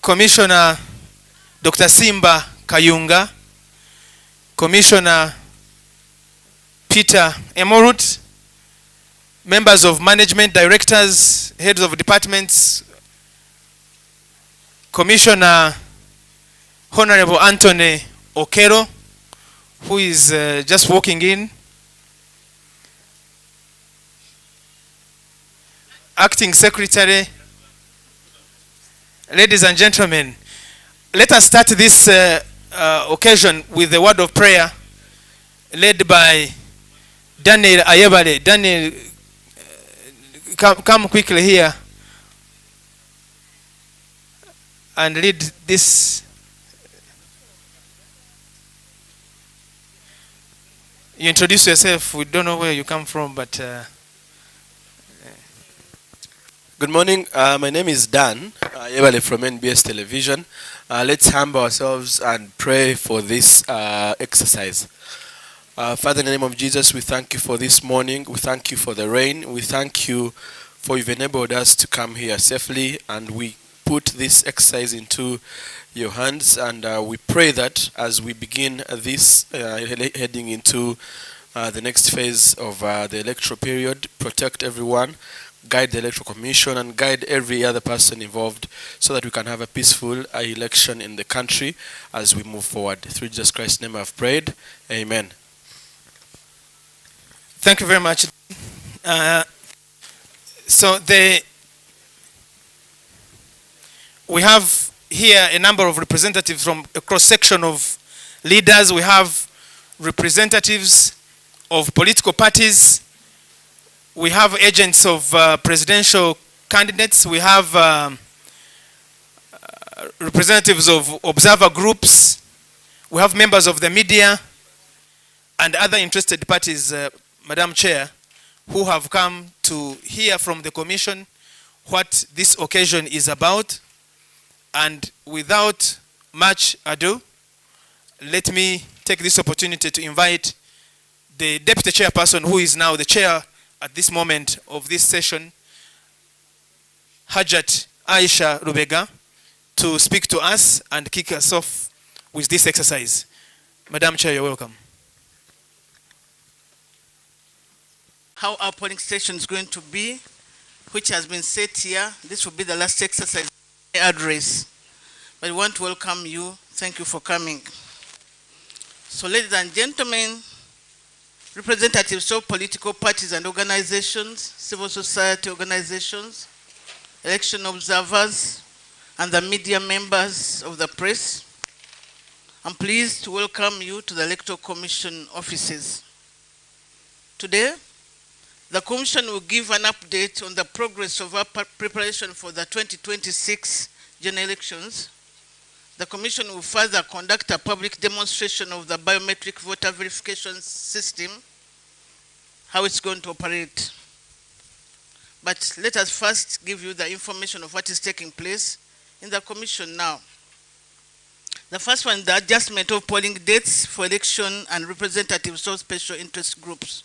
Commissioner Dr. Simba Kayunga, Commissioner Peter Emorut, members of management, directors, heads of departments, Commissioner Honorable Anthony Okero, who is just walking in, Acting Secretary, ladies and gentlemen, let us start this occasion with a word of prayer led by Daniel Ayebale. Daniel, come quickly here and lead this. You introduce yourself. We don't know where you come from, but good morning. My name is Dan Ayebale from NBS Television. Let's humble ourselves and pray for this exercise. Father, in the name of Jesus, we thank you for this morning. We thank you for the rain. We thank you for you've enabled us to come here safely, and we put this exercise into your hands, and we pray that as we begin this heading into the next phase of the electoral period, protect everyone, guide the Electoral Commission, and guide every other person involved so that we can have a peaceful election in the country as we move forward. Through Jesus Christ's name I've prayed. Amen. Thank you very much. So we have here a number of representatives from a cross-section of leaders. We have representatives of political parties. We have agents of presidential candidates. We have representatives of observer groups. We have members of the media and other interested parties, Madam Chair, who have come to hear from the Commission what this occasion is about. And without much ado, let me take this opportunity to invite the Deputy Chairperson, who is now the Chair at this moment of this session, Hajat Aisha Rubega, to speak to us and kick us off with this exercise. Madam Chair, you're welcome. How our polling station is going to be, which has been set here. This will be the last exercise address. But we want to welcome you. Thank you for coming. So, ladies and gentlemen, representatives of political parties and organizations, civil society organizations, election observers, and the media members of the press, I'm pleased to welcome you to the Electoral Commission offices. Today, the Commission will give an update on the progress of our preparation for the 2026 general elections. The Commission will further conduct a public demonstration of the biometric voter verification system, how it's going to operate. But let us first give you the information of what is taking place in the Commission now. The first one, the adjustment of polling dates for election and representatives of special interest groups.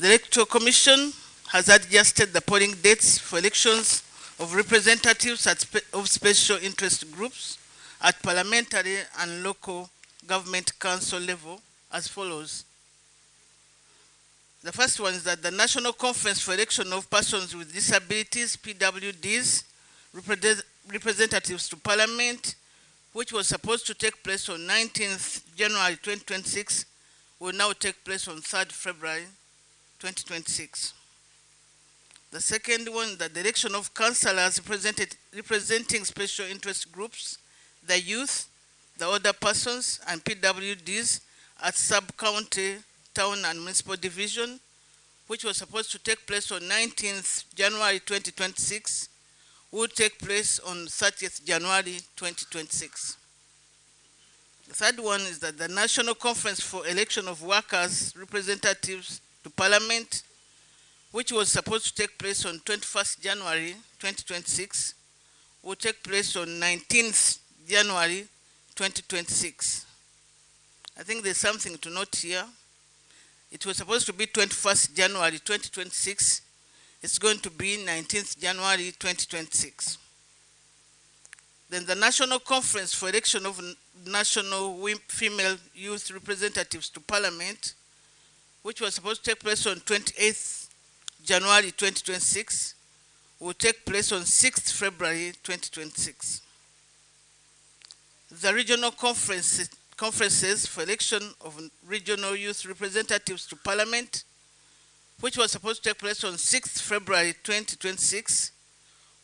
The Electoral Commission has adjusted the polling dates for elections of representatives of special interest groups at parliamentary and local government council level as follows. The first one is that the National Conference for Election of Persons with Disabilities, PWDs, representatives to Parliament, which was supposed to take place on 19th January 2026, will now take place on 3rd February 2026. The second one, the election of councillors representing special interest groups, the youth, the older persons, and PWDs at sub-county, town, and municipal division, which was supposed to take place on 19th January 2026, will take place on 30th January 2026. The third one is that the National Conference for Election of Workers representatives to Parliament, which was supposed to take place on 21st January 2026, will take place on 19th January 2026. I think there's something to note here. It was supposed to be 21st January 2026. It's going to be 19th January 2026. Then the National Conference for Election of National Female Youth Representatives to Parliament, which was supposed to take place on 28th January 2026, will take place on 6th February 2026. The regional conferences for election of regional youth representatives to Parliament, which was supposed to take place on 6th February 2026,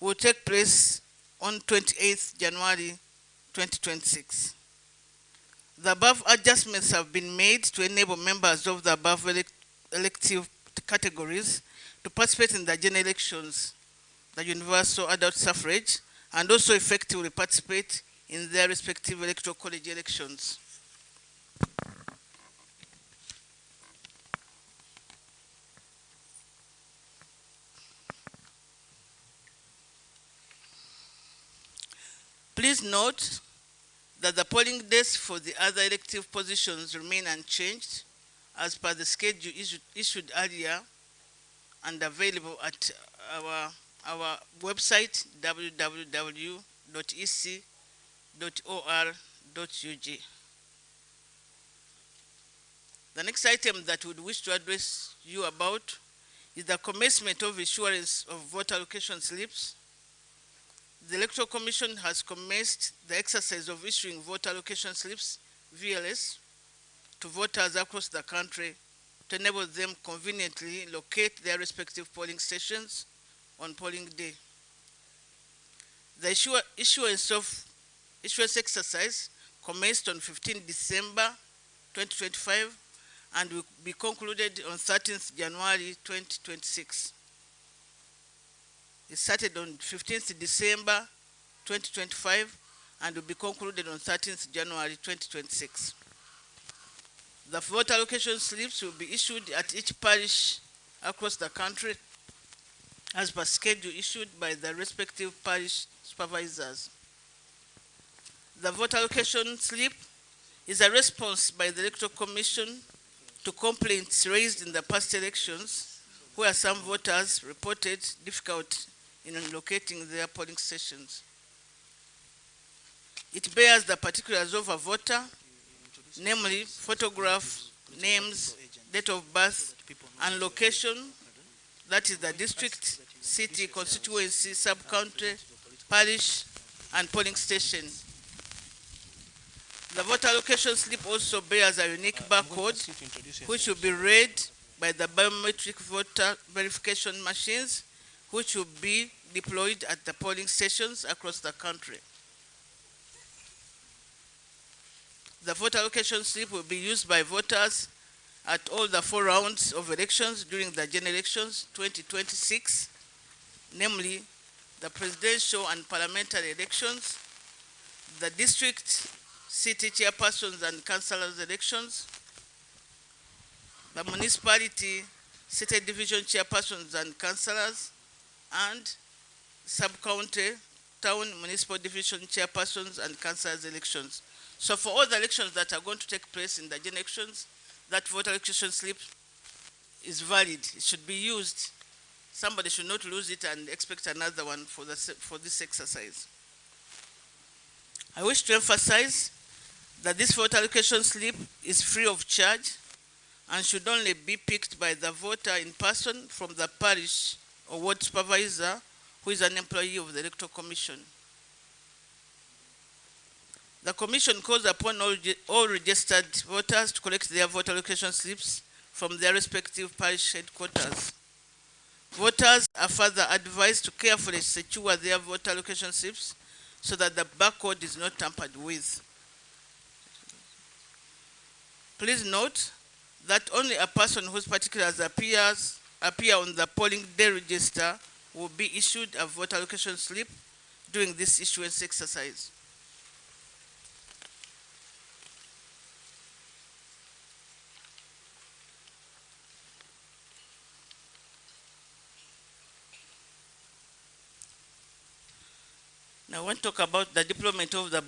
will take place on 28th January 2026. The above adjustments have been made to enable members of the above elective categories to participate in the general elections, the universal adult suffrage, and also effectively participate in their respective electoral college elections. Please note that the polling dates for the other elective positions remain unchanged as per the schedule issued earlier and available at our website www.ec.or.ug. The next item that we would wish to address you about is the commencement of issuance of voter allocation slips. The Electoral Commission has commenced the exercise of issuing voter allocation slips, VLS, to voters across the country to enable them conveniently locate their respective polling stations on polling day. The issuance exercise commenced on 15 December 2025 and will be concluded on 13th January 2026. It started on 15th December 2025 and will be concluded on 13th January 2026. The voter allocation slips will be issued at each parish across the country as per schedule issued by the respective parish supervisors. The voter allocation slip is a response by the Electoral Commission to complaints raised in the past elections where some voters reported difficulty in locating their polling stations. It bears the particulars of a voter, namely photograph, names, date of birth, and location, that is the district, city, constituency, sub-county, parish, and polling station. The voter allocation slip also bears a unique barcode, which will be read by the biometric voter verification machines, which will be deployed at the polling stations across the country. The voter allocation slip will be used by voters at all the 4 rounds of elections during the general elections 2026, namely the presidential and parliamentary elections, the district, city chairpersons and councillors elections, the municipality, city division chairpersons and councillors, and sub-county, town municipal division chairpersons and councillors elections. So for all the elections that are going to take place in the general elections, that voter allocation slip is valid. It should be used. Somebody should not lose it and expect another one for this exercise. I wish to emphasize that this voter allocation slip is free of charge and should only be picked by the voter in person from the parish or ward supervisor who is an employee of the Electoral Commission. The Commission calls upon all registered voters to collect their voter allocation slips from their respective parish headquarters. Voters are further advised to carefully secure their voter allocation slips so that the barcode is not tampered with. Please note that only a person whose particulars appear on the polling day register will be issued a voter allocation slip during this issuance exercise. Now I want to talk about the deployment of the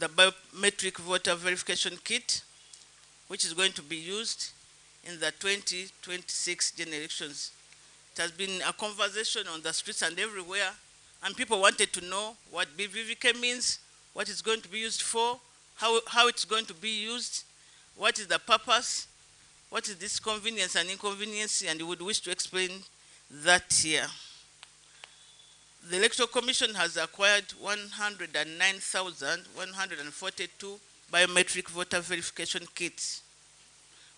biometric voter verification kit, which is going to be used in the 2026 general elections. It has been a conversation on the streets and everywhere and people wanted to know what BVVK means, what it's going to be used for, how it's going to be used, what is the purpose, what is this convenience and inconvenience, and you would wish to explain that here. The Electoral Commission has acquired 109,142 biometric voter verification kits,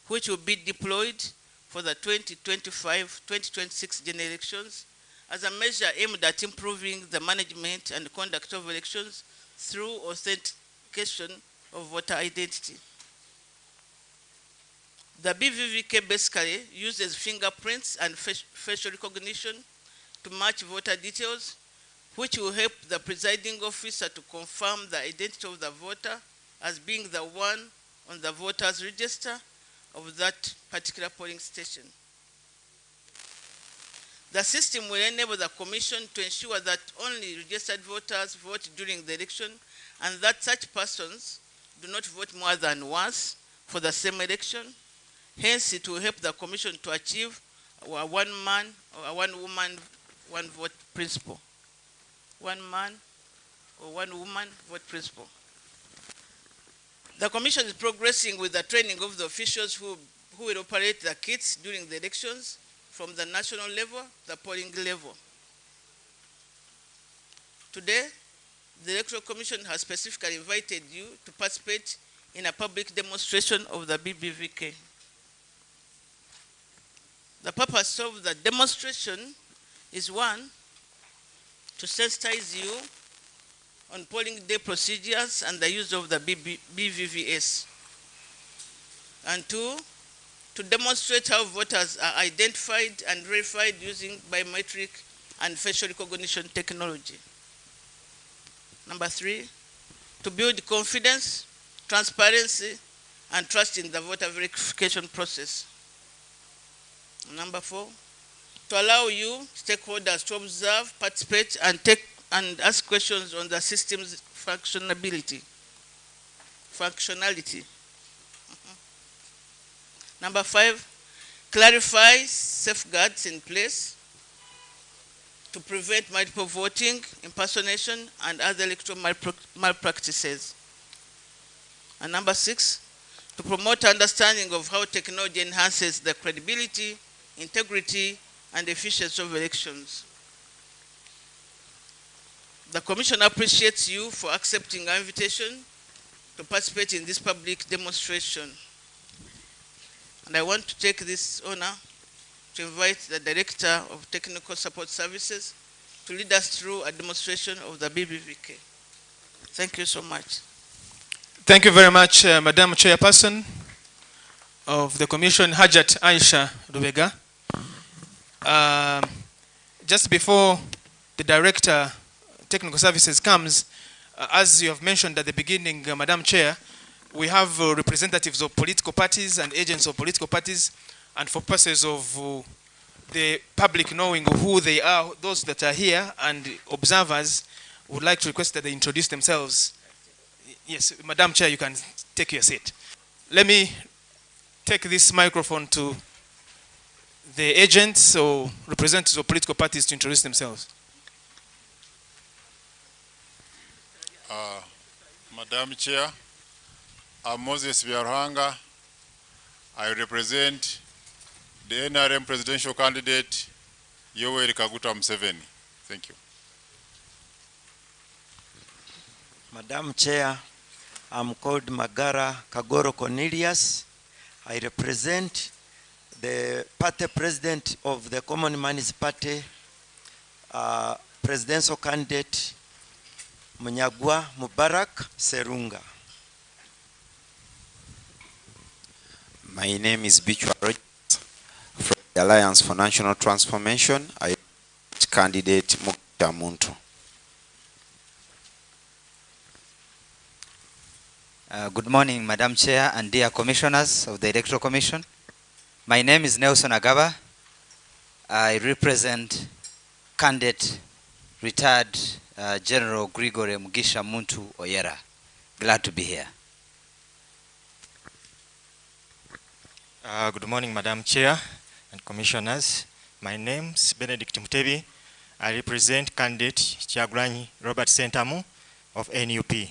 which will be deployed for the 2025-2026 general elections as a measure aimed at improving the management and conduct of elections through authentication of voter identity. The BVVK basically uses fingerprints and facial recognition to match voter details, which will help the presiding officer to confirm the identity of the voter as being the one on the voters register of that particular polling station. The system will enable the Commission to ensure that only registered voters vote during the election and that such persons do not vote more than once for the same election. Hence, it will help the Commission to achieve a one man or a one woman, one vote principle. One man or one woman vote principle. The Commission is progressing with the training of the officials who will operate the kits during the elections from the national level, the polling level. Today, the Electoral Commission has specifically invited you to participate in a public demonstration of the BBVK. The purpose of the demonstration is one, to sensitize you on polling day procedures and the use of the BVVS. And two, to demonstrate how voters are identified and verified using biometric and facial recognition technology. Number three, to build confidence, transparency, and trust in the voter verification process. Number four, to allow you, stakeholders, to observe, participate, and ask questions on the system's functionality. Number five, clarify safeguards in place to prevent multiple voting, impersonation, and other electoral malpractices. And number six, to promote understanding of how technology enhances the credibility, integrity, and efficiency of elections. The Commission appreciates you for accepting our invitation to participate in this public demonstration. And I want to take this honor to invite the Director of Technical Support Services to lead us through a demonstration of the BBVK. Thank you so much. Thank you very much, Madam Chairperson of the Commission, Hajat Aisha Rubega. Just before the Director Technical Services comes, as you have mentioned at the beginning, Madam Chair, we have representatives of political parties and agents of political parties, and for purposes of the public knowing who they are, those that are here and observers would like to request that they introduce themselves. Yes, Madam Chair, you can take your seat. Let me take this microphone to the agents or representatives of political parties to introduce themselves. Madam Chair, I'm Moses Byarhanga. I represent the NRM presidential candidate, Yoweri Kaguta Museveni. Thank you. Madam Chair, I'm called Magara Kagoro Cornelius. I represent the party president of the Common Man's Party, presidential candidate Munyagwa Mubarak Serunga. My name is Bichwa Rogers from the Alliance for National Transformation. I am candidate Mukta Muntu. Good morning, Madam Chair and dear commissioners of the Electoral Commission. My name is Nelson Agaba. I represent candidate retired General Gregory Mugisha Muntu Oyera. Glad to be here. Good morning, Madam Chair and Commissioners. My name is Benedict Mutebi. I represent candidate Kyagulanyi Robert Sentamu of NUP.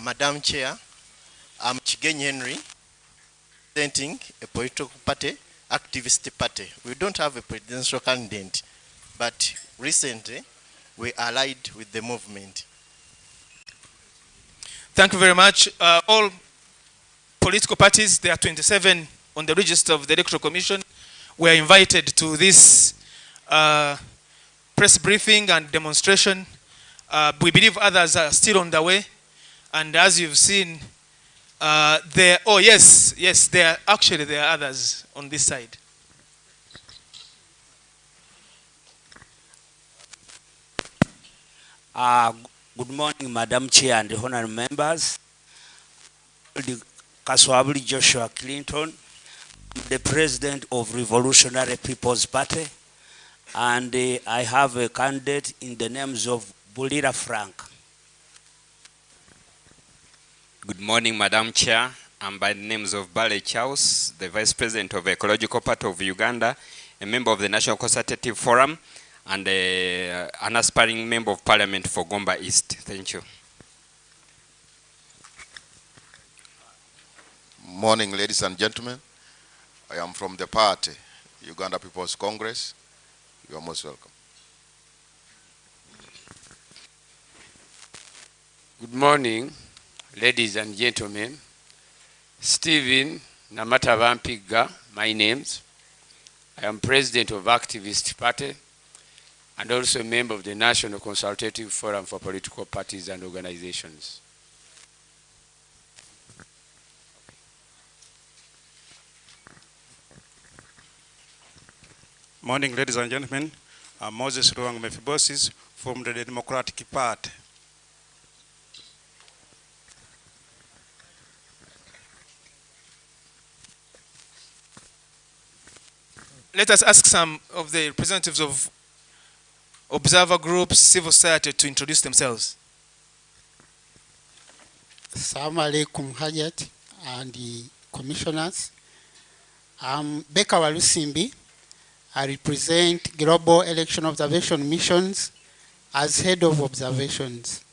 Madam Chair, I'm Mugenyi Henry, representing a political party, activist party. We don't have a presidential candidate, but recently we allied with the movement. Thank you very much. All political parties, there are 27 on the register of the Electoral Commission, were invited to this press briefing and demonstration. We believe others are still on the way. And as you've seen, there are others on this side. Good morning, Madam Chair and honorable members. Kaswabuli Joshua Clinton, the President of Revolutionary People's Party, and I have a candidate in the names of Bulira Frank. Good morning, Madam Chair. I'm by the names of Bale Chaus, the Vice President of Ecological Party of Uganda, a member of the National Consultative Forum, and an aspiring member of Parliament for Gomba East. Thank you. Morning, ladies and gentlemen. I am from the party, Uganda People's Congress. You are most welcome. Good morning, ladies and gentlemen. Stephen Namatavampiga, my names. I am President of Activist Party and also a member of the National Consultative Forum for Political Parties and Organizations. Morning, ladies and gentlemen. I'm Moses Ruang Mephibosis from the Democratic Party. Let us ask some of the representatives of observer groups, civil society to introduce themselves. Assalamu alaikum Hajat and the commissioners. I'm Beka Walusimbi. I represent Global Election Observation Missions as head of observations.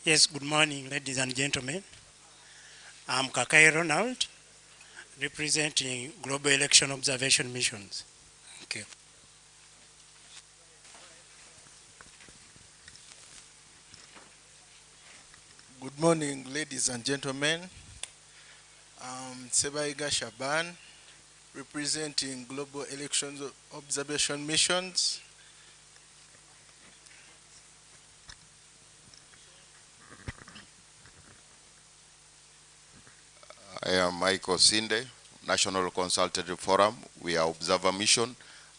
Yes, good morning, ladies and gentlemen. I'm Kakai Ronald, representing Global Election Observation Missions. Thank you. Good morning, ladies and gentlemen. I'm Sebaiga Shaban, representing Global Elections Observation Missions. I am Michael Sinde, National Consultative Forum. We are Observer Mission,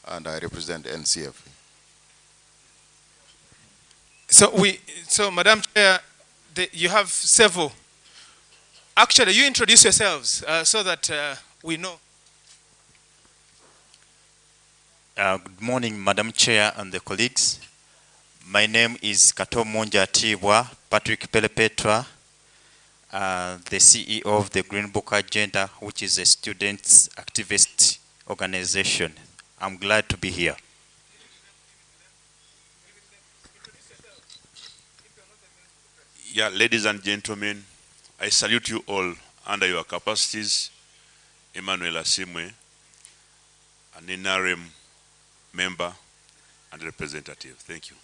and I represent NCF. So Madam Chair, you have several. Actually, you introduce yourselves so that we know. Good morning, Madam Chair and the colleagues. My name is Kato Monja Tibwa, Patrick Pelepetra, the CEO of the Green Book Agenda, which is a students' activist organization. I'm glad to be here. Yeah, ladies and gentlemen, I salute you all under your capacities. Emmanuel Asimwe, an NRM member and representative. Thank you.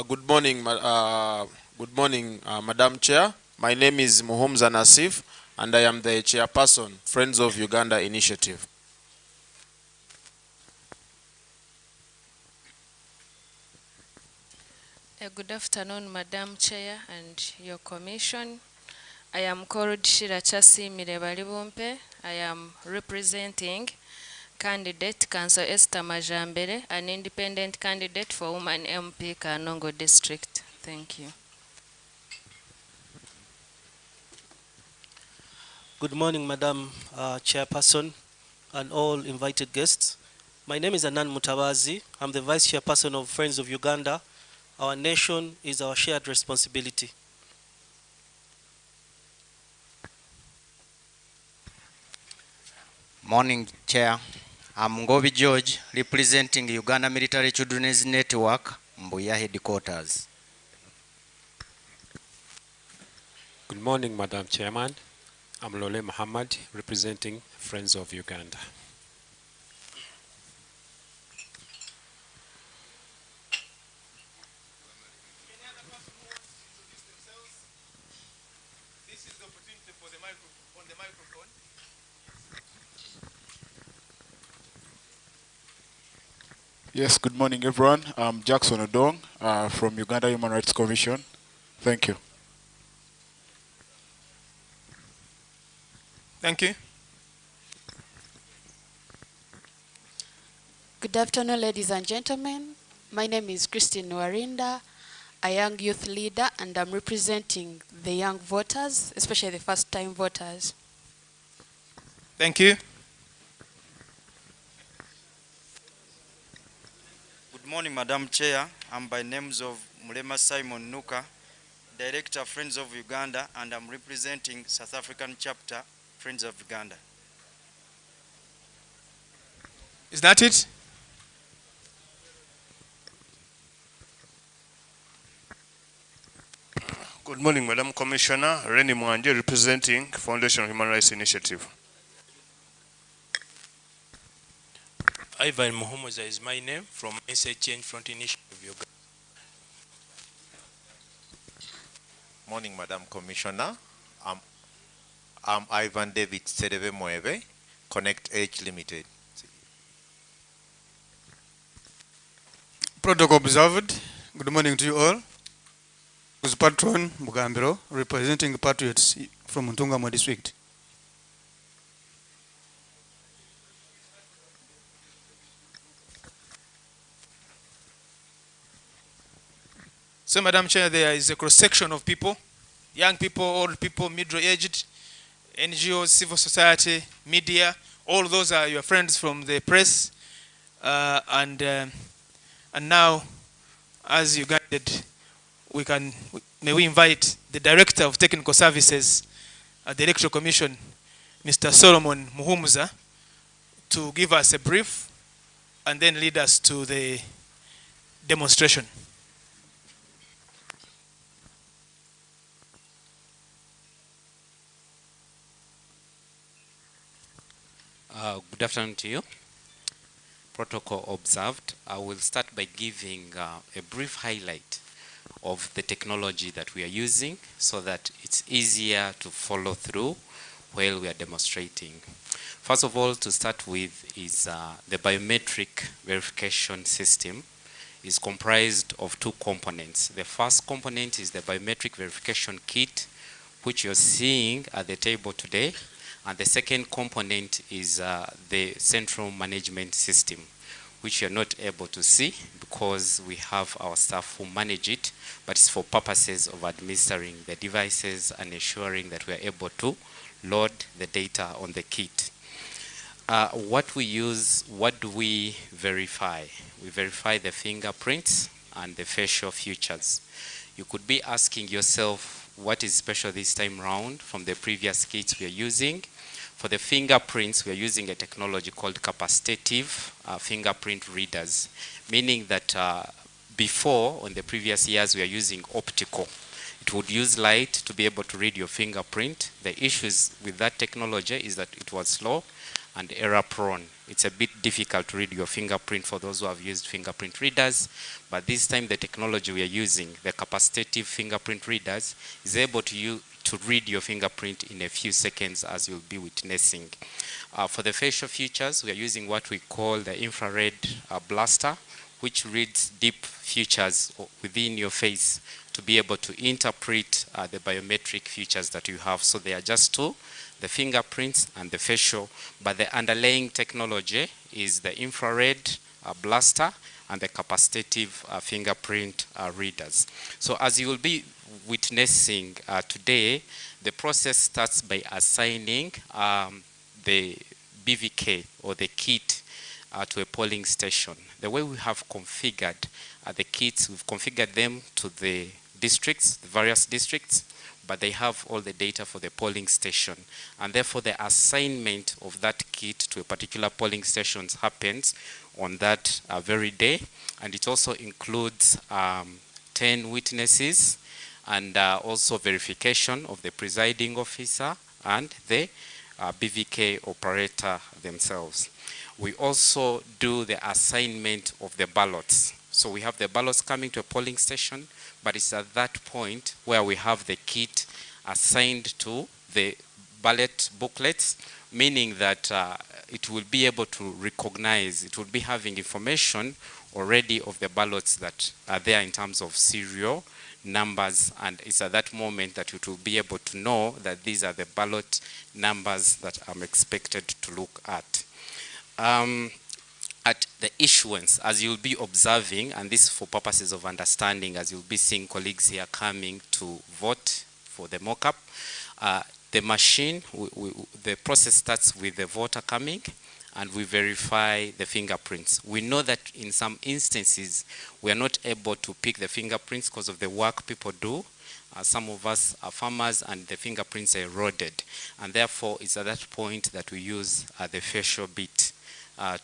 Good morning, Madam Chair. My name is Muhumza Nasif, and I am the Chairperson, Friends of Uganda Initiative. Good afternoon, Madam Chair and your commission. I am called Shirachasi Mirebalibumpe. I am representing candidate Council Esther Majambere, an independent candidate for Woman MP Kanongo District. Thank you. Good morning, Madam Chairperson and all invited guests. My name is Anan Mutawazi. I'm the Vice Chairperson of Friends of Uganda. Our nation is our shared responsibility. Morning, Chair. I'm Ngobi George, representing Uganda Military Children's Network, Mbuya Headquarters. Good morning, Madam Chairman. I'm Lole Muhammad, representing Friends of Uganda. Yes, good morning, everyone. I'm Jackson Odong from Uganda Human Rights Commission. Thank you. Thank you. Good afternoon, ladies and gentlemen. My name is Christine Warinda, a young youth leader, and I'm representing the young voters, especially the first-time voters. Thank you. Good morning, Madam Chair. I'm by names of Mulema Simon Nuka, Director Friends of Uganda, and I'm representing South African chapter Friends of Uganda. Is that it? Good morning, Madam Commissioner. Reni Mwanje, representing Foundation Human Rights Initiative. Ivan Muhumuza is my name, from SA Change Front Initiative Uganda. Morning, Madam Commissioner. I'm Ivan David Sedeve Moeve, Connect H Limited. Protocol observed. Good morning to you all. Who's Patron Mugambiro, representing Patriots from Ntungamo District. So, Madam Chair, there is a cross-section of people, young people, old people, middle-aged, NGOs, civil society, media. All those are your friends from the press. And now, as you guided, may we invite the Director of Technical Services at the Electoral Commission, Mr. Solomon Muhumuza, to give us a brief and then lead us to the demonstration. Good afternoon to you. Protocol observed. I will start by giving a brief highlight of the technology that we are using so that it's easier to follow through while we are demonstrating. First of all, to start with is the biometric verification system is comprised of two components. The first component is the biometric verification kit, which you're seeing at the table today. And the second component is the central management system, which you're not able to see because we have our staff who manage it, but it's for purposes of administering the devices and ensuring that we're able to load the data on the kit. What we use, what do we verify? We verify the fingerprints and the facial features. You could be asking yourself, what is special this time round from the previous kits we are using? For the fingerprints, we are using a technology called capacitive fingerprint readers, meaning that before, on the previous years, we are using optical. It would use light to be able to read your fingerprint. The issues with that technology is that it was slow and error prone. It's a bit difficult to read your fingerprint for those who have used fingerprint readers, but this time the technology we are using, the capacitive fingerprint readers, is able to read your fingerprint in a few seconds, as you'll be witnessing. For the facial features, we are using what we call the infrared blaster, which reads deep features within your face to be able to interpret the biometric features that you have. So they are just two, the fingerprints and the facial, but the underlying technology is the infrared blaster and the capacitive fingerprint readers. So as you will be witnessing today, the process starts by assigning the BVK or the kit to a polling station. The way we have configured the kits, we've configured them to the districts, the various districts, but they have all the data for the polling station. And therefore the assignment of that kit to a particular polling station happens on that very day. And it also includes 10 witnesses and also verification of the presiding officer and the BVK operator themselves. We also do the assignment of the ballots. So we have the ballots coming to a polling station, but it's at that point where we have the kit assigned to the ballot booklets, meaning that it will be able to recognize, it will be having information already of the ballots that are there in terms of serial numbers, and it's at that moment that it will be able to know that these are the ballot numbers that I'm expected to look at. At the issuance, as you'll be observing, and this for purposes of understanding, as you'll be seeing colleagues here coming to vote for the mock-up, the machine, the process starts with the voter coming, and we verify the fingerprints. We know that in some instances, we are not able to pick the fingerprints because of the work people do. Some of us are farmers and the fingerprints are eroded. And therefore, it's at that point that we use the facial bit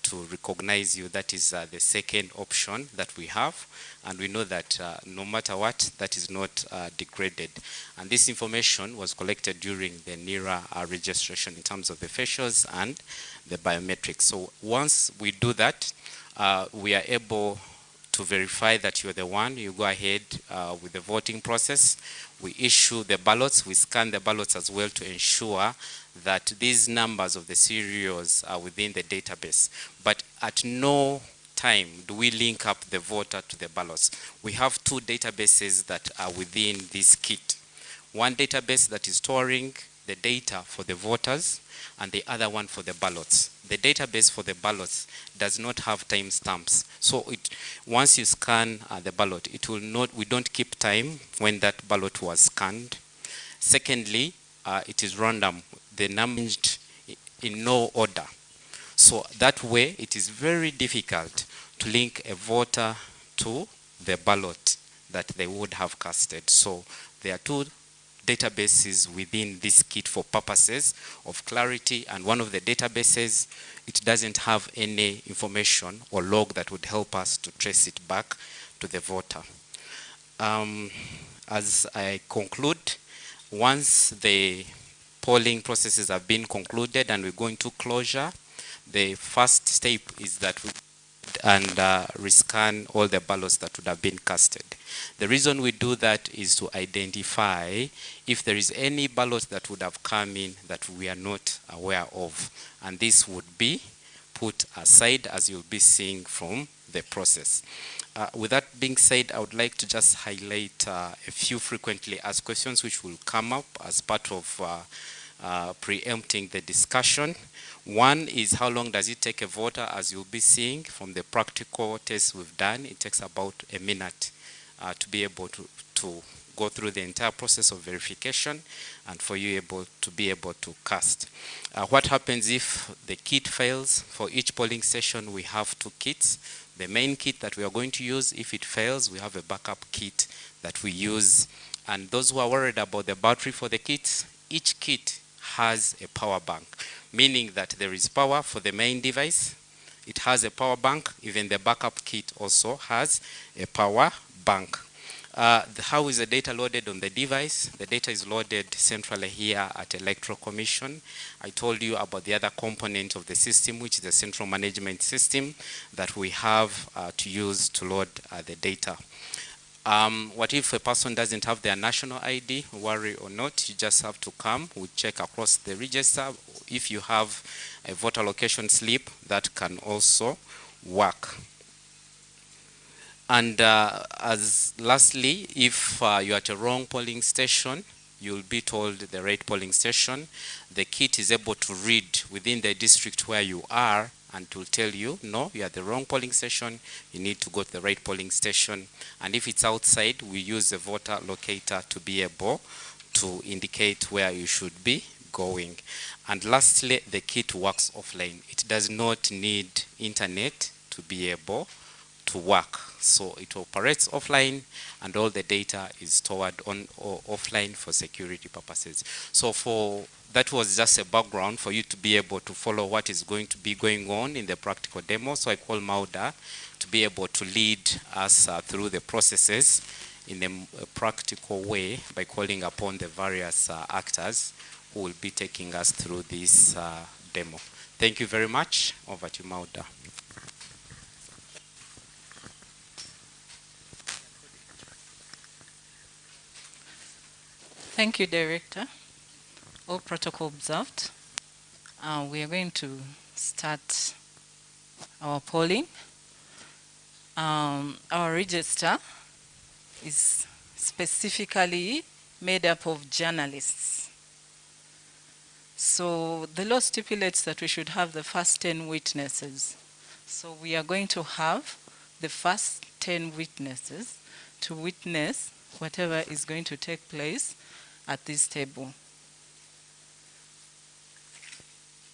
to recognize you. That is the second option that we have. And we know that no matter what, that is not degraded. And this information was collected during the NERA registration in terms of the facials and the biometrics. So once we do that, we are able to verify that you're the one. You go ahead with the voting process. We issue the ballots. We scan the ballots as well to ensure that these numbers of the serials are within the database. But at no time do we link up the voter to the ballots. We have two databases that are within this kit. One database that is storing the data for the voters and the other one for the ballots. The database for the ballots does not have timestamps. So once you scan the ballot, it will not, we don't keep time when that ballot was scanned. Secondly, it is random. The numbers in no order. So that way, it is very difficult to link a voter to the ballot that they would have casted. So there are two databases within this kit for purposes of clarity, and one of the databases, it doesn't have any information or log that would help us to trace it back to the voter. As I conclude, once the polling processes have been concluded and we go into closure, the first step is that we rescan all the ballots that would have been casted. The reason we do that is to identify if there is any ballot that would have come in that we are not aware of. And this would be put aside, as you'll be seeing from the process. With that being said, I would like to just highlight a few frequently asked questions which will come up as part of preempting the discussion. One is, how long does it take a voter? As you'll be seeing from the practical tests we've done, it takes about a minute to be able to go through the entire process of verification and for you to be able to cast. What happens if the kit fails? For each polling station, we have two kits. The main kit that we are going to use, if it fails, we have a backup kit that we use. And those who are worried about the battery for the kits, each kit has a power bank, meaning that there is power for the main device. It has a power bank. Even the backup kit also has a power bank. How is the data loaded on the device? The data is loaded centrally here at Electoral Commission. I told you about the other component of the system, which is the central management system that we have to use to load the data. What if a person doesn't have their national ID? Worry or not, you just have to come. We check across the register. If you have a voter allocation slip, that can also work. And as lastly, if you're at a wrong polling station, you'll be told the right polling station. The kit is able to read within the district where you are and it will tell you, no, you are the wrong polling station, you need to go to the right polling station. And if it's outside, we use the voter locator to be able to indicate where you should be going. And lastly, the kit works offline. It does not need internet to be able to work. So it operates offline, and all the data is stored on or offline for security purposes. So that was just a background for you to be able to follow what is going to be going on in the practical demo. So I call Mauda to be able to lead us through the processes in a practical way by calling upon the various actors who will be taking us through this demo. Thank you very much. Over to Mauda. Thank you, Director. All protocol observed. We are going to start our polling. Our register is specifically made up of journalists. So the law stipulates that we should have the first 10 witnesses. So we are going to have the first 10 witnesses to witness whatever is going to take place at this table.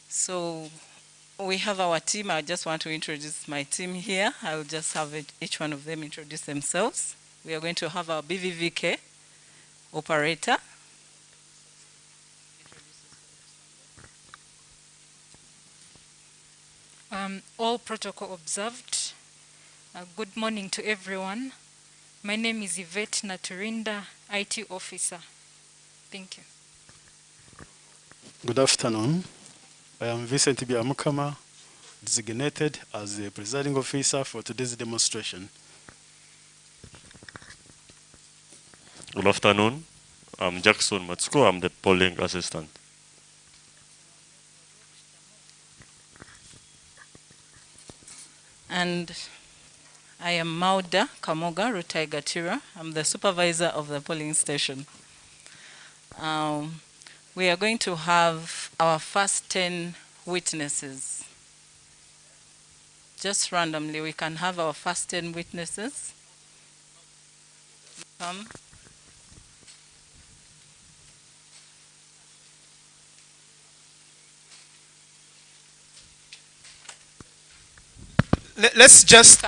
So we have our team. I just want to introduce my team here. I'll just have each one of them introduce themselves. We are going to have our BVVK operator. All protocol observed. Good morning to everyone. My name is Yvette Naturinda, IT officer. Thank you. Good afternoon. I am Vincent Byabakama, designated as the presiding officer for today's demonstration. Good afternoon. I'm Jackson Matsuko. I'm the polling assistant. And I am Mauda Kamoga Rutaigatira. I'm the supervisor of the polling station. We are going to have our first 10 witnesses. Just randomly, we can have our first 10 witnesses. Come. Let's just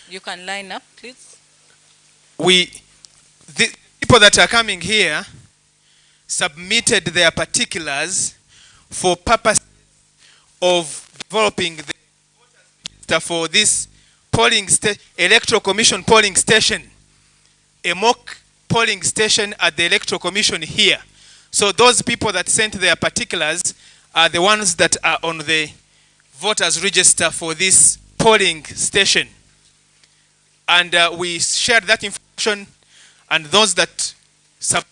You can line up, please. The people that are coming here submitted their particulars for purpose of developing the register for this electoral commission polling station, a mock polling station at the electoral commission here. So those people that sent their particulars are the ones that are on the voters register for this polling station. And we shared that information, and those that submit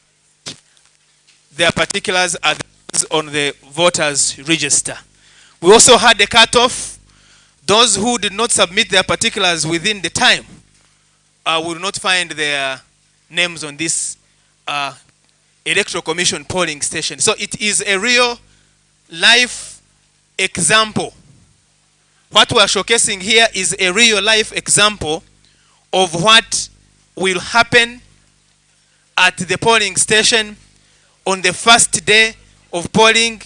their particulars are those on the voters register. We also had a cutoff. Those who did not submit their particulars within the time will not find their names on this electoral commission polling station. So it is a real life example. What we are showcasing here is a real life example of what will happen at the polling station on the first day of polling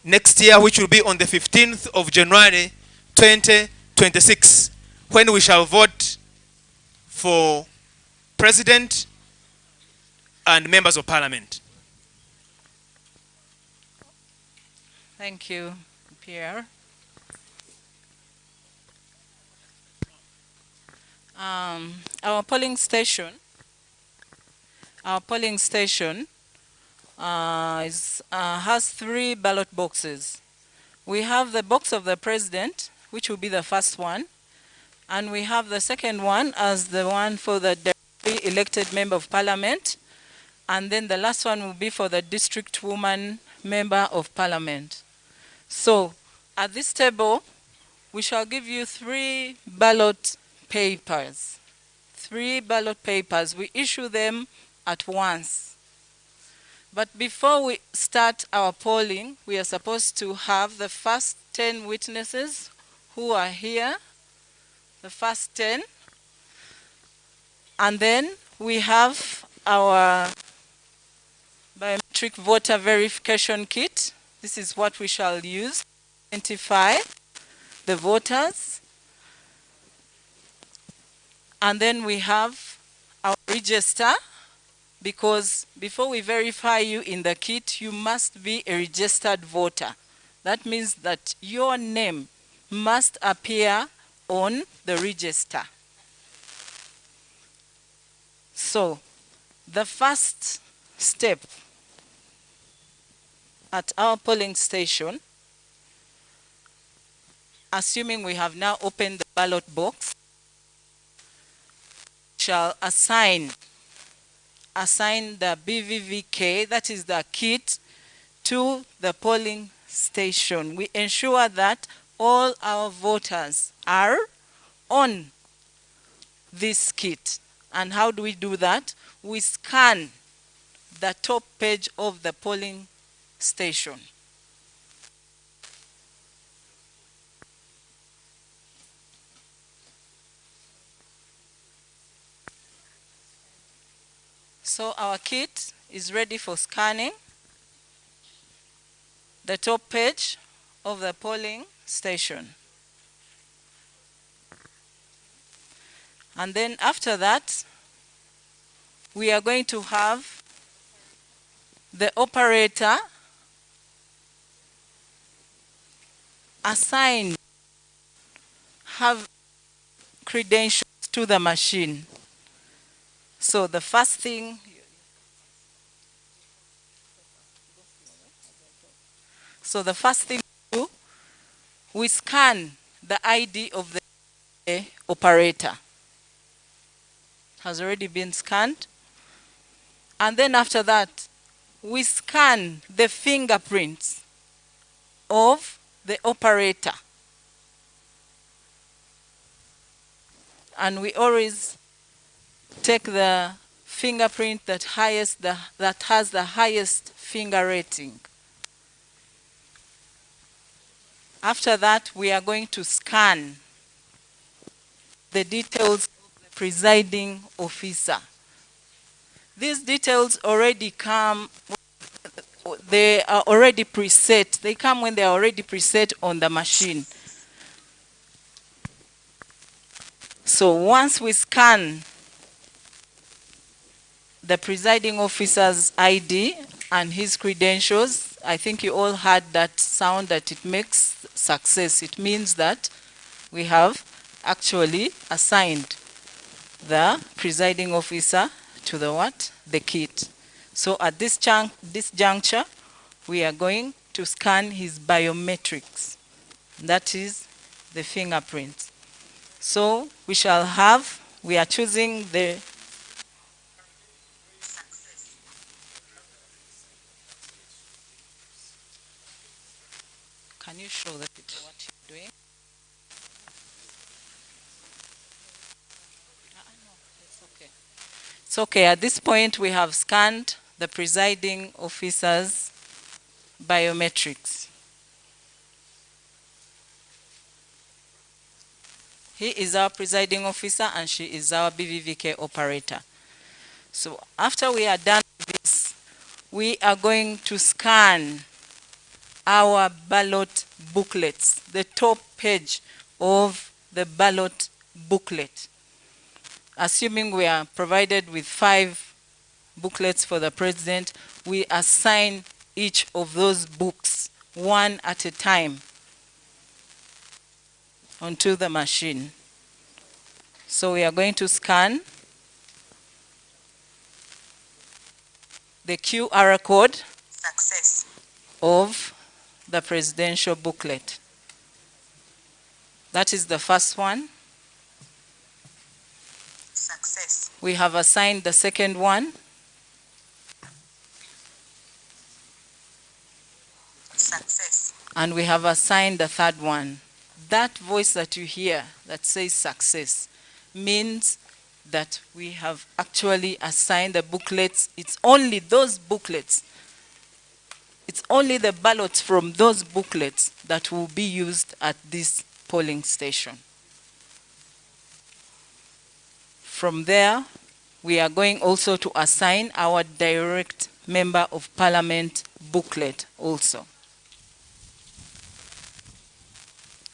next year, which will be on the 15th of January 2026, when we shall vote for president and members of parliament. Thank you, Pierre. Our polling station has 3 ballot boxes. We have the box of the president, which will be the first one, and we have the second one as the one for the directly elected member of parliament, and then the last one will be for the district woman member of parliament. So at this table, we shall give you 3 ballot papers. 3 ballot papers. We issue them at once. But before we start our polling, we are supposed to have the first 10 witnesses who are here, the first 10. And then we have our biometric voter verification kit. This is what we shall use to identify the voters. And then we have our register, because before we verify you in the kit, you must be a registered voter. That means that your name must appear on the register. So, the first step at our polling station, assuming we have now opened the ballot box, shall assign the BVVK, that is the kit, to the polling station. We ensure that all our voters are on this kit. And how do we do that? We scan the top page of the polling station. So our kit is ready for scanning the top page of the polling station. And then after that, we are going to have the operator assign, have credentials to the machine. So the first thing, we do, we scan the ID of the operator. Has already been scanned. And then after that, we scan the fingerprints of the operator. And we always take the fingerprint that has the highest finger rating. After that, we are going to scan the details of the presiding officer. These details already come, they are already preset. They come when they are already preset on the machine. So once we scan the presiding officer's ID and his credentials, I think you all heard that sound that it makes success. It means that we have actually assigned the presiding officer to the what? The kit. So at this juncture, we are going to scan his biometrics. That is the fingerprints. So we are choosing the Can you show the people what you're doing? No, it's okay. It's okay. At this point, we have scanned the presiding officer's biometrics. He is our presiding officer and she is our BVVK operator. So after we are done with this, we are going to scan our ballot booklets, the top page of the ballot booklet. Assuming we are provided with 5 booklets for the president, we assign each of those books one at a time onto the machine. So we are going to scan the QR code of the presidential booklet. That is the first one. Success. We have assigned the second one. Success. And we have assigned the third one. That voice that you hear that says success means that we have actually assigned the booklets. It's only those booklets It's only the ballots from those booklets that will be used at this polling station. From there, we are going also to assign our direct member of parliament booklet also.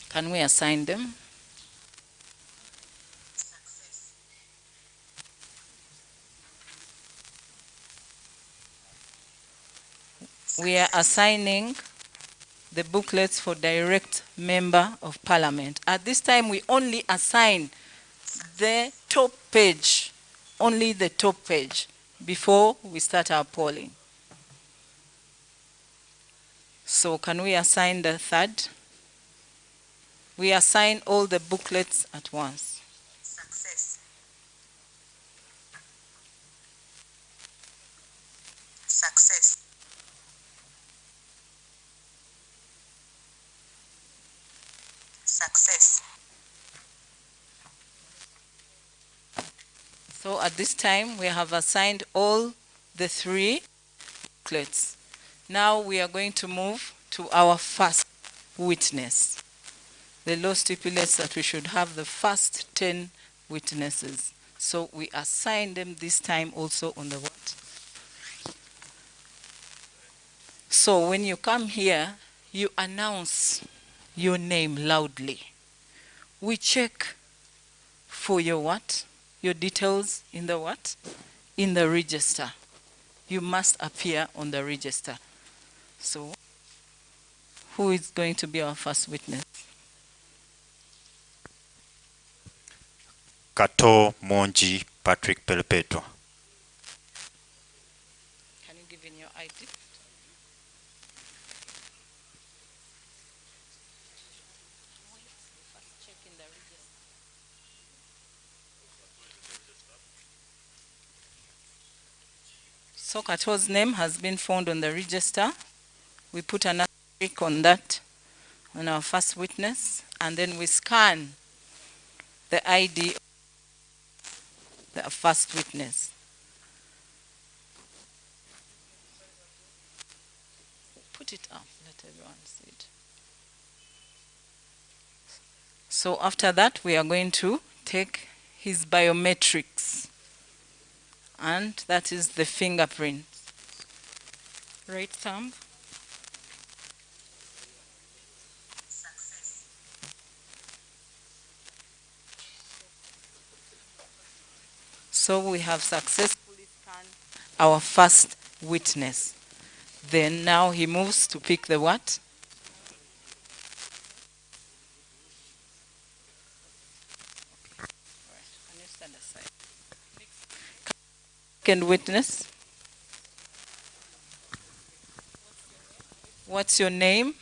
Can we assign them? We are assigning the booklets for direct member of parliament. At this time, we only assign the top page, only the top page, before we start our polling. So can we assign the third? We assign all the booklets at once. Success. Success. Success. So at this time, we have assigned all the 3 booklets. Now we are going to move to our first witness. The law stipulates that we should have the first 10 witnesses. So we assign them this time also on the what? So when you come here, you announce your name loudly. We check for your what? Your details in the what? In the register. You must appear on the register. So who is going to be our first witness? Kato Monji Patrick Pelpetwa. Can you give in your ID? So Kato's name has been found on the register. We put an asterisk on that, on our first witness, and then we scan the ID of the first witness. Put it up, let everyone see it. So after that, we are going to take his biometrics, and that is the fingerprint. Right thumb. So we have successfully scanned our first witness. Then now he moves to pick the what? Can you stand aside? Second witness. What's your name?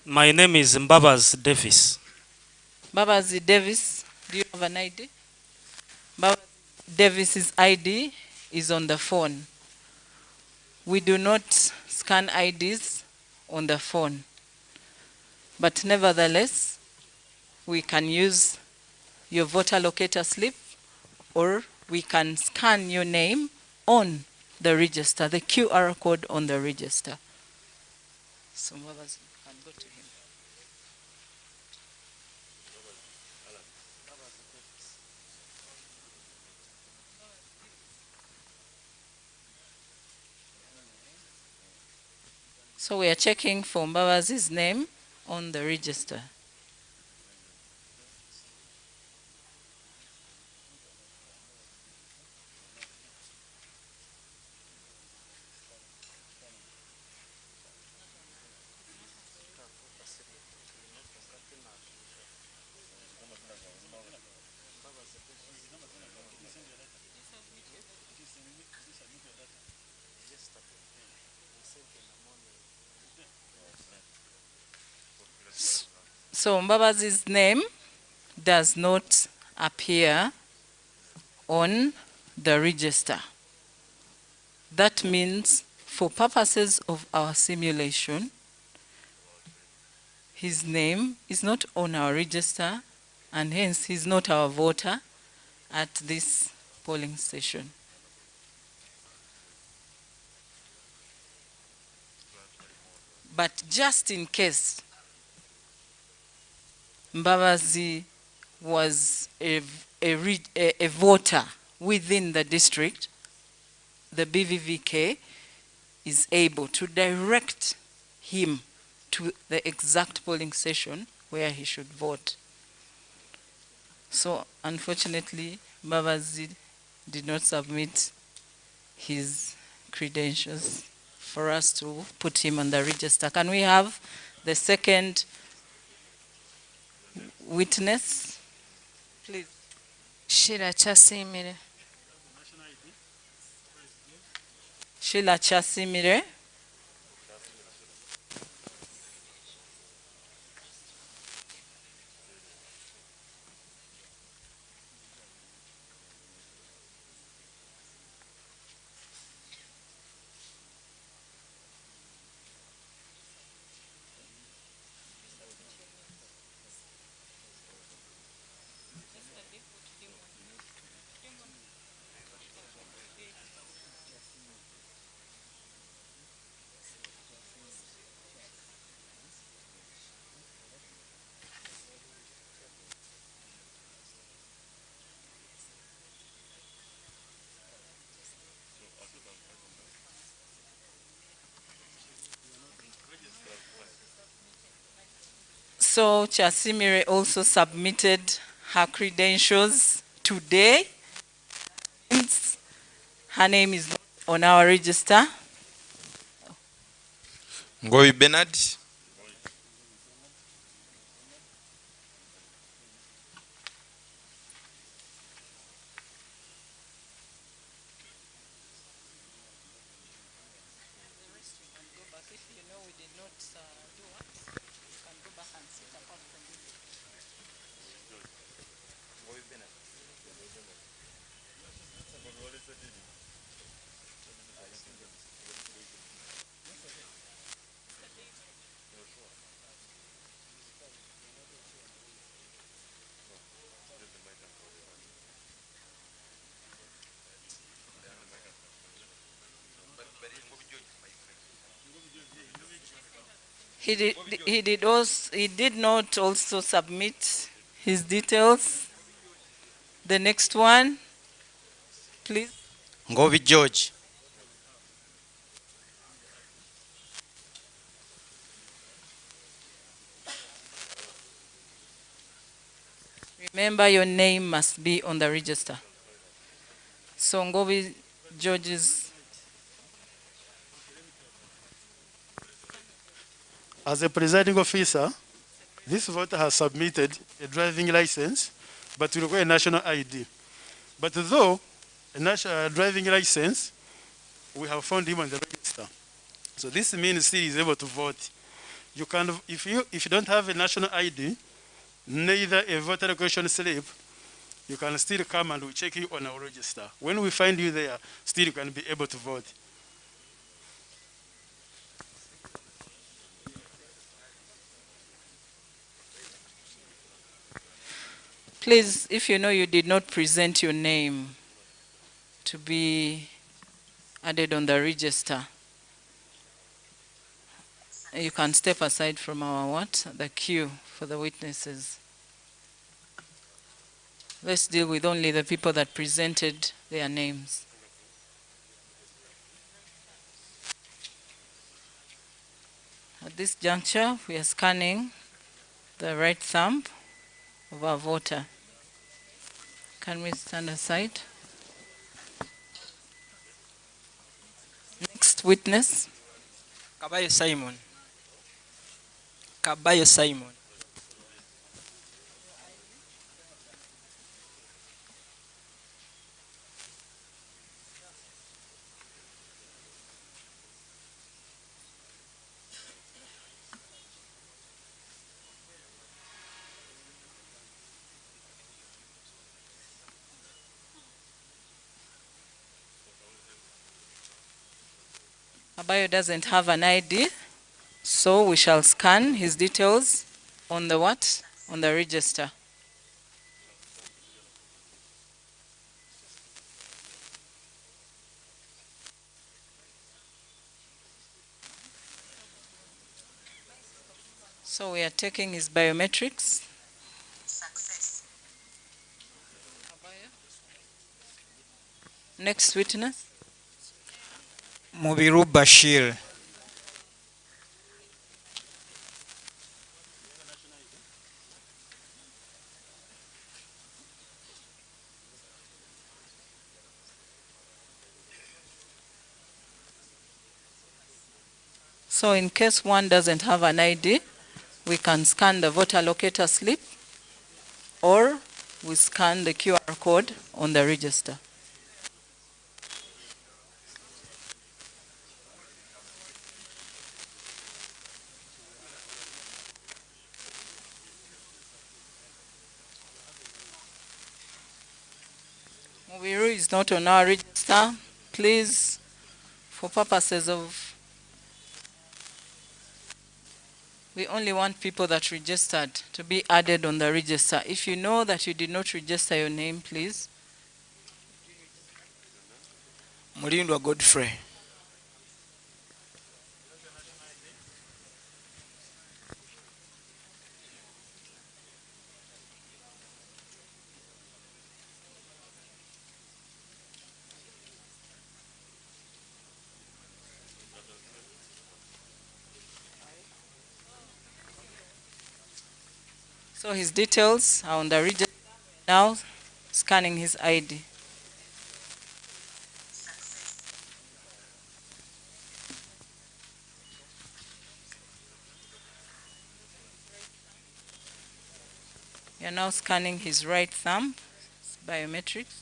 My name is Mbabaz Davis. Babazi Davis, do you have an ID? Babazi Davis's ID is on the phone. We do not scan IDs on the phone. But nevertheless, we can use your voter locator slip, or we can scan your name on the register, the QR code on the register. So Babazi can go to him. So we are checking for Mbabazi's name on the register. So Mbabazi's name does not appear on the register. That means for purposes of our simulation, his name is not on our register, and hence he's not our voter at this polling station. But just in case Mbabazi was a voter within the district, the BVVK is able to direct him to the exact polling station where he should vote. So unfortunately, Mbabazi did not submit his credentials for us to put him on the register. Can we have the second witness, please? Shira Chasimire. Sheila Chasimire. So Chasimire also submitted her credentials today. Her name is not on our register. Ngoyi Bernard. He did not also submit his details. The next one, please. Ngobi George. Remember, your name must be on the register. So Ngobi George's. As a presiding officer, this voter has submitted a driving license, but will require a national ID. But though a national driving license, we have found him on the register. So this means he is able to vote. You can, if you don't have a national ID, neither a voter registration slip, you can still come and we check you on our register. When we find you there, still you can be able to vote. Please, if you know you did not present your name to be added on the register, you can step aside from our the queue for the witnesses. Let's deal with only the people that presented their names. At this juncture, we are scanning the right thumb of our voter. Can we stand aside? Next witness. Kabayo Simon. Kabayo Simon. Abayo doesn't have an ID, so we shall scan his details on the on the register. So we are taking his biometrics. Success. Next witness. Mubiru Bashir. So in case one doesn't have an ID, we can scan the voter locator slip, or we scan the QR code on the register. Mubiru is not on our register. Please, for purposes of, we only want people that registered to be added on the register. If you know that you did not register your name, please. Mulindwa Godfrey. So his details are on the register. Now scanning his ID. We are now scanning his right thumb, biometrics.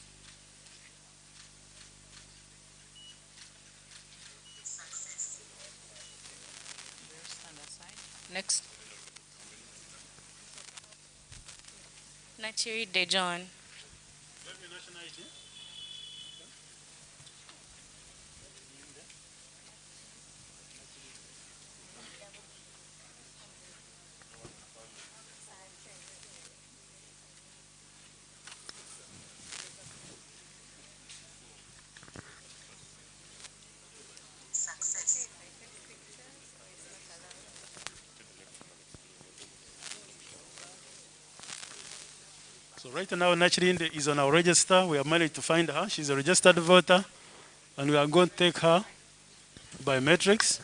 Next. Nachiri De John. Success. So right now, Nachirinde is on our register. We have managed to find her. She's a registered voter, and we are going to take her biometrics.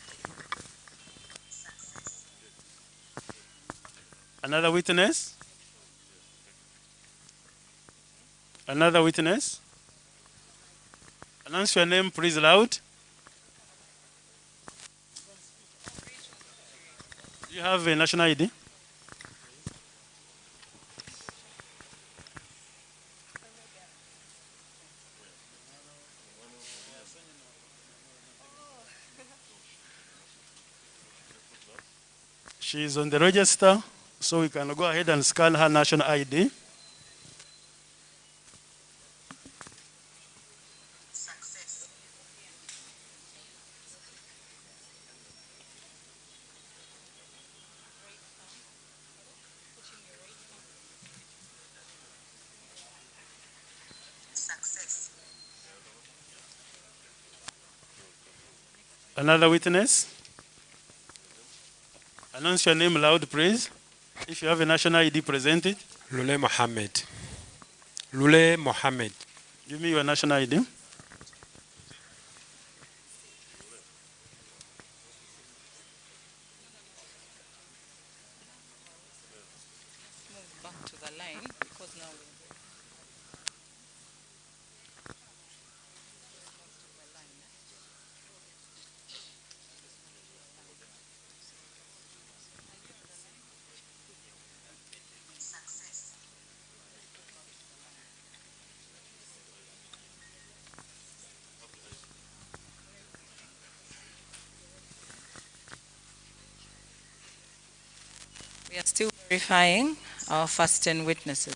Another witness. Another witness. Announce your name, please, loud. Do you have a national ID? She is on the register, so we can go ahead and scan her national ID. Success. Success. Another witness. Announce your name loud, please. If you have a national ID, present it. Lule Mohammed. Lule Mohammed. Give me your national ID. Move back to the line because now Success. we are still verifying our first 10 witnesses.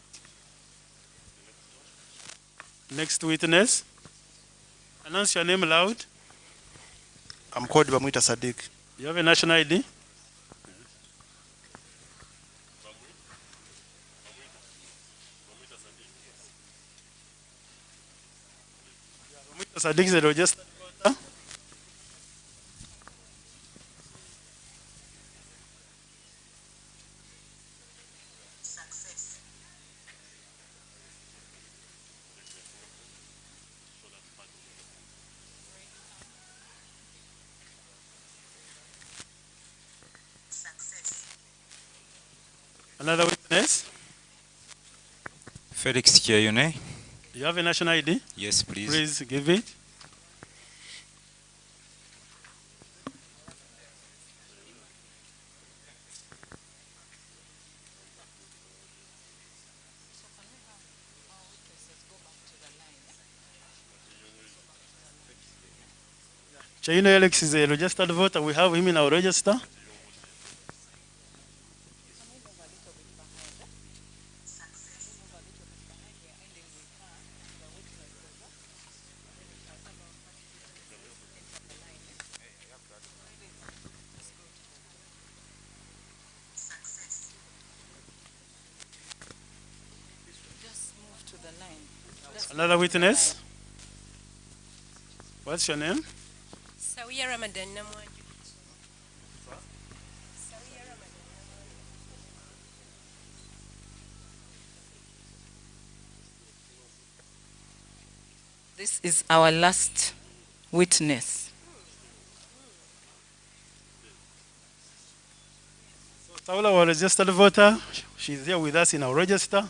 Next witness. Announce your name loud. I'm called Bamwita Sadiq. You have a national ID? Sadiq is a registered voter. witness? Felix Kyeyune. You have a national ID? Yes, please. Please give it. Chaino Alex is a registered voter. We have him in our register. Another witness? What's your name? Sawiya Ramadan Namwaju. This is our last witness. Saula, our registered voter. She's here with us in our register.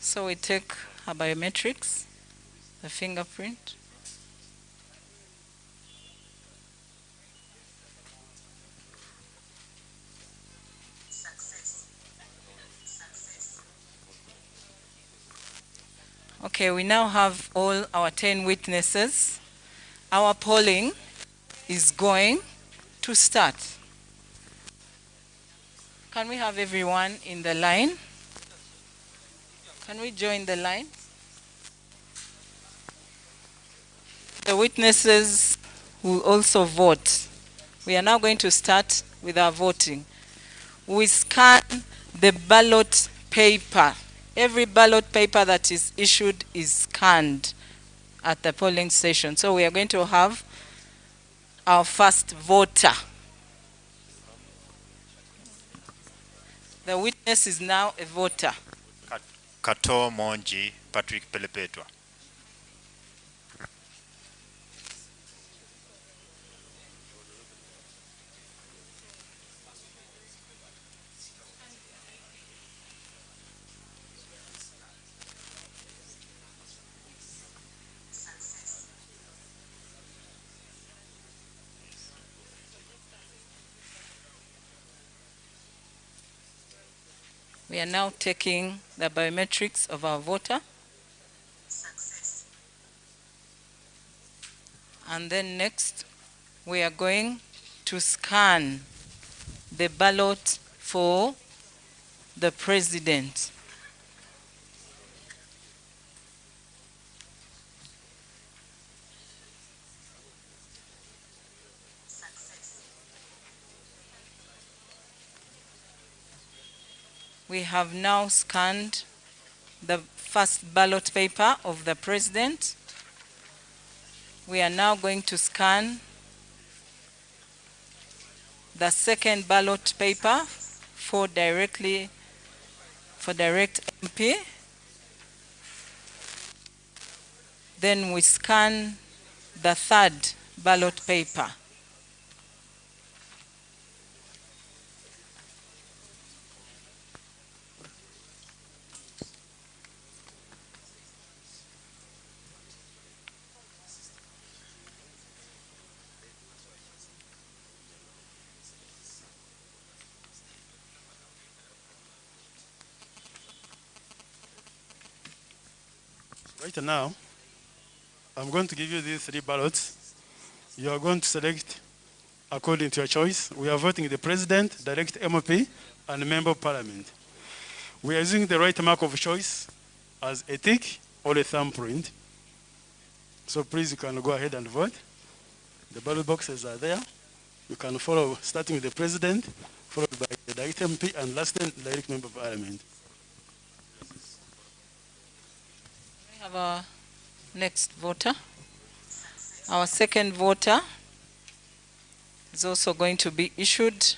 So we take her biometrics, the fingerprint. Okay, we now have all our 10 witnesses. Our polling is going to start. Can we have everyone in the line? Can we join the line? The witnesses will also vote. We are now going to start with our voting. We scan the ballot paper. Every ballot paper that is issued is scanned at the polling station. So we are going to have our first voter. The witness is now a voter. Kato Monji, Patrick Pelepetwa. We are now taking the biometrics of our voter. And then next, we are going to scan the ballot for the president. We have now scanned the first ballot paper of the president. We are now going to scan the second ballot paper for direct MP. Then we scan the third ballot paper. Right now, I'm going to give you these 3 ballots. You are going to select according to your choice. We are voting the president, direct MP, and member of parliament. We are using the right mark of choice as a tick or a thumbprint. So please, you can go ahead and vote. The ballot boxes are there. You can follow, starting with the president, followed by the direct MP, and lastly, direct member of parliament. We have our next voter. Our second voter is also going to be issued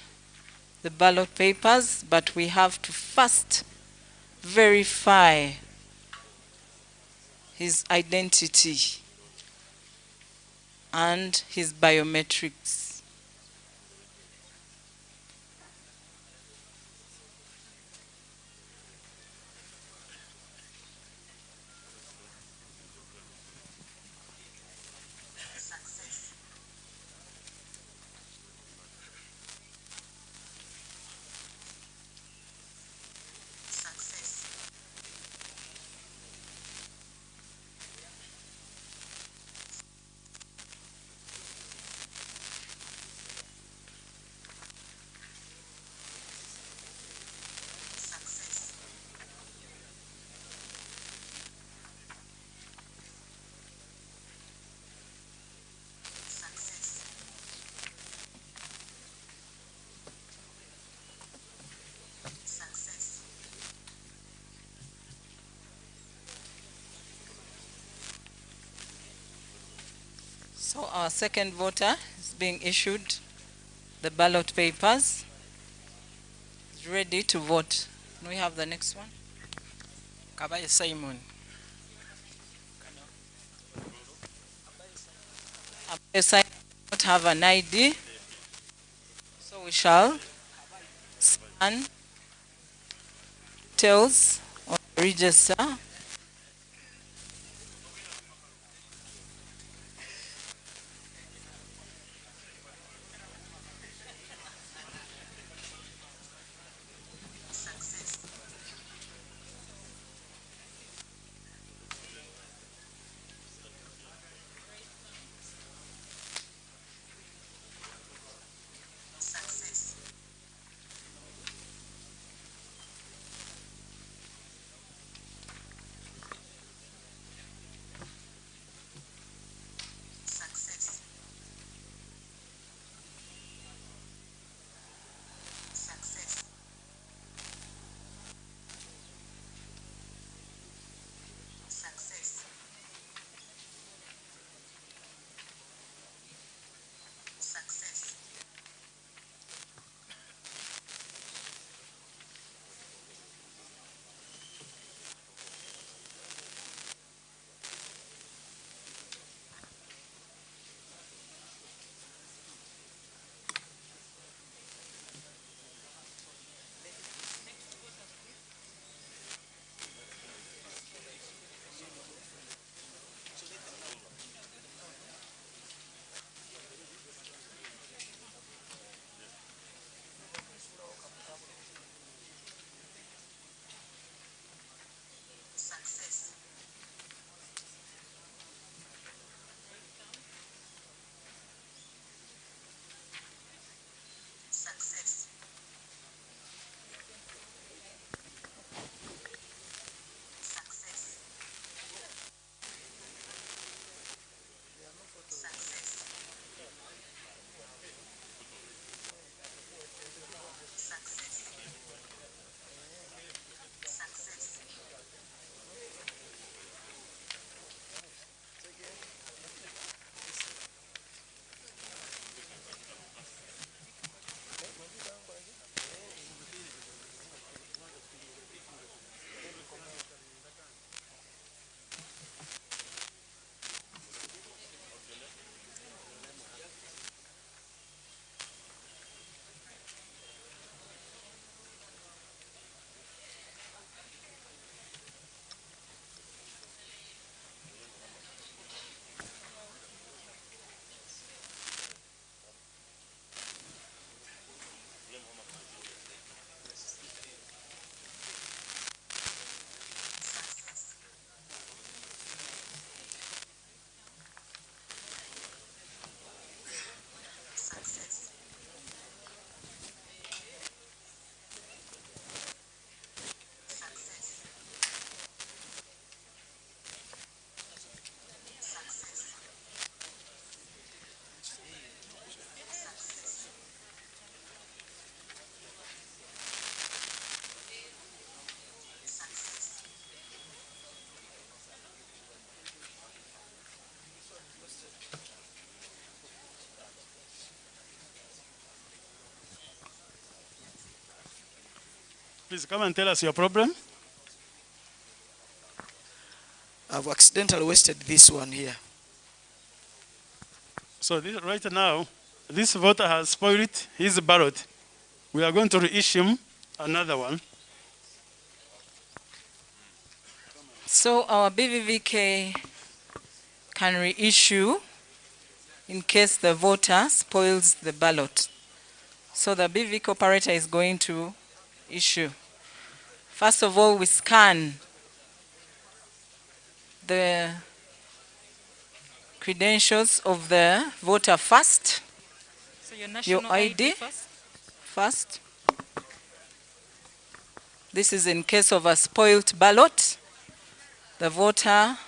the ballot papers, but we have to first verify his identity, and his biometrics. So our second voter is being issued the ballot papers. Is ready to vote. Can we have the next one? Kabaye Simon. Abayo not have an ID, so we shall scan details on the register. Please come and tell us your problem. I've accidentally wasted this one here. So right now, this voter has spoiled his ballot. We are going to reissue him another one. So our BVVK can reissue in case the voter spoils the ballot. So the BVVK operator is going to issue. First of all, we scan the credentials of the voter first. So your national ID first? First. This is in case of a spoiled ballot. The voter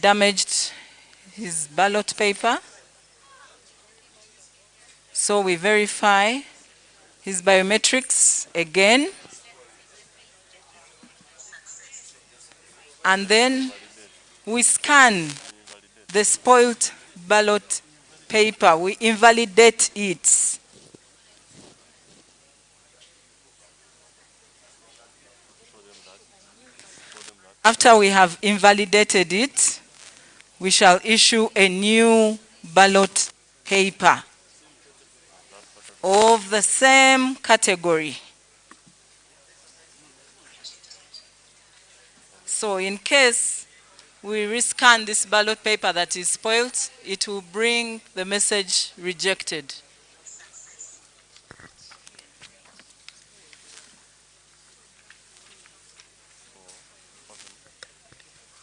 damaged his ballot paper. So we verify his biometrics again. And then we scan the spoiled ballot paper. We invalidate it. After we have invalidated it, we shall issue a new ballot paper of the same category. So in case we rescan this ballot paper that is spoiled, it will bring the message rejected.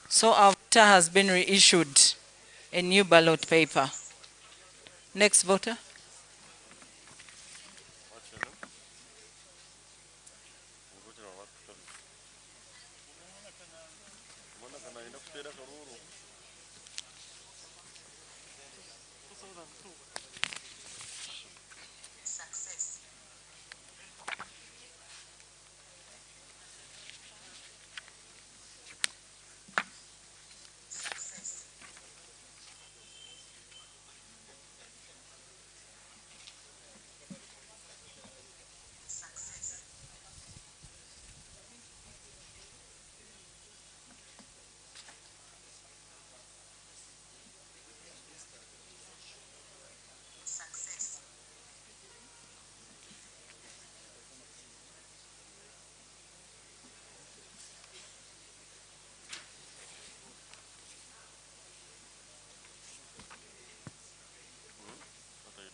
So our voter has been reissued a new ballot paper. Next voter. Success. Success. Success. Success.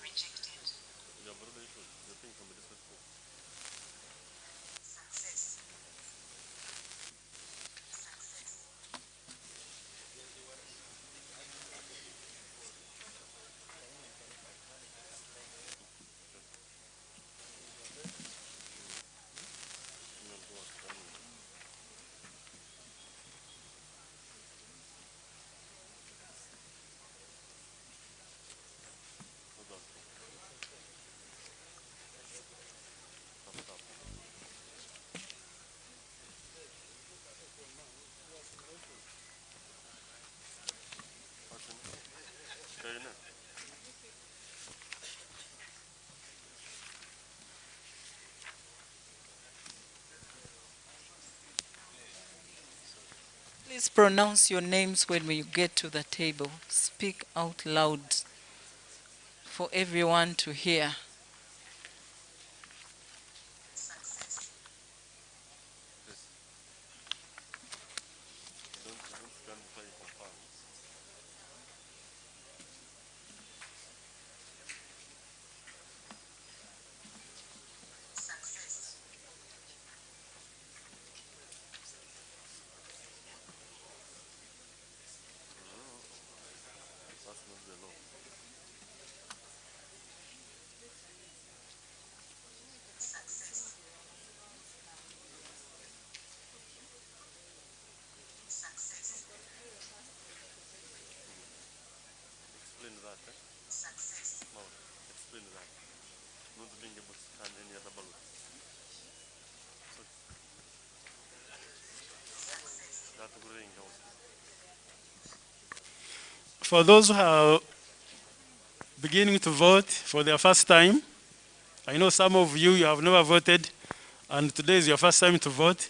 Rejected. Success. Success. Please pronounce your names when you get to the table. Speak out loud for everyone to hear. Success. Success. Success. Success. Explain that. Success. No, explain that. Not being able to scan any other ballot. That growing house. For those who are beginning to vote for their first time, I know some of you have never voted. and today is your first time to vote,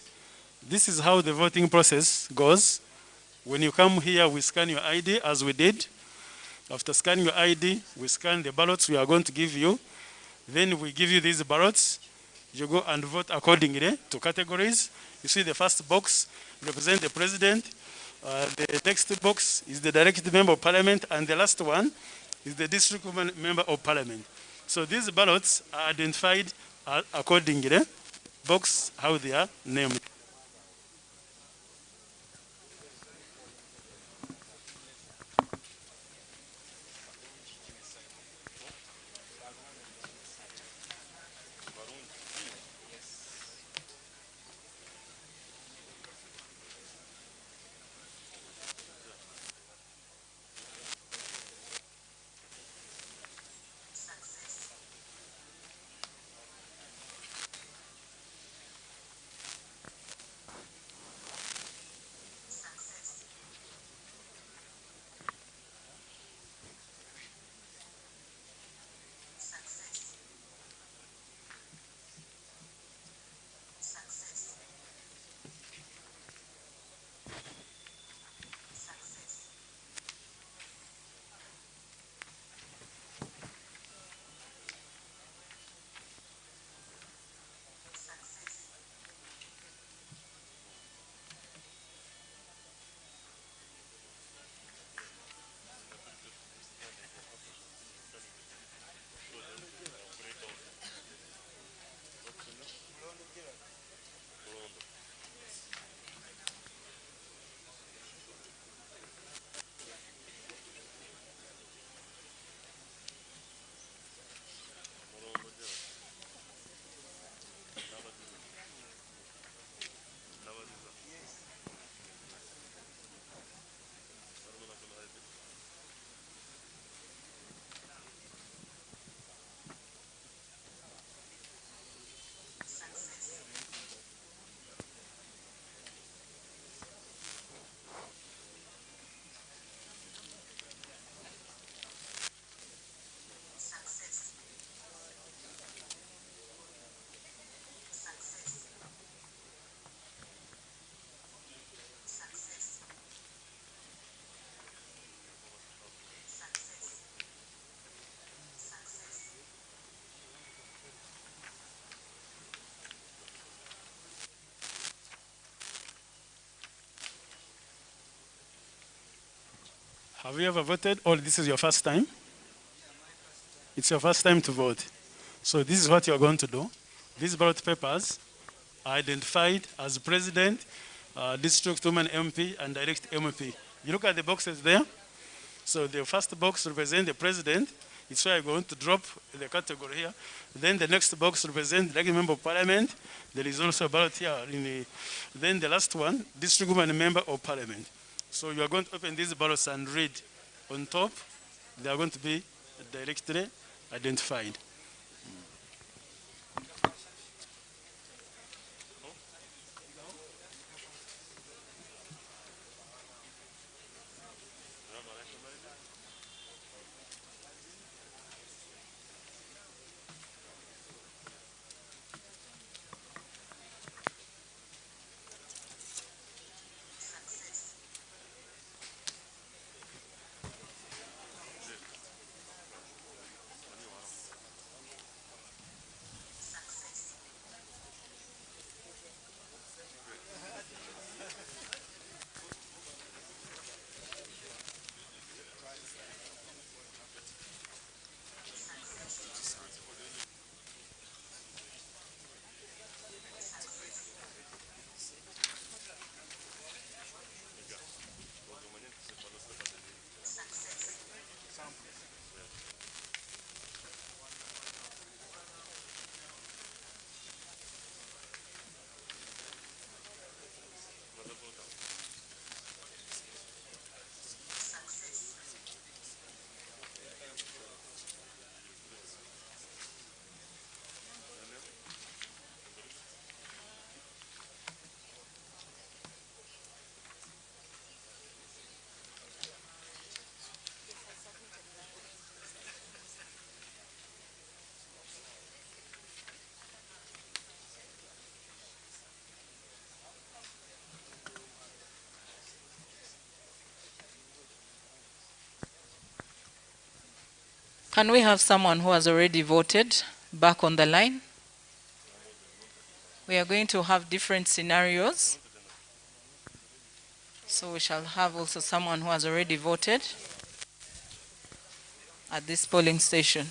this is how the voting process goes. When you come here, we scan your ID as we did. After scanning your ID, we scan the ballots we are going to give you. Then we give you these ballots. You go and vote accordingly to categories. You see the first box represents the president. The next box is the direct member of parliament, and the last one is the district member of parliament. So these ballots are identified accordingly, box how they are named. Have you ever voted, or this is your first time? It's your first time to vote. So this is what you're going to do. These ballot papers are identified as president, district woman MP, and direct MP. You look at the boxes there. So the first box represents the president. It's why I'm going to drop the category here. Then the next box represents the member of parliament. There is also a ballot here. Then the last one, district woman member of parliament. So you are going to open these ballots and read on top. They are going to be directly identified. Can we have someone who has already voted back on the line? We are going to have different scenarios. So we shall have also someone who has already voted at this polling station.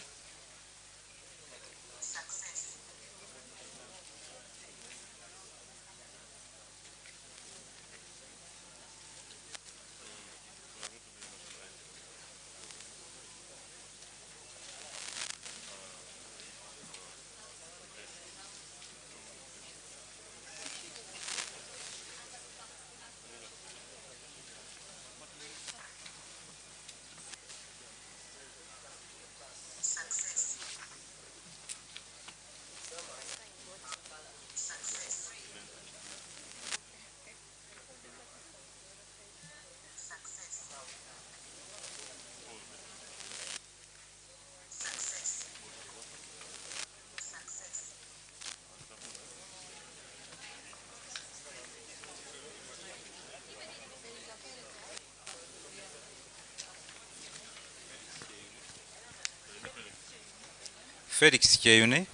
Felix Kyeyune.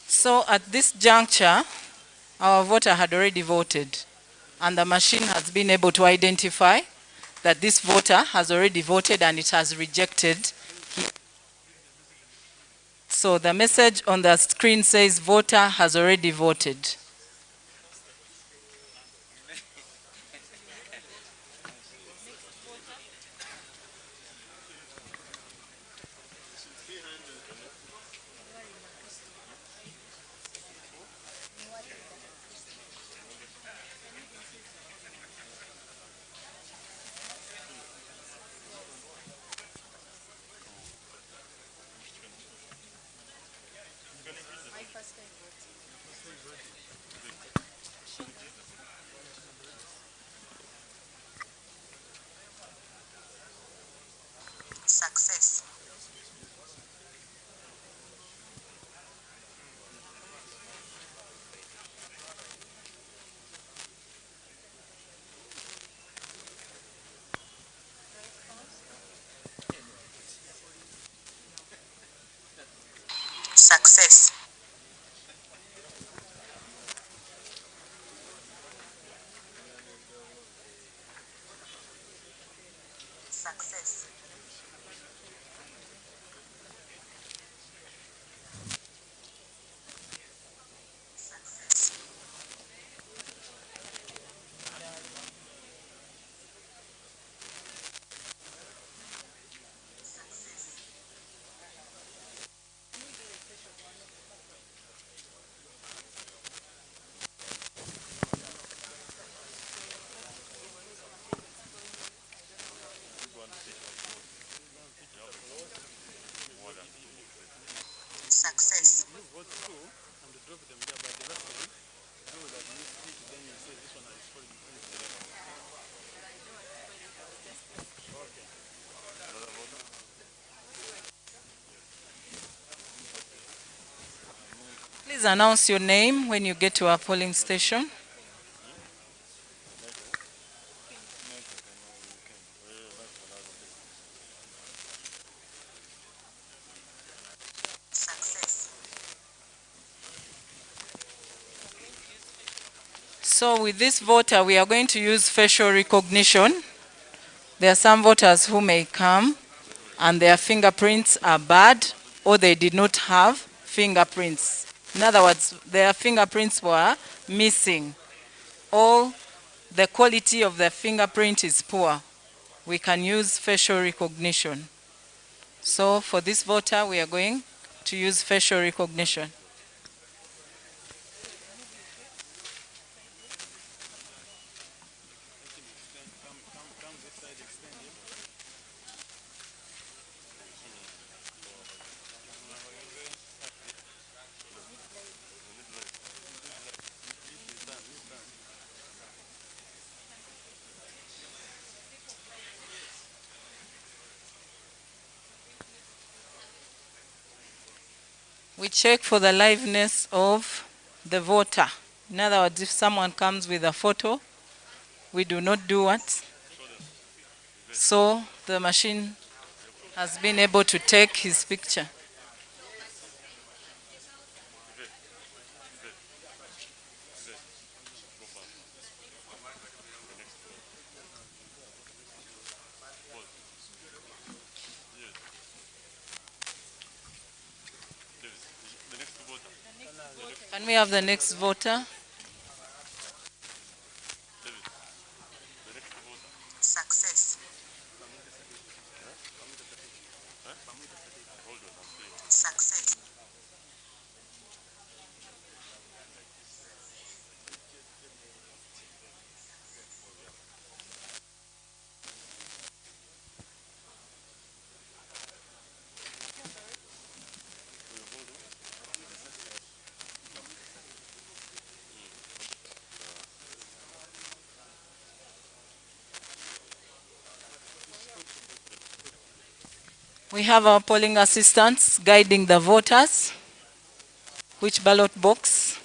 So at this juncture, our voter had already voted, and the machine has been able to identify that this voter has already voted and it has rejected. So the message on the screen says voter has already voted. Success. Success. Success. Success. Please announce your name when you get to our polling station. Success. So with this voter, we are going to use facial recognition. There are some voters who may come and their fingerprints are bad or they did not have fingerprints. In other words, their fingerprints were missing or the quality of the fingerprint is poor. We can use facial recognition. So for this voter, we are going to use facial recognition. We check for the liveness of the voter. In other words, if someone comes with a photo, we do not do what? So the machine has been able to take his picture. Can we have the next voter? Success. Success. We have our polling assistants guiding the voters which ballot box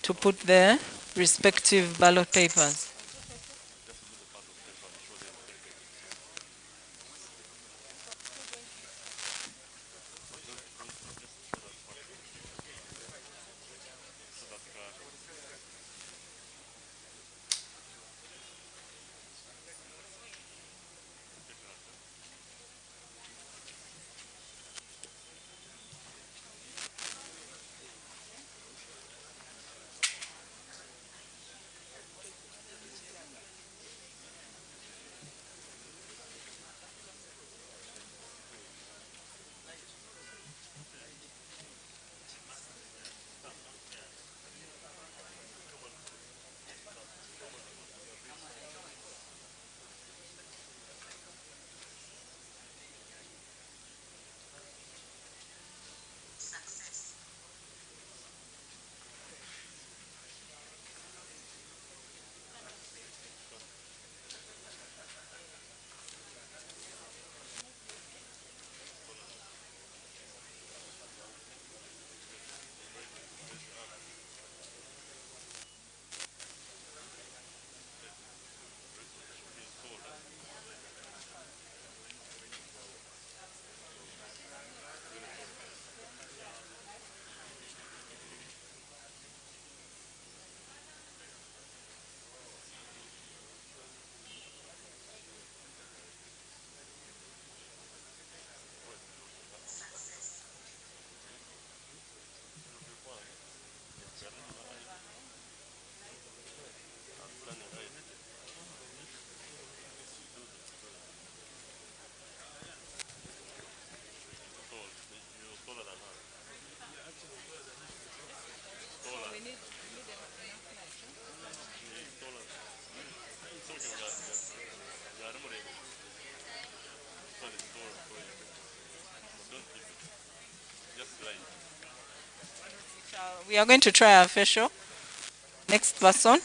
to put their respective ballot papers. We are going to try our facial. Next person.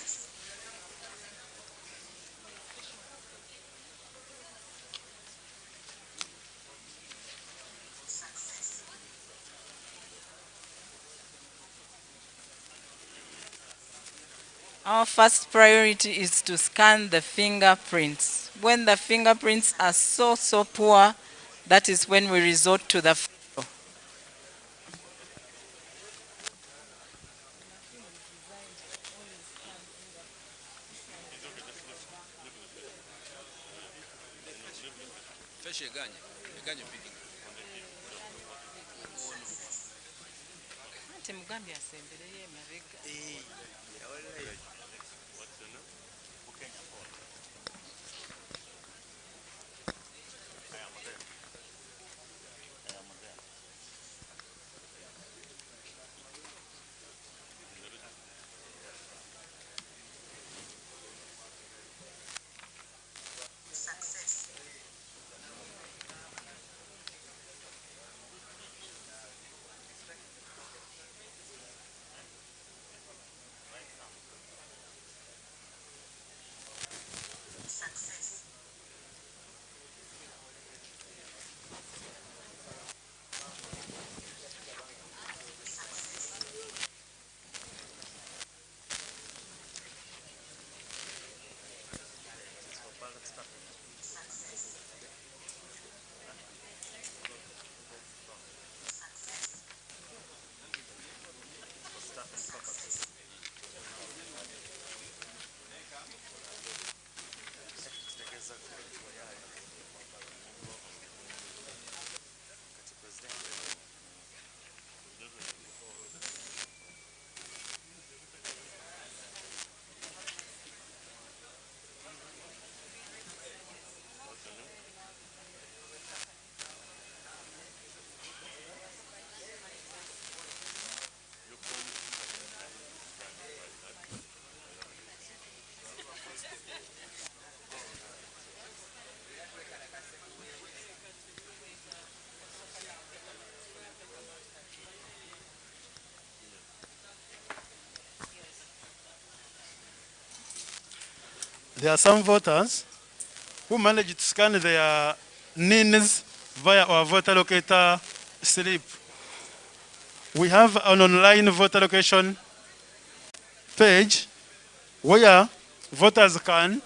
Our first priority is to scan the fingerprints. When the fingerprints are so poor, that is when we resort to the photo. Success. there are some voters who managed to scan their NINs via our voter locator slip. We have an online voter location page where voters can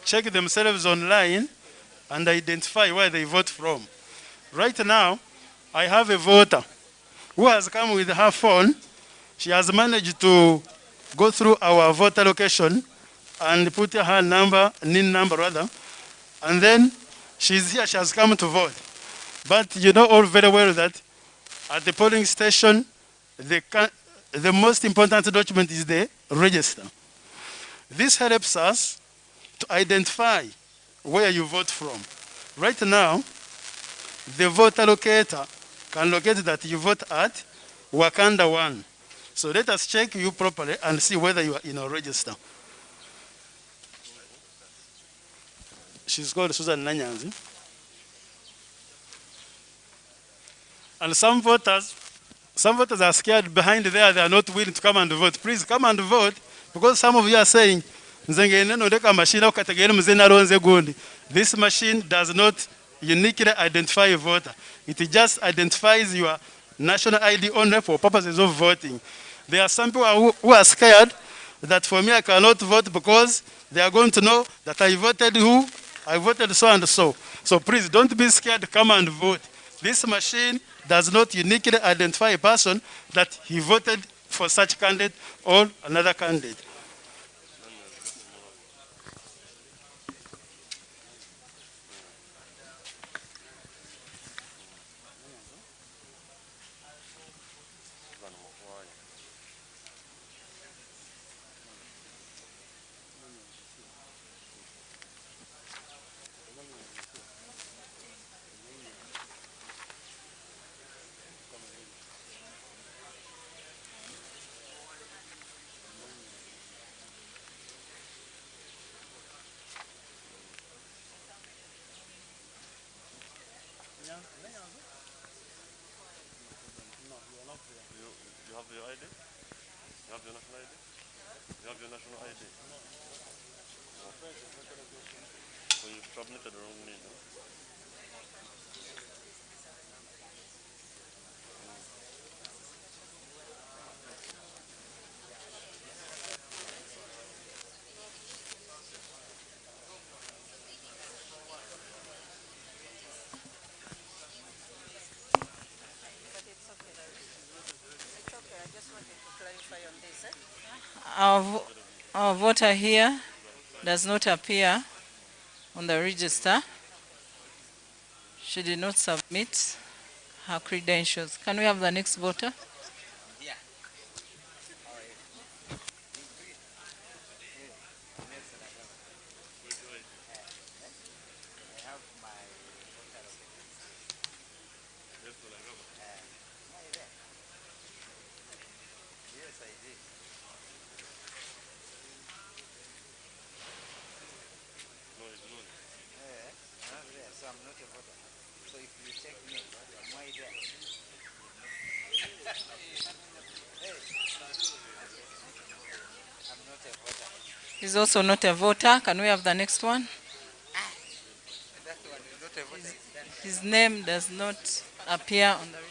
check themselves online and identify where they vote from. Right now, I have a voter who has come with her phone. She has managed to go through our voter location and put her number, NIN number rather, and then she's here, she has come to vote. But you know all very well that at the polling station, the most important document is the register. This helps us to identify where you vote from. Right now, the voter locator can locate that you vote at Wakanda 1. So let us check you properly and see whether you are in our register. She's called Susan Nanyanzi. And some voters are scared behind there, they are not willing to come and vote. Please come and vote, because some of you are saying, this machine does not uniquely identify a voter. It just identifies your national ID only for purposes of voting. There are some people who are scared that for me I cannot vote because they are going to know that I voted who? I voted so and so. So please don't be scared, come and vote. This machine does not uniquely identify a person that he voted for such candidate or another candidate. You have your ID? You have your national ID? You have your national ID? Oh. So you submitted the wrong name, huh? Our voter here does not appear on the register. She did not submit her credentials. Can we have the next voter? Yes, I did. No, it's not. I'm not there, so I'm not a voter. So if you check me, am I there? Hey, I'm not a voter. He's also not a voter. Can we have the next one? That one is not a voter. His name does not appear on the register.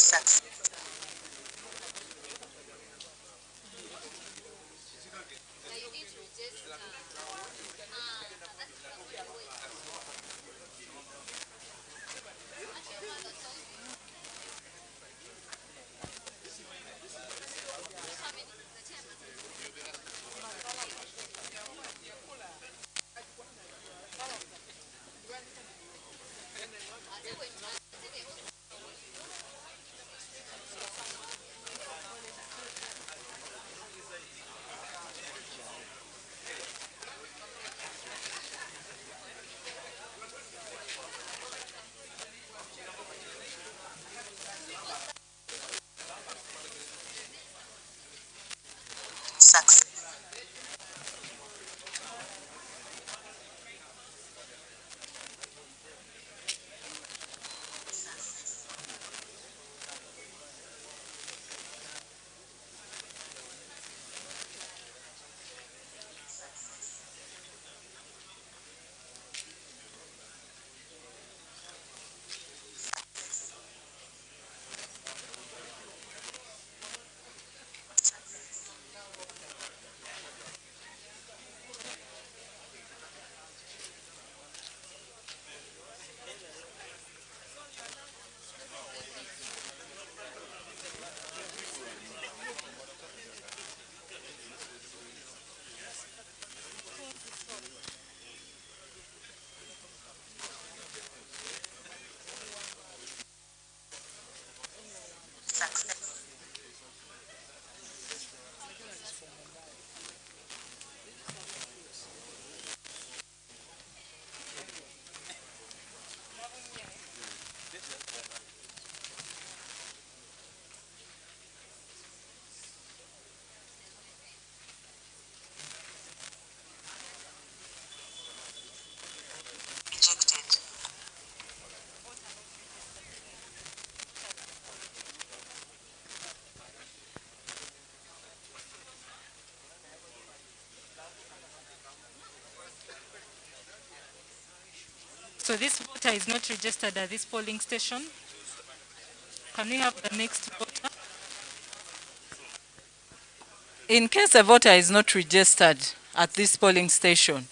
Success. Success. Rejected. So this voter is not registered at this polling station. Can we have the next voter? In case a voter is not registered at this polling station,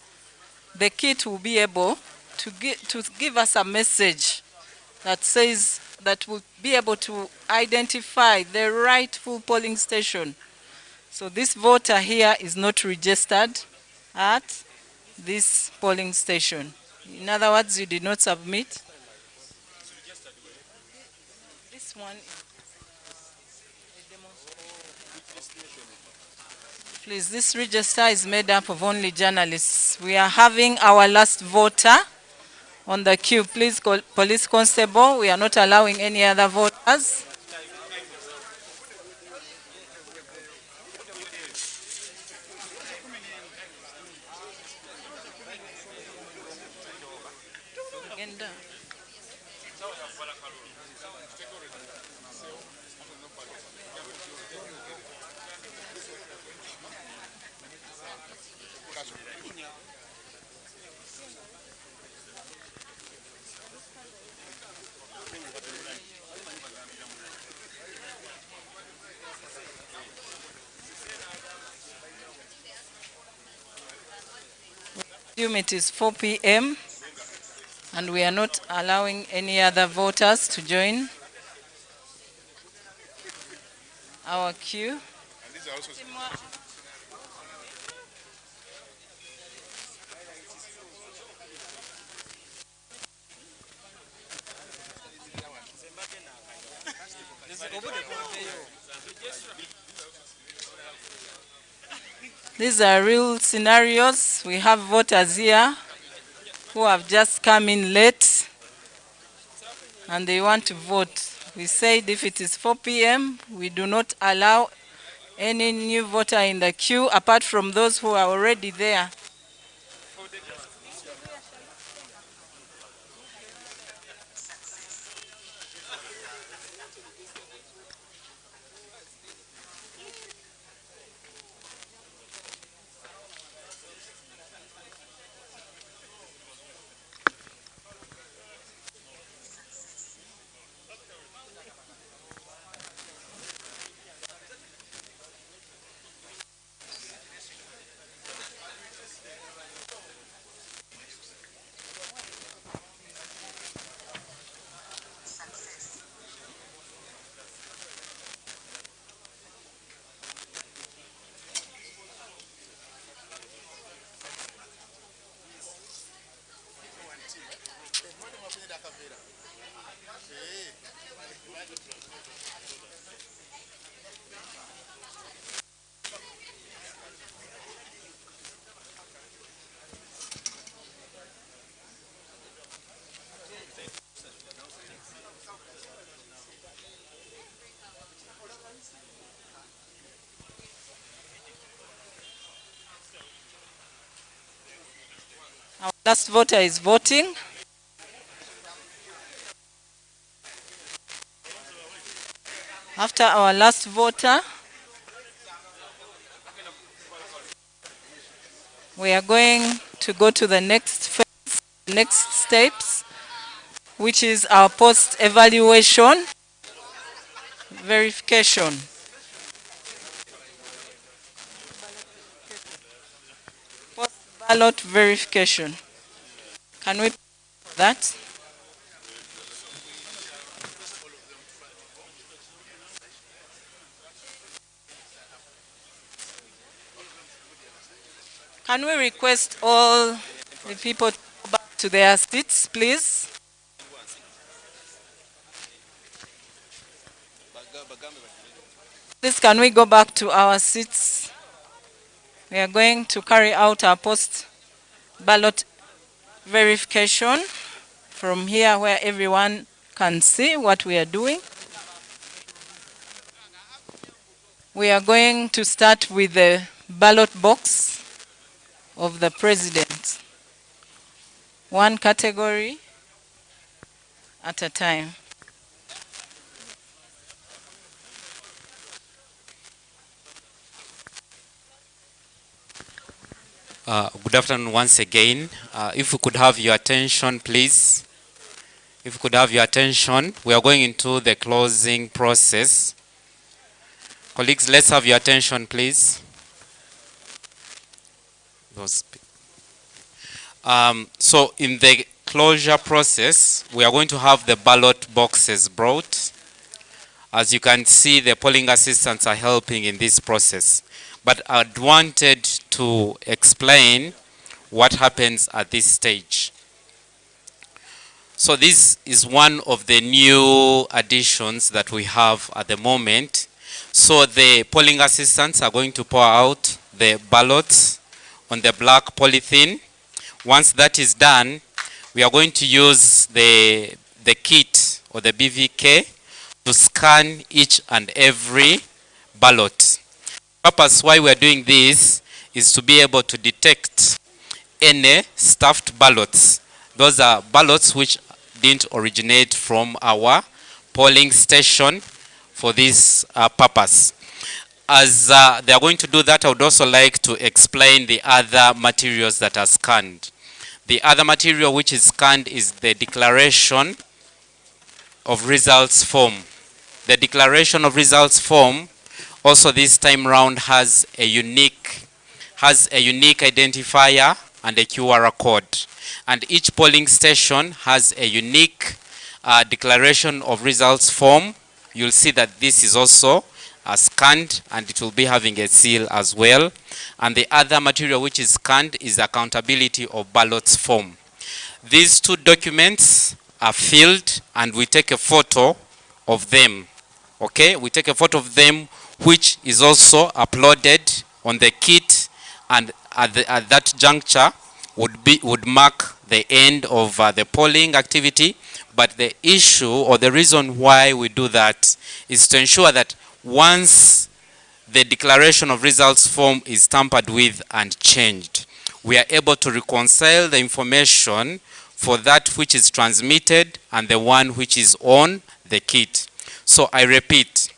the kit will be able to give us a message that says that will be able to identify the rightful polling station. So this voter here is not registered at this polling station. In other words, you did not submit. This one. Please, this register is made up of only journalists. We are having our last voter on the queue. Please, police constable, we are not allowing any other voters. It is 4 p.m. and we are not allowing any other voters to join our queue. These are real scenarios. We have voters here who have just come in late and they want to vote. We said if it is 4 p.m., we do not allow any new voter in the queue apart from those who are already there. Our last voter is voting. After our last voter, we are going to go to the next phase, next steps, which is our post-evaluation verification. Post-ballot verification. Can we for that? Can we request all the people to go back to their seats, please? Please, can we go back to our seats? We are going to carry out our post-ballot verification from here where everyone can see what we are doing. We are going to start with the ballot box of the president. One category at a time. Good afternoon once again. If we could have your attention, please. If we could have your attention, we are going into the closing process. Colleagues, let's have your attention, please. So in the closure process, we are going to have the ballot boxes brought. As you can see, the polling assistants are helping in this process. But I'd wanted to explain what happens at this stage. So this is one of the new additions that we have at the moment. So the polling assistants are going to pour out the ballots on the black polythene. Once that is done, we are going to use the kit or the BVK to scan each and every ballot. The purpose why we are doing this is to be able to detect any stuffed ballots. Those are ballots which didn't originate from our polling station for this purpose. As they are going to do that, I would also like to explain the other materials that are scanned. The other material which is scanned is the declaration of results form. The declaration of results form also this time round has a unique identifier and a QR code. And each polling station has a unique declaration of results form. You'll see that this is also scanned and it will be having a seal as well. And the other material which is scanned is the accountability of ballots form. These two documents are filled and we take a photo of them. Okay, we take a photo of them which is also uploaded on the kit, and at that juncture would mark the end of the polling activity. But the issue or the reason why we do that is to ensure that once the declaration of results form is tampered with and changed, we are able to reconcile the information for that which is transmitted and the one which is on the kit. So I repeat,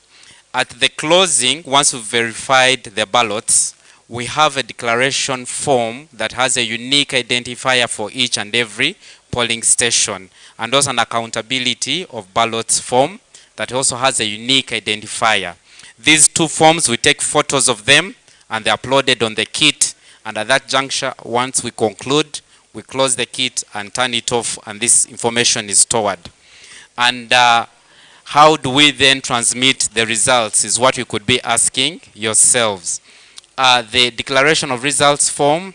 at the closing, once we've verified the ballots, we have a declaration form that has a unique identifier for each and every polling station, and also an accountability of ballots form that also has a unique identifier. These two forms, we take photos of them and they're uploaded on the kit, and at that juncture, once we conclude, we close the kit and turn it off, and this information is stored. And how do we then transmit the results is what you could be asking yourselves. The declaration of results form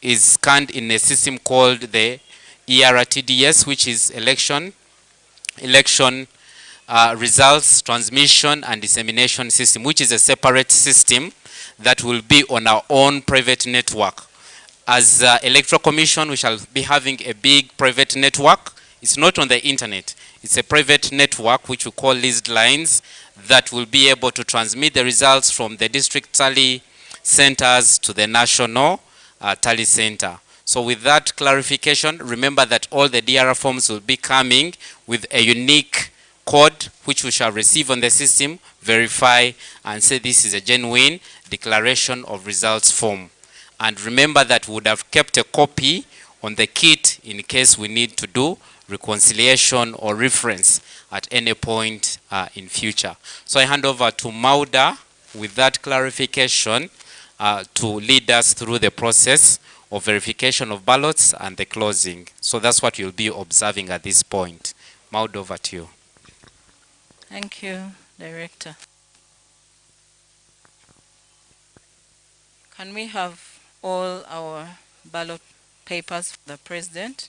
is scanned in a system called the ERTDS, which is election results transmission and dissemination system, which is a separate system that will be on our own private network. As Electoral Commission, we shall be having a big private network. It's not on the internet. It's a private network which we call leased lines that will be able to transmit the results from the district tally centers to the national tally center. So with that clarification, remember that all the DRR forms will be coming with a unique code which we shall receive on the system, verify, and say this is a genuine declaration of results form. And remember that we would have kept a copy on the kit in case we need to do reconciliation or reference at any point in future. So I hand over to Mauda with that clarification to lead us through the process of verification of ballots and the closing. So that's what you'll be observing at this point. Mauda, over to you. Thank you, Director. Can we have all our ballot papers for the President?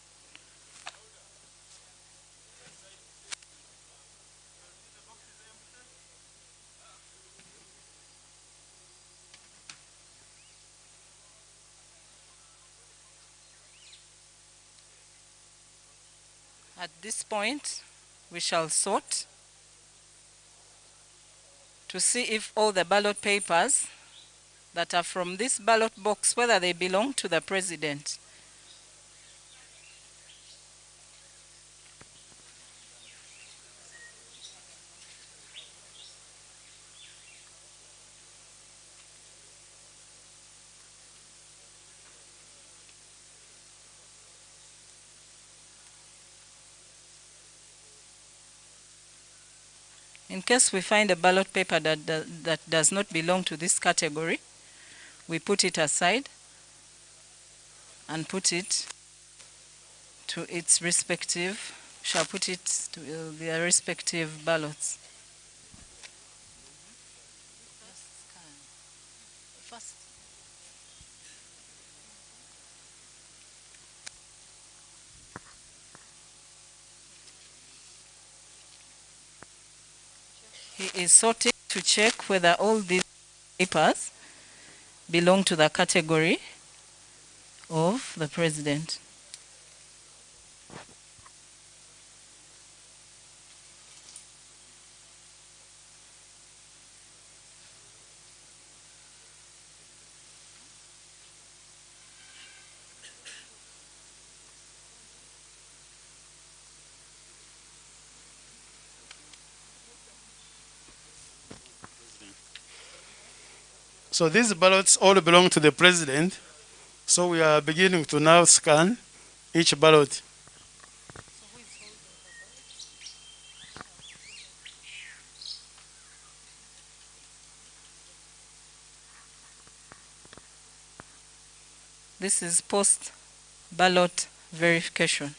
At this point, we shall sort to see if all the ballot papers that are from this ballot box, whether they belong to the President. In case we find a ballot paper that does not belong to this category, we put it aside and put it to its respective, shall put it to their respective ballots. He is sorting to check whether all these papers belong to the category of the President. So these ballots all belong to the President. So we are beginning to now scan each ballot. This is post-ballot verification.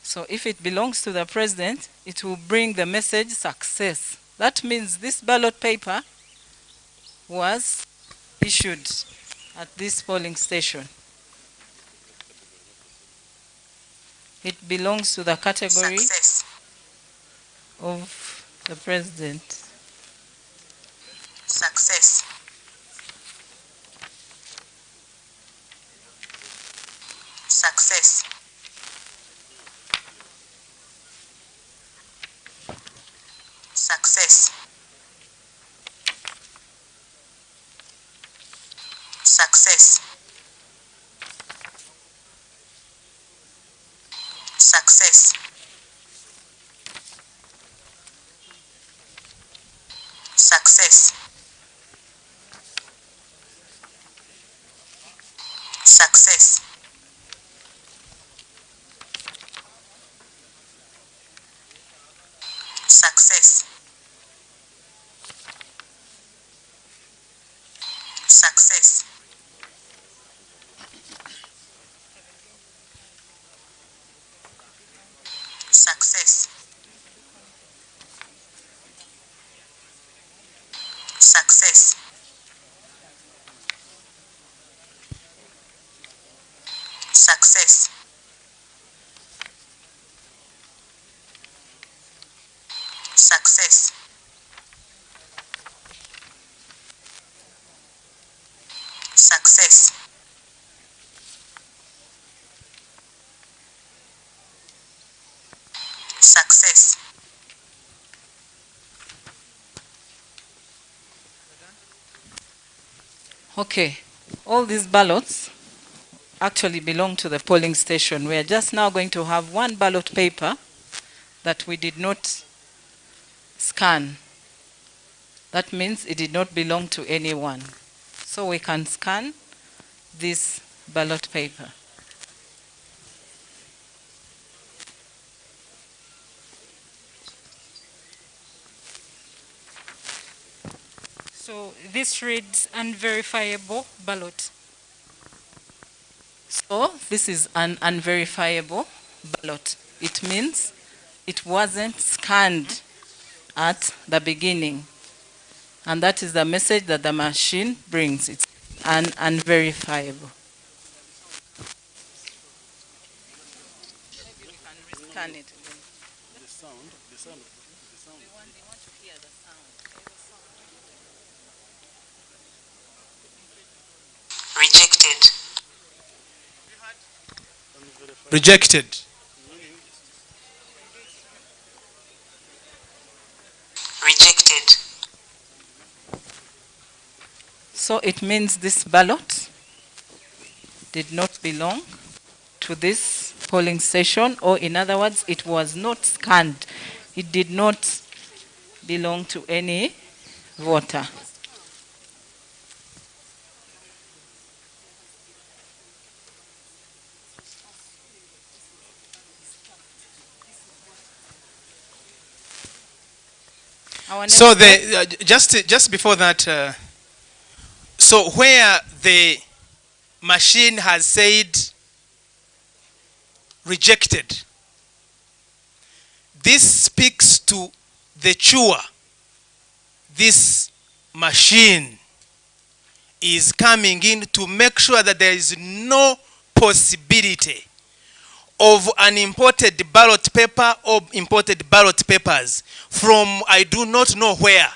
So if it belongs to the President, it will bring the message success. That means this ballot paper was issued at this polling station. It belongs to the category Success. of the President. Success. Success. Success. Success. Success. Success. Success. Success. Success. Success. success, success, success, success. Okay, all these ballots actually belong to the polling station. We are just now going to have one ballot paper that we did not scan. That means it did not belong to anyone. So we can scan this ballot paper. So this reads unverifiable ballot. So this is an unverifiable ballot. It means it wasn't scanned at the beginning. And that is the message that the machine brings. It's unverifiable. Maybe we can rescan it. The sound. They want to hear the sound. Rejected, Rejected. rejected, So it means this ballot did not belong to this polling station, or in other words, it was not scanned. It did not belong to any voter. So just before that, so where the machine has said rejected, this speaks to the chewer. This machine is coming in to make sure that there is no possibility of an imported ballot paper or imported ballot papers from I do not know where.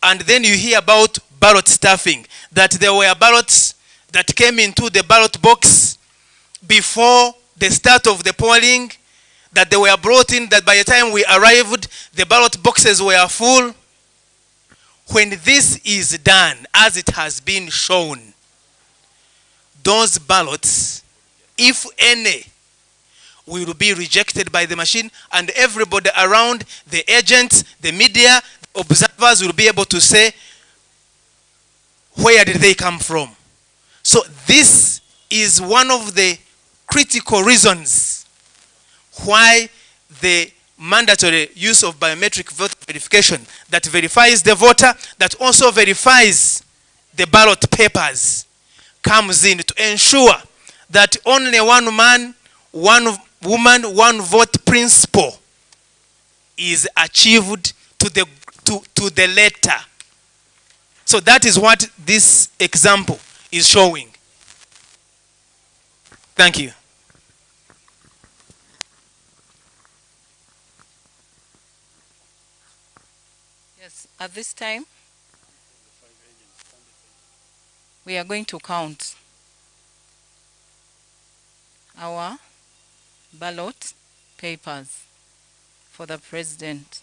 And then you hear about ballot stuffing, that there were ballots that came into the ballot box before the start of the polling, that they were brought in, that by the time we arrived, the ballot boxes were full. When this is done, as it has been shown, those ballots, if any, will be rejected by the machine, and everybody around, the agents, the media, the observers will be able to say, where did they come from? So this is one of the critical reasons why the mandatory use of biometric voter verification that verifies the voter, that also verifies the ballot papers, comes in to ensure that only one man, one woman, one vote principle is achieved to the letter. So that is what this example is showing. Thank you. Yes, at this time, we are going to count our ballot papers for the president.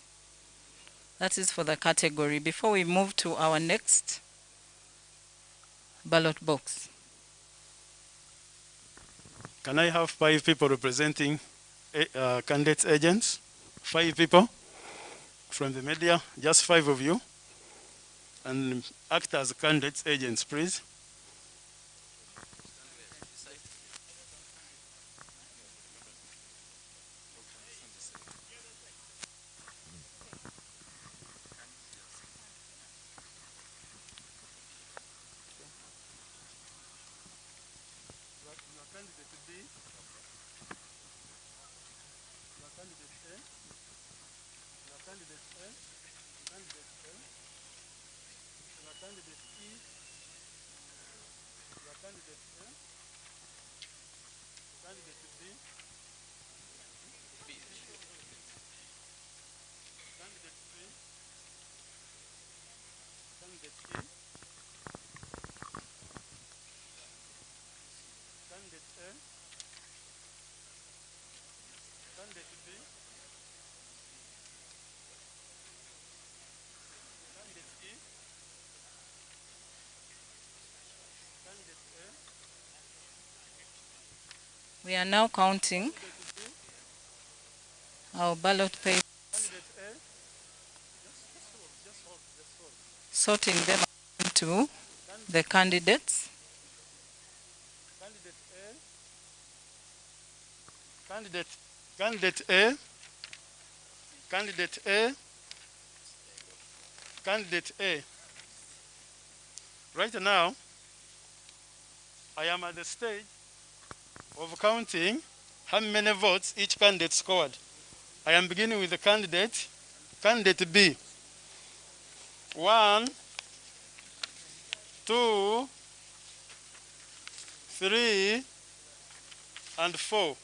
That is for the category. Before we move to our next ballot box. Can I have 5 people representing candidates' agents? 5 people from the media, just 5 of you. And act as candidates' agents, please. We are now counting our ballot papers, sorting them into the candidates. Candidate A, candidate A, candidate A. Right now, I am at the stage of counting how many votes each candidate scored. I am beginning with the candidate B. 1, 2, 3, and 4.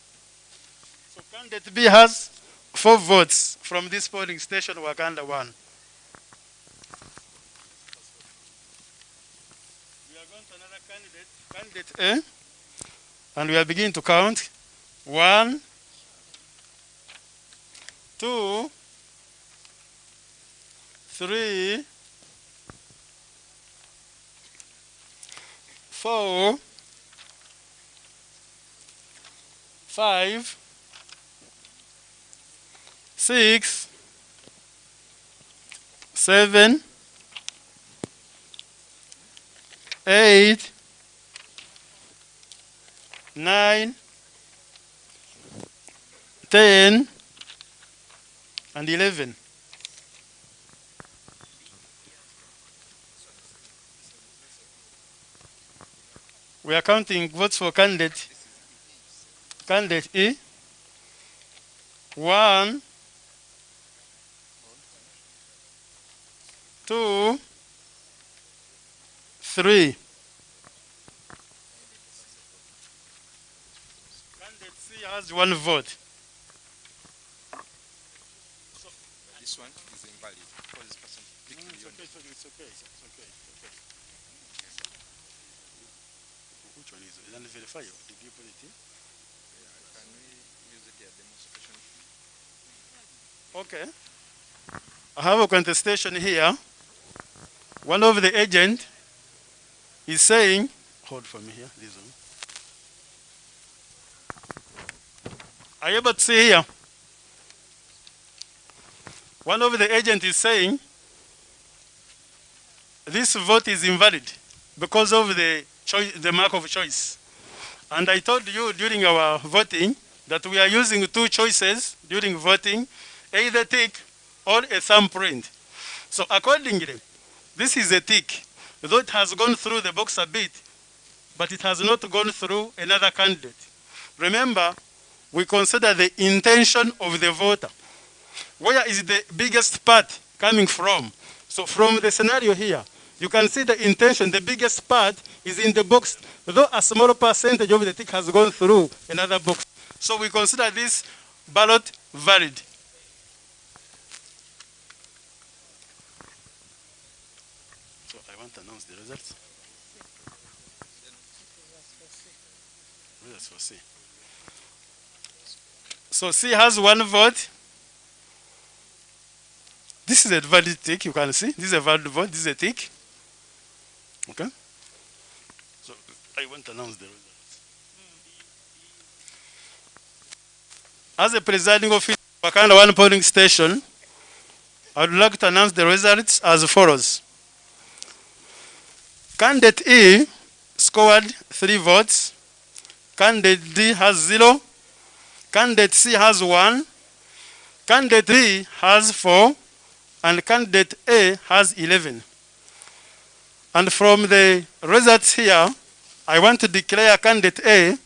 So candidate B has 4 votes from this polling station, Wakanda 1. We are going to another candidate A, and we are beginning to count. 1, 2, 3, 4, 5, 6, 7, 8, 9, 10, and 11. We are counting votes for candidate E. 1, 2, 3. Candidate C has 1 vote. This one is invalid because this person clicked It's beyond. okay, it's okay, it's okay. Which one is it? Verify. Did you put it in? Can we use it at demonstration? Okay. I have a contestation here. One of the agent is saying, hold for me here, this one. Are you able to see here? One of the agent is saying, this vote is invalid because of the mark of choice. And I told you during our voting that we are using 2 choices during voting, either tick or a thumbprint. So accordingly, this is a tick. Though it has gone through the box a bit, but it has not gone through another candidate. Remember, we consider the intention of the voter. Where is the biggest part coming from? So from the scenario here, you can see the intention, the biggest part is in the box, though a small percentage of the tick has gone through another box. So we consider this ballot valid. So I want to announce the results. Results for C. So C has 1 vote. This is a valid tick, you can see. This is a valid vote, this is a tick. Okay? So I want to announce the results. As a presiding officer for Wakanda 1 polling station, I would like to announce the results as follows. Candidate E scored 3 votes. Candidate D has 0. Candidate C has 1. Candidate D has 4. And candidate A has 11. And from the results here, I want to declare candidate A,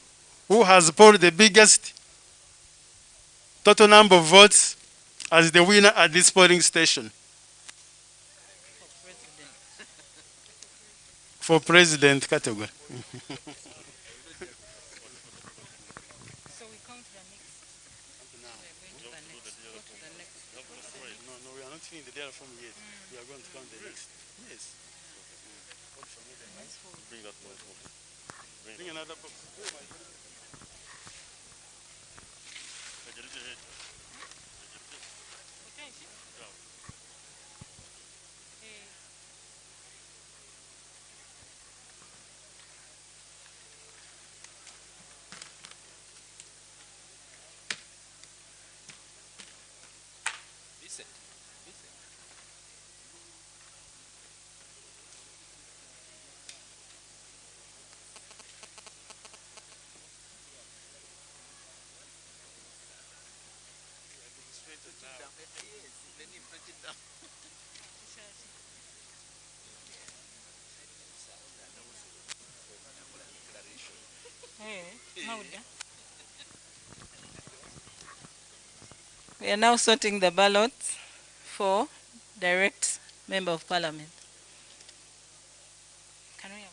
who has polled the biggest total number of votes, as the winner at this polling station. For president category. No, we are not filling the data form yet. We are going to count the next. Yes. Bring that one. Bring another box. We are now sorting the ballots for direct member of parliament. Can we have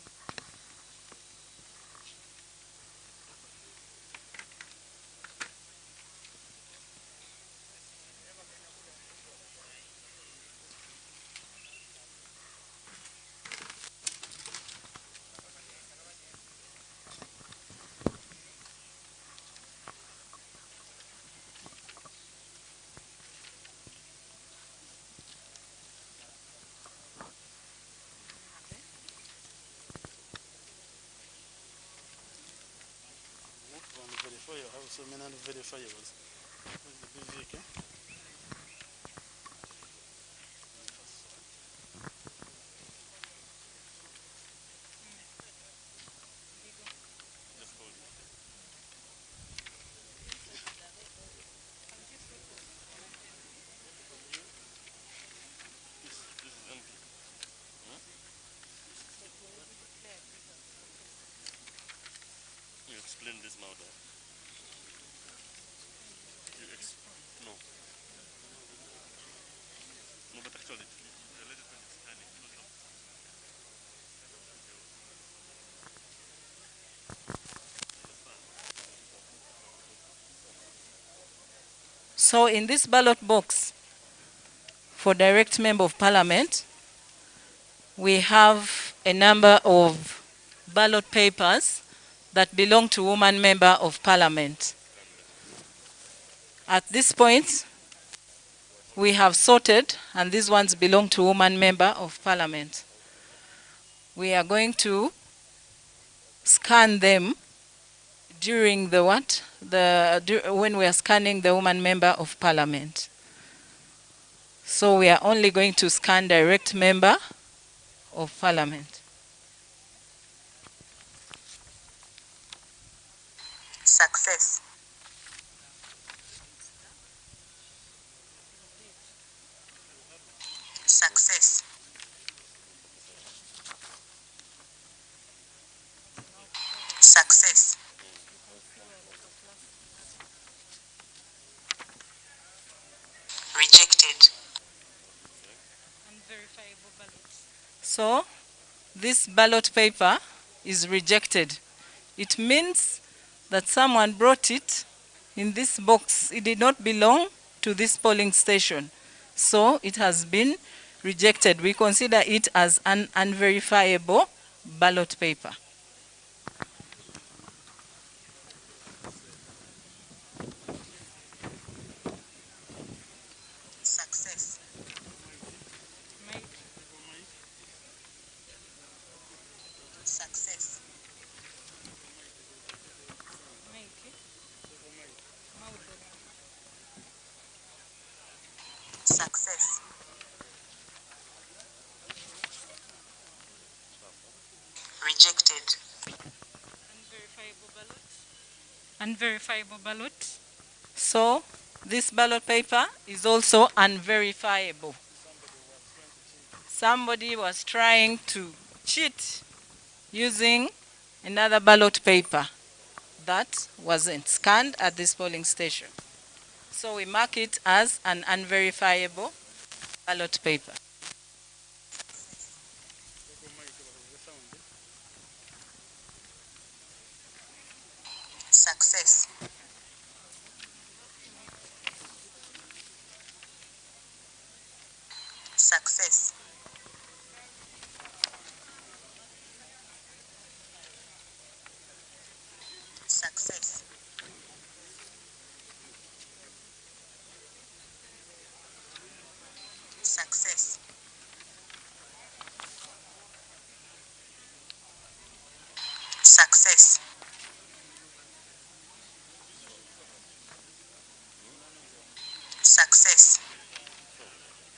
You explain this now, though. No. No, but actually, the lady when it's scanning, close up. So in this ballot box for direct member of parliament, we have a number of ballot papers that belong to woman member of parliament. At this point, we have sorted, and these ones belong to woman member of parliament. We are going to scan them during the when we are scanning the woman member of parliament. So we are only going to scan direct member of parliament. Success. Success. Success. Rejected. So this ballot paper is rejected. It means that someone brought it in this box. It did not belong to this polling station. So it has been rejected. We consider it as an unverifiable ballot paper. Success. Success. Success. Rejected. Unverifiable ballot. So this ballot paper is also unverifiable. Somebody was trying to cheat using another ballot paper that wasn't scanned at this polling station. So we mark it as an unverifiable ballot paper. Success. Success. Success. Success. Success. Success.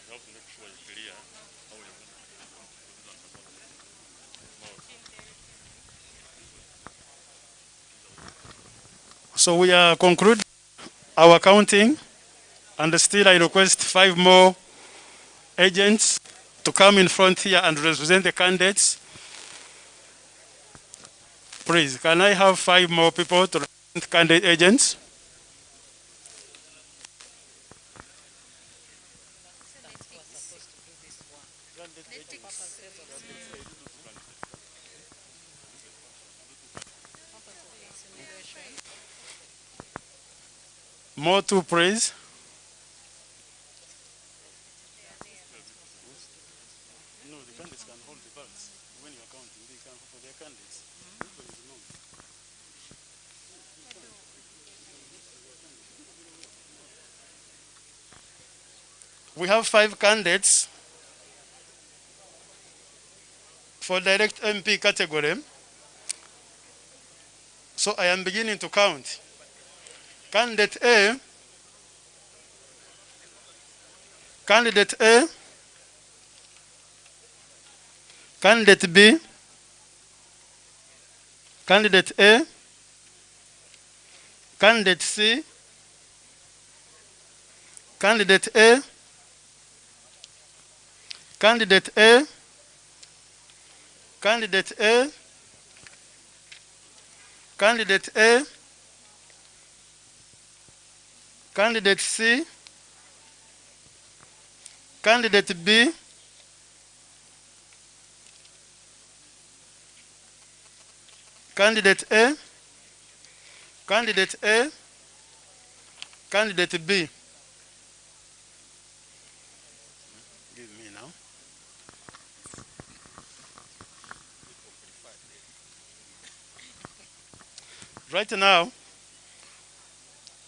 You have to make sure it's clear how you're going to So we are concluding our counting, and still I request 5 more agents to come in front here and represent the candidates. Please, can I have 5 more people to represent candidate agents? More to praise. No, the candidates can hold the ballots. When you are counting, they can for their candidates. We have 5 candidates for direct MP category. So I am beginning to count. Candidate A, candidate A, candidate B, candidate A, candidate C, candidate A, candidate A, candidate A, candidate A, candidate C, candidate B, candidate A, candidate A, candidate B. Give me now. Right now,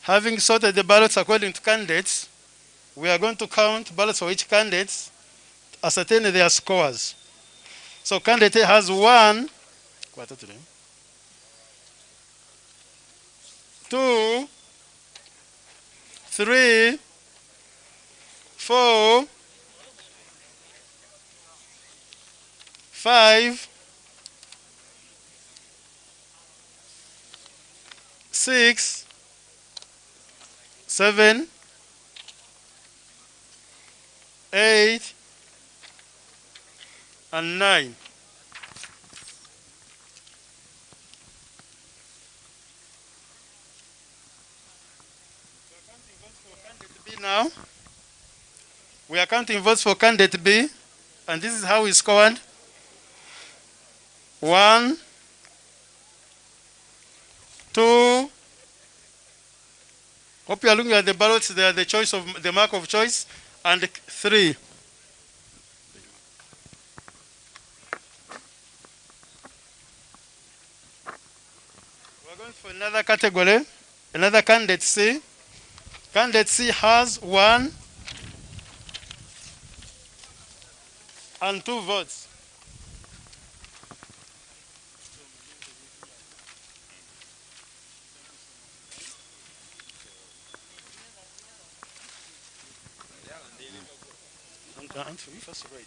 having sorted the ballots according to candidates, we are going to count ballots for each candidate, ascertain their scores. So candidate A has 1, 2, 3, 4, 5, 6, 7, 8, and 9. Now, we are counting votes for candidate B, and this is how we scored. 1, 2, hope you are looking at the ballots, they are the choice of the mark of choice, and 3. We are going for another category, another candidate C. Candidate C has 1 and 2 votes. First right.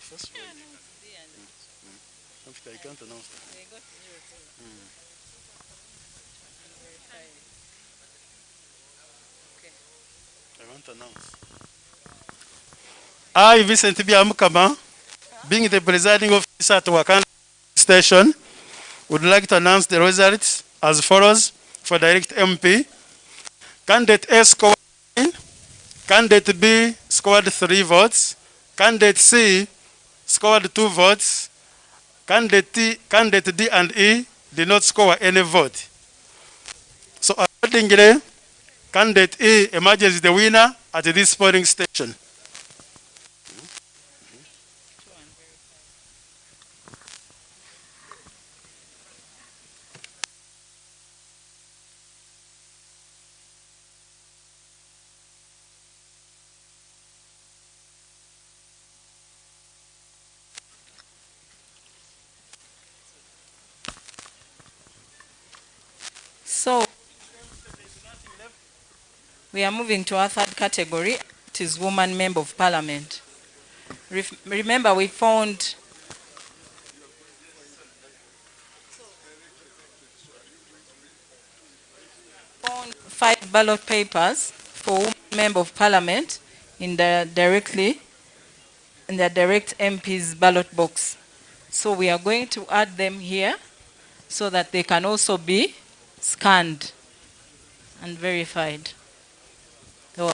I can't announce that. I want to announce. I, Vincent Byabakama, being the presiding officer at Wakanda Station, would like to announce the results as follows for direct MP. Candidate A scored 9, candidate B scored 3 votes, candidate C scored 2 votes, candidate D and E did not score any vote. So accordingly, candidate E emerges the winner at this polling station. So we are moving to our third category. It is woman member of parliament. Remember, we found 5 ballot papers for woman member of parliament in the direct MP's ballot box. So we are going to add them here so that they can also be scanned and verified. So,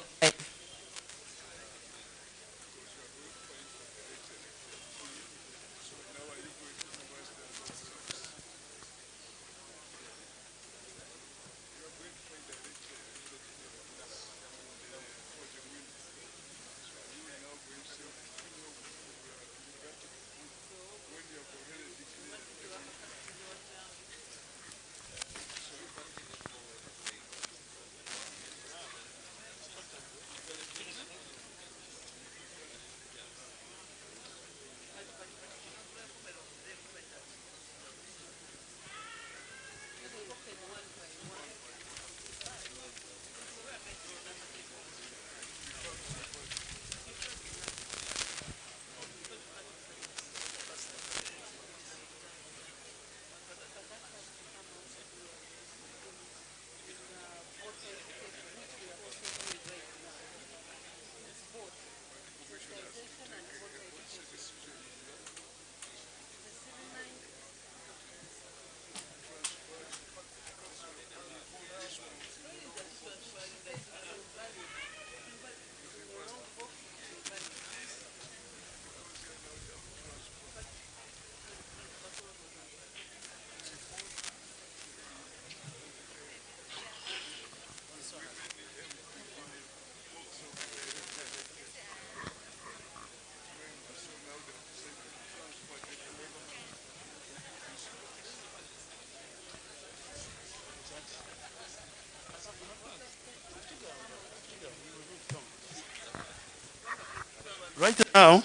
Right now,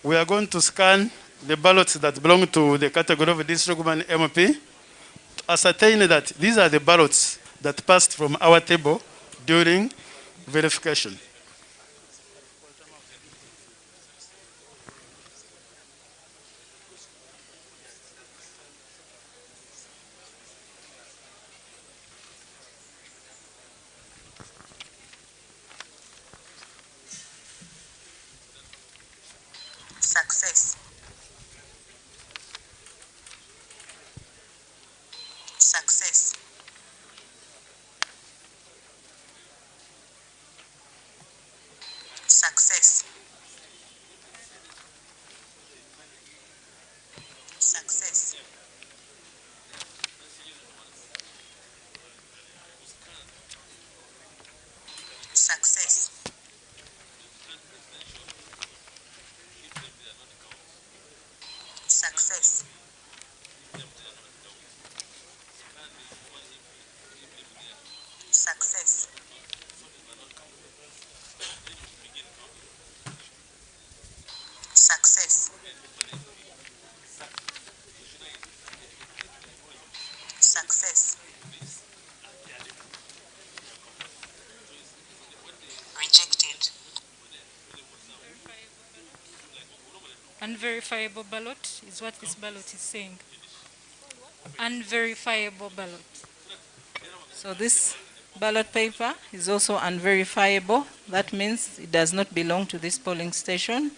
we are going to scan the ballots that belong to the category of district woman MP to ascertain that these are the ballots that passed from our table during verification. Success. Success. Success. Success. Success. Success. Success. Success. Success. Rejected. Unverifiable ballot is what this ballot is saying. Unverifiable ballot. so this ballot paper is also unverifiable. That means it does not belong to this polling station.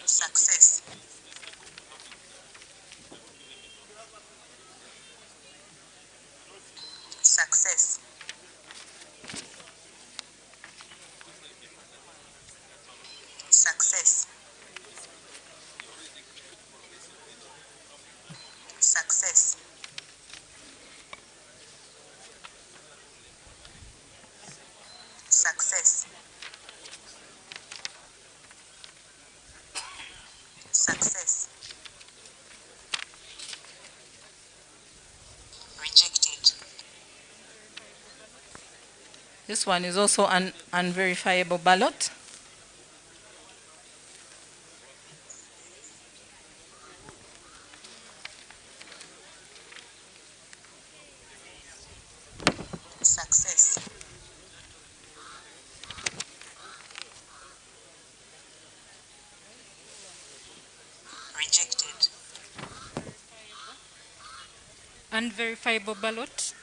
Success. Success. Success. Success. Success. Success. Rejected. This one is also an unverifiable ballot. Success. Rejected. Unverifiable ballot.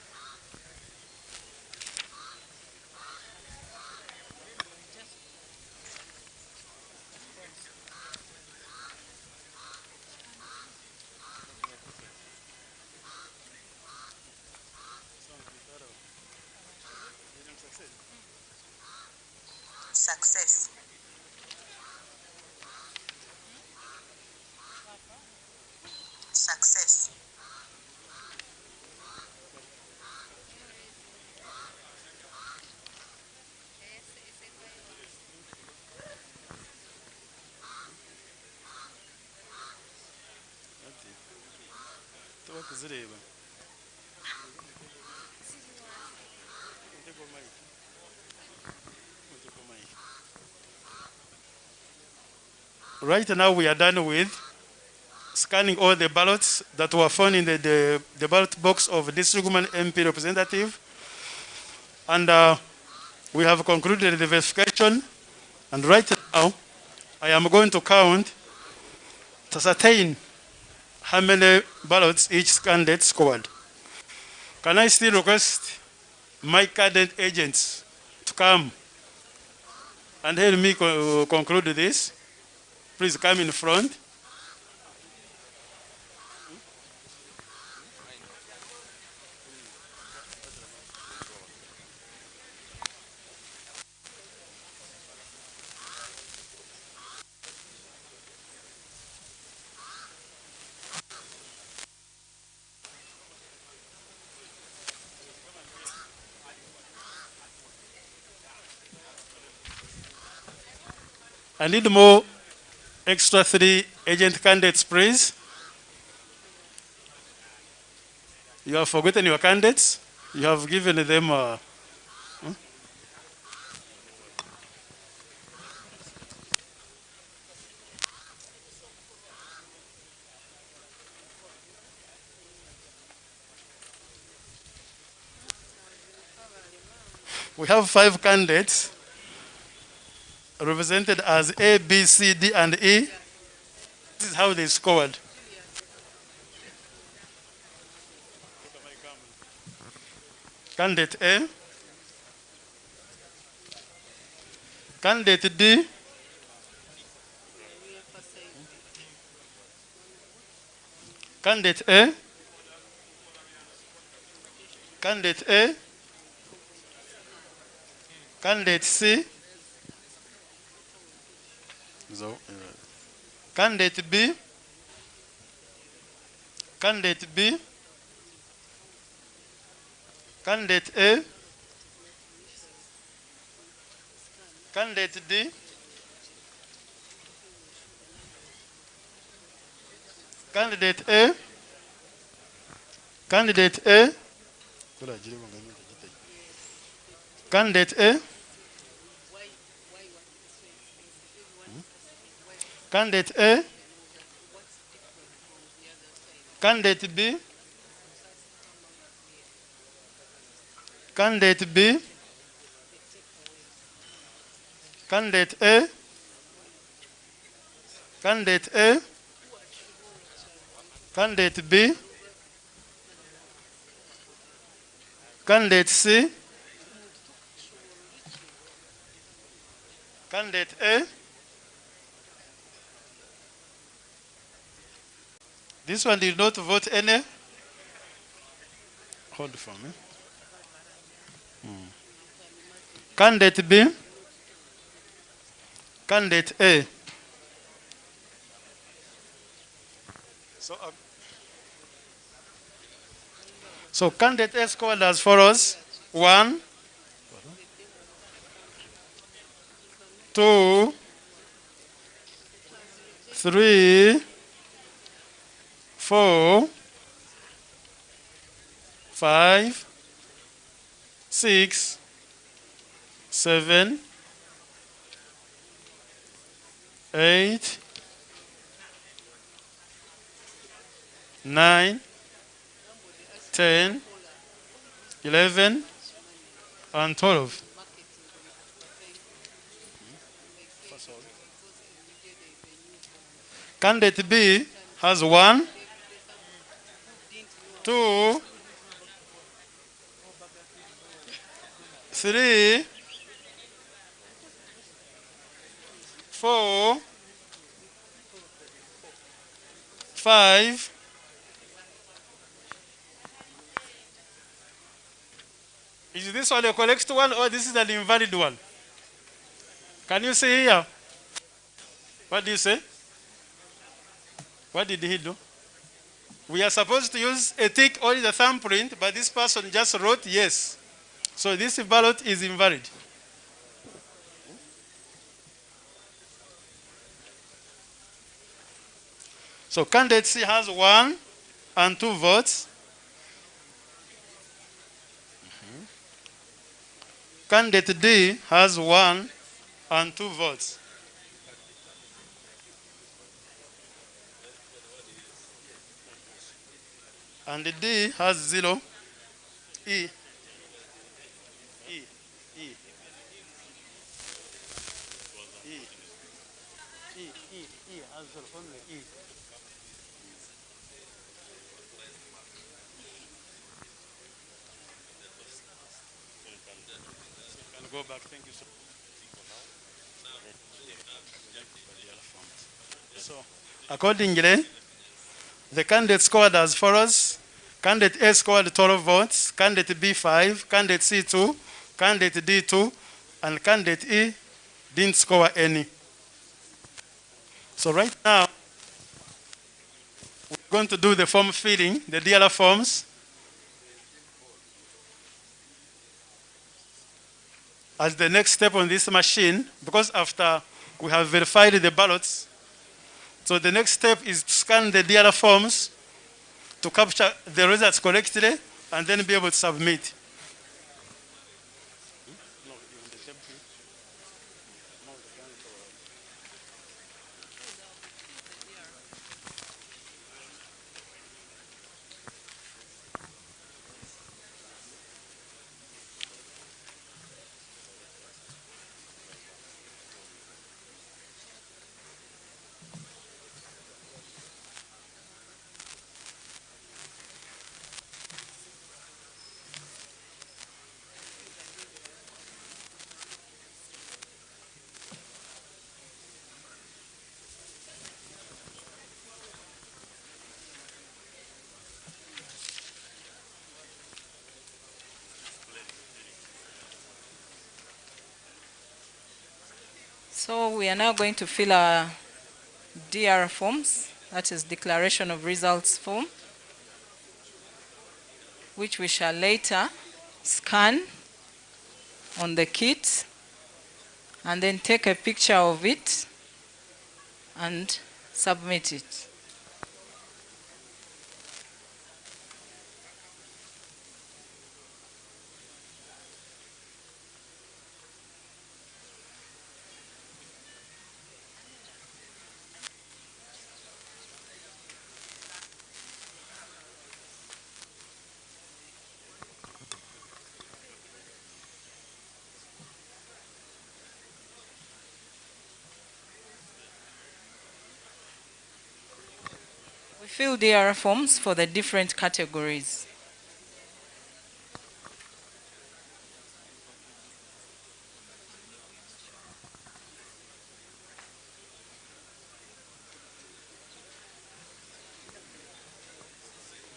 Right now we are done with scanning all the ballots that were found in the ballot box of District Woman MP representative. And we have concluded the verification. And right now, I am going to count to ascertain how many ballots each candidate scored. Can I still request my candidate agents to come and help me conclude this? Please come in front. I need more extra 3 agent candidates, please. You have forgotten your candidates. You have given them. We have 5 candidates represented as A, B, C, D, and E. This is how they scored. Candidate A, candidate D, candidate A, candidate A, candidate C, candidate B, candidate B, candidate A, candidate D, candidate A, candidate A, candidate A, candidate A, candidate B, candidate B, candidate A, candidate A, candidate B, candidate C, candidate A. This one did not vote any. Hold for me. Candidate B, candidate A. So candidate A scored as follows: 1, 2, 3, 4, 5, 6, 7, 8, 9, 10, 11, and 12. Candidate B has 1, 2, 3, 4, 5, 'Is this one a correct one or this is an invalid one? Can you see here? What do you say? What did he do? We are supposed to use a tick or the thumbprint, but this person just wrote yes. So this ballot is invalid. So candidate C has 1, and 2 votes. Candidate D has 1 and 2 votes. And D has 0. E. E. E. E. E has 0. Only E. Can go back. Thank you so much. So, accordingly, the candidate scored as follows. Candidate A scored 12 votes, candidate B 5, candidate C 2, candidate D 2, and candidate E didn't score any. So right now, we're going to do the form filling, the DLR forms. As the next step on this machine, because after we have verified the ballots, so the next step is to scan the DLR forms to capture the results correctly and then be able to submit. So we are now going to fill our DR forms, that is Declaration of Results form, which we shall later scan on the kit and then take a picture of it and submit it. We fill DR forms for the different categories.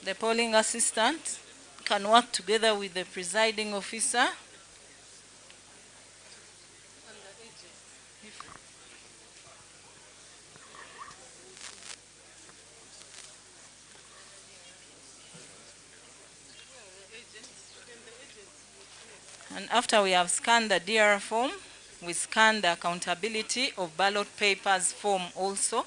The polling assistant can work together with the presiding officer . And after we have scanned the DR form, we scan the accountability of ballot papers form also.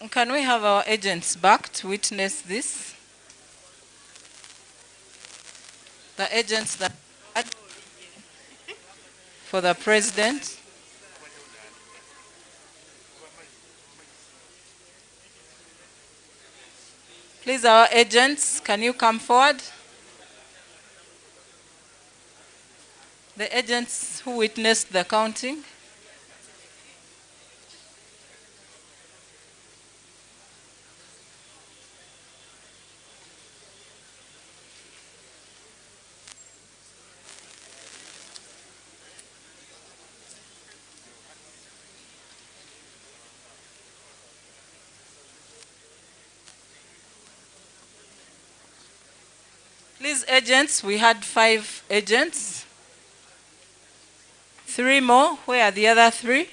Can we have our agents back to witness this? The agents that for the president. Please, our agents, can you come forward? The agents who witnessed the counting. Please, agents, we had 5 agents. 3 more, where are the other 3?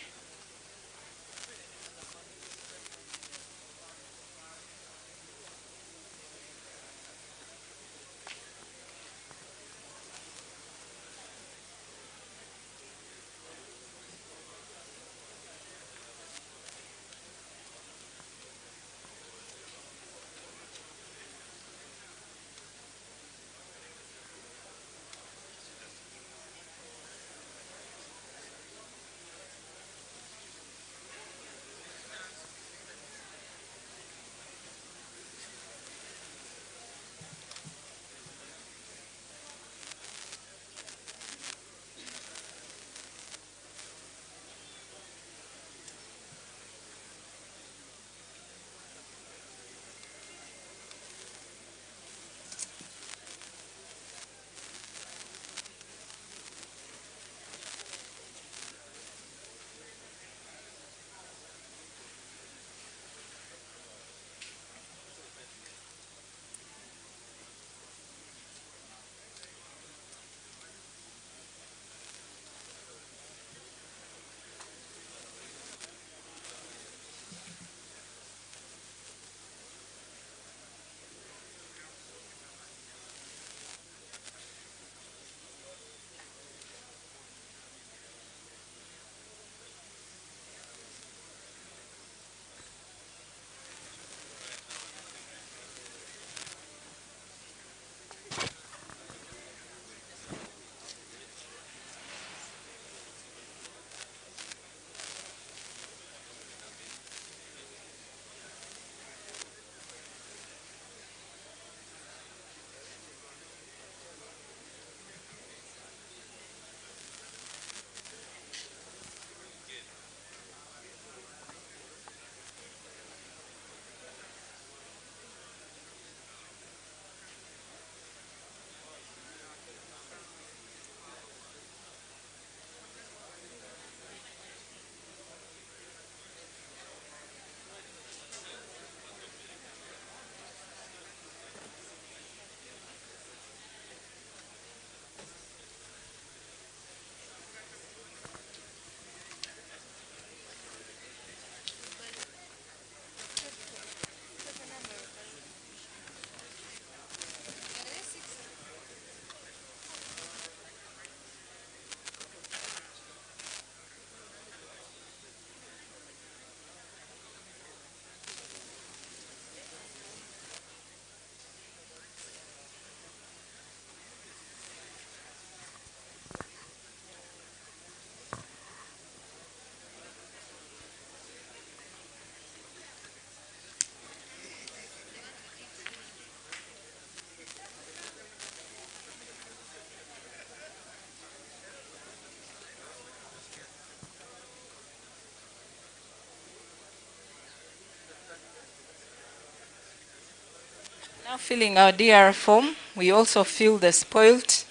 Now filling our DR form, we also fill the spoiled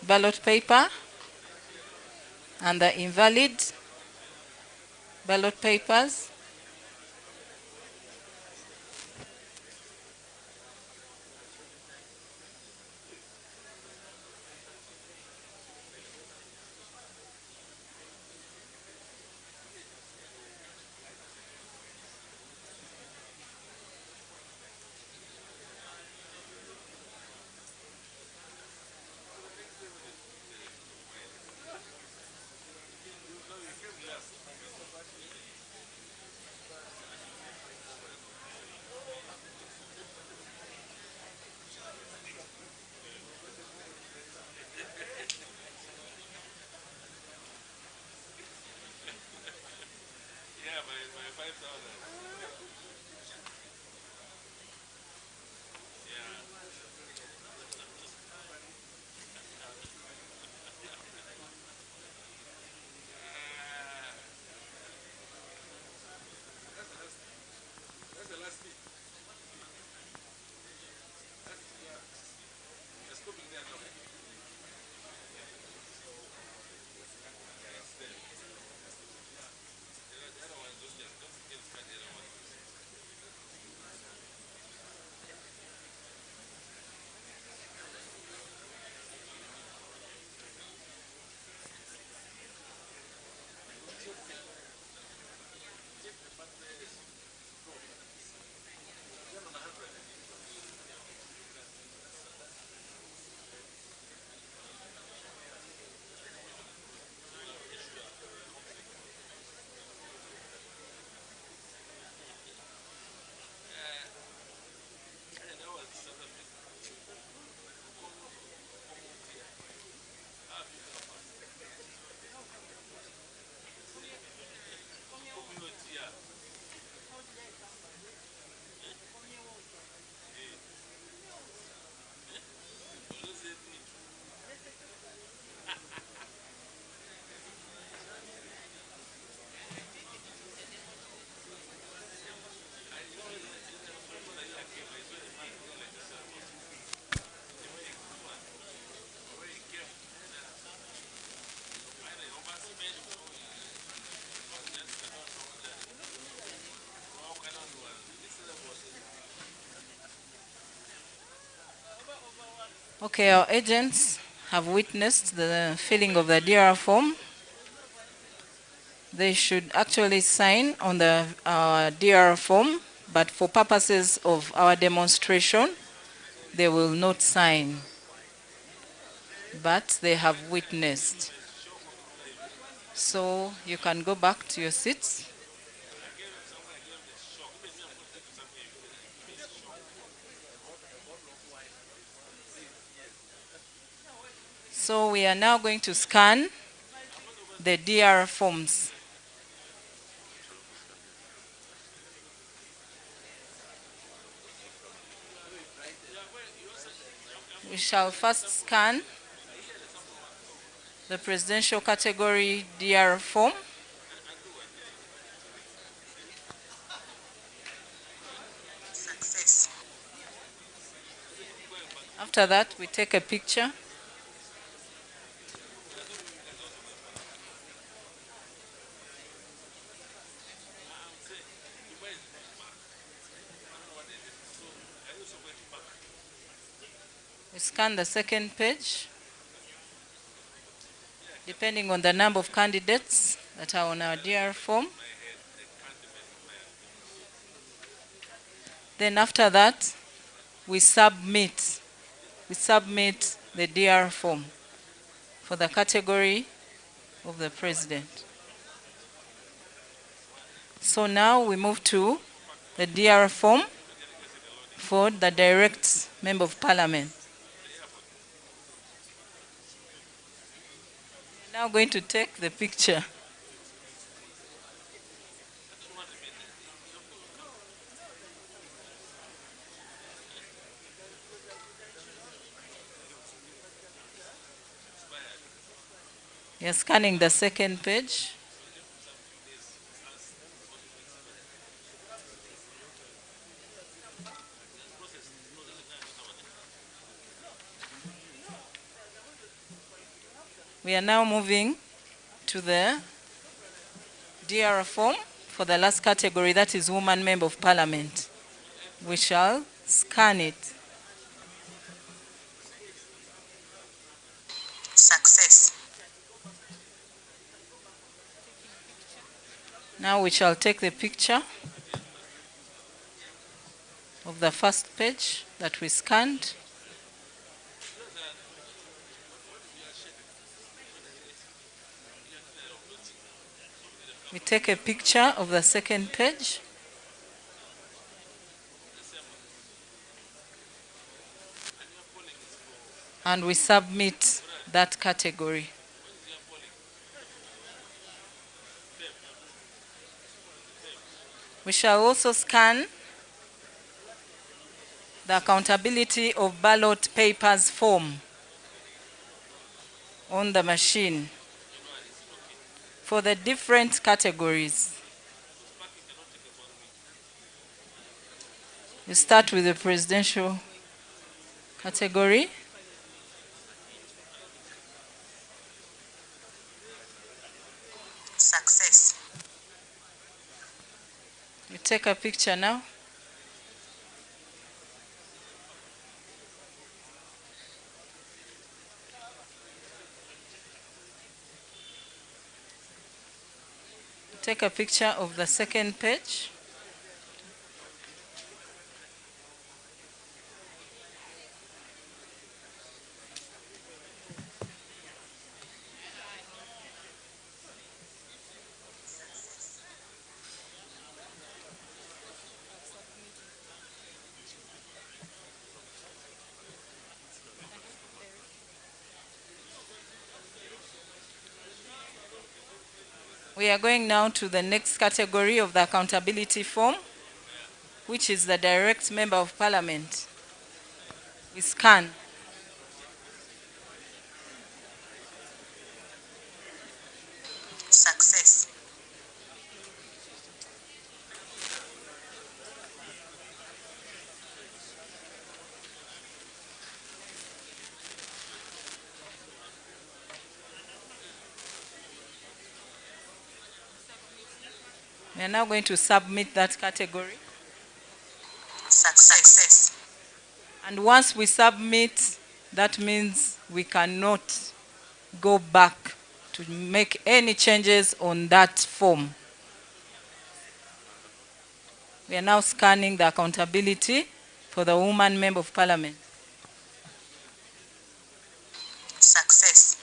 ballot paper and the invalid ballot papers. Okay, our agents have witnessed the filling of the DR form. They should actually sign on the DR form, but for purposes of our demonstration, they will not sign. But they have witnessed. So you can go back to your seats. So we are now going to scan the DR forms. We shall first scan the presidential category DR form. Success. After that, we take a picture. We scan the second page. Depending on the number of candidates that are on our DR form. Then after that, we submit the DR form for the category of the president. So now we move to the DR form for the direct member of parliament. We're now going to take the picture. We are scanning the second page. We are now moving to the DR form for the last category, that is woman member of parliament. We shall scan it. Success. Now we shall take the picture of the first page that we scanned. We take a picture of the second page. And we submit that category. We shall also scan the accountability of ballot papers form on the machine for the different categories. We start with the presidential category. Success. You take a picture now. Take a picture of the second page. We are going now to the next category of the accountability form, which is the direct member of parliament. We scan. Success. We are now going to submit that category. Success. And once we submit That means we cannot go back to make any changes on that form. We are now scanning the accountability for the woman member of parliament. Success.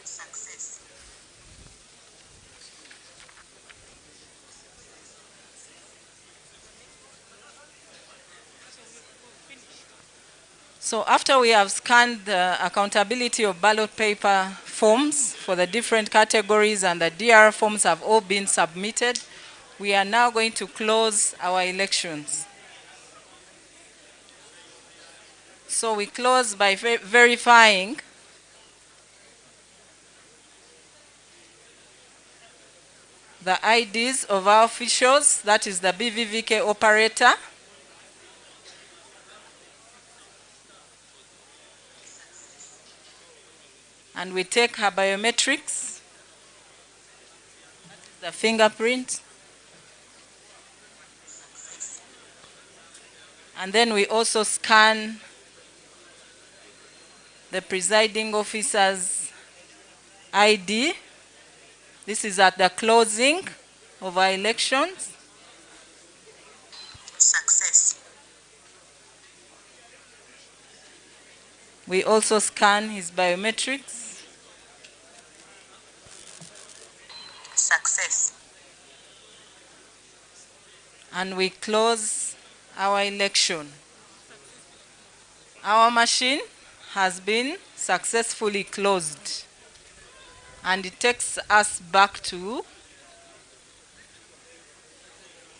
Success. So after we have scanned the accountability of ballot paper forms for the different categories and the DR forms have all been submitted, we are now going to close our elections. So we close by verifying the IDs of our officials, that is the BVVK operator, and we take her biometrics, the fingerprint, and then we also scan the presiding officer's ID. This is at the closing of our elections. Success. We also scan his biometrics. Success. And we close our election. Our machine has been successfully closed. And it takes us back to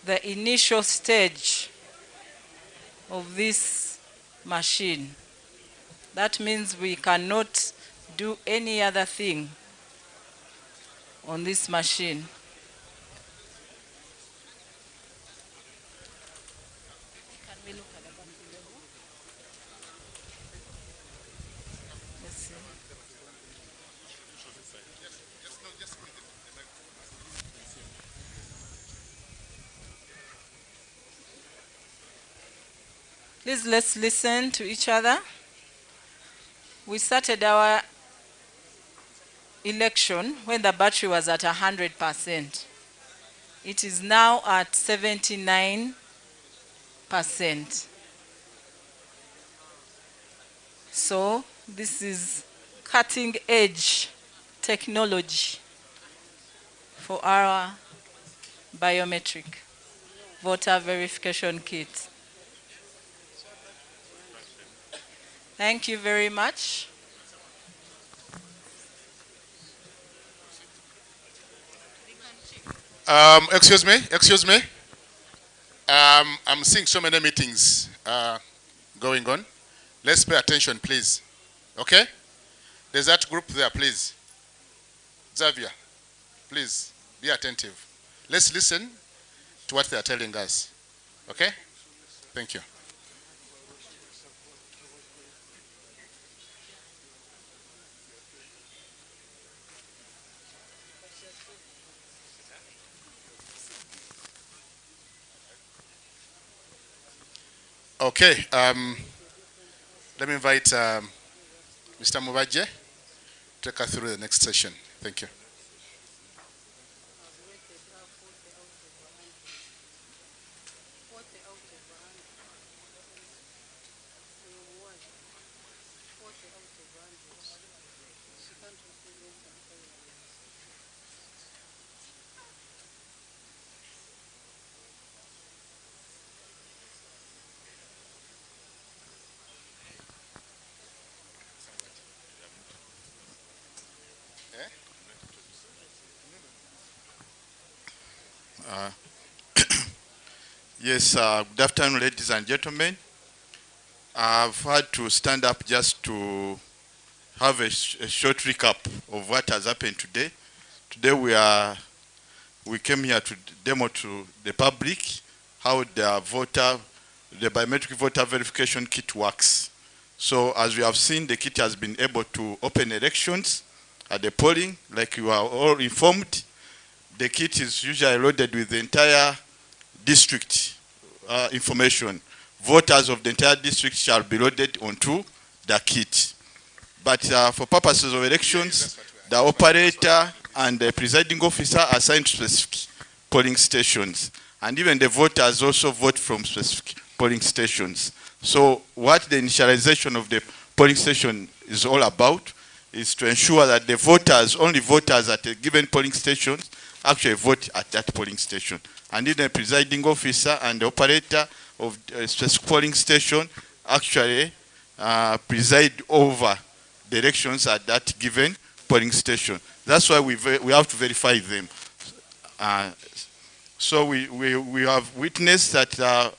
the initial stage of this machine. That means we cannot do any other thing on this machine. Can we look at the back level? Let's see. Please let's listen to each other. We started our election when the battery was at 100%. It is now at 79%. So this is cutting edge technology for our biometric voter verification kit. Thank you very much. Excuse me. I'm seeing so many meetings going on. Let's pay attention, please. Okay? There's that group there, please. Xavier, please be attentive. Let's listen to what they are telling us. Okay? Thank you. Okay, let me invite Mr. Mubaje to take us through the next session. Thank you. Yes, good afternoon, ladies and gentlemen. I've had to stand up just to have a short recap of what has happened today. Today we came here to demo to the public how the biometric voter verification kit works. So as we have seen, the kit has been able to open elections at the polling, like you are all informed. The kit is usually loaded with the entire district information. Voters of the entire district shall be loaded onto the kit. But for purposes of elections, the operator and the presiding officer are assigned specific polling stations. And even the voters also vote from specific polling stations. So what the initialization of the polling station is all about is to ensure that the voters, only voters at a given polling station, actually vote at that polling station. And then the presiding officer and the operator of a specific polling station actually preside over the elections at that given polling station. That's why we have to verify them. So we have witnessed that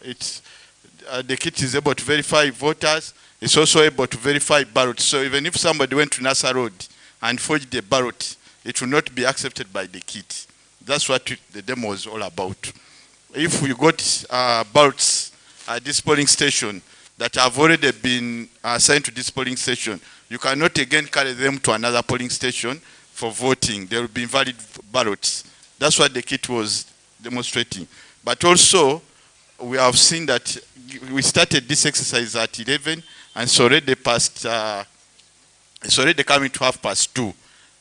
the kit is able to verify voters. It's also able to verify ballots. So even if somebody went to Nasa Road and forged the ballot, it will not be accepted by the kit. That's what the demo is all about. If we got ballots at this polling station that have already been assigned to this polling station, you cannot again carry them to another polling station for voting. There will be invalid ballots. That's what the kit was demonstrating. But also, we have seen that we started this exercise at 11, and it's already past, it's already coming to 2:30.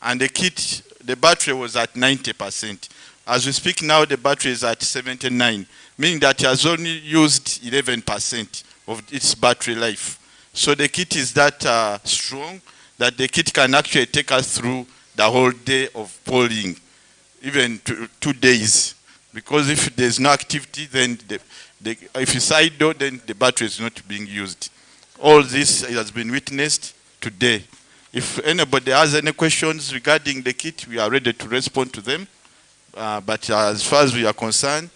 And the kit, the battery was at 90%. As we speak now, the battery is at 79, meaning that it has only used 11% of its battery life. So the kit is that strong that the kit can actually take us through the whole day of polling, even 2 days. Because if there's no activity, then if it's idle, then the battery is not being used. All this has been witnessed today. If anybody has any questions regarding the kit, we are ready to respond to them. But as far as we are concerned,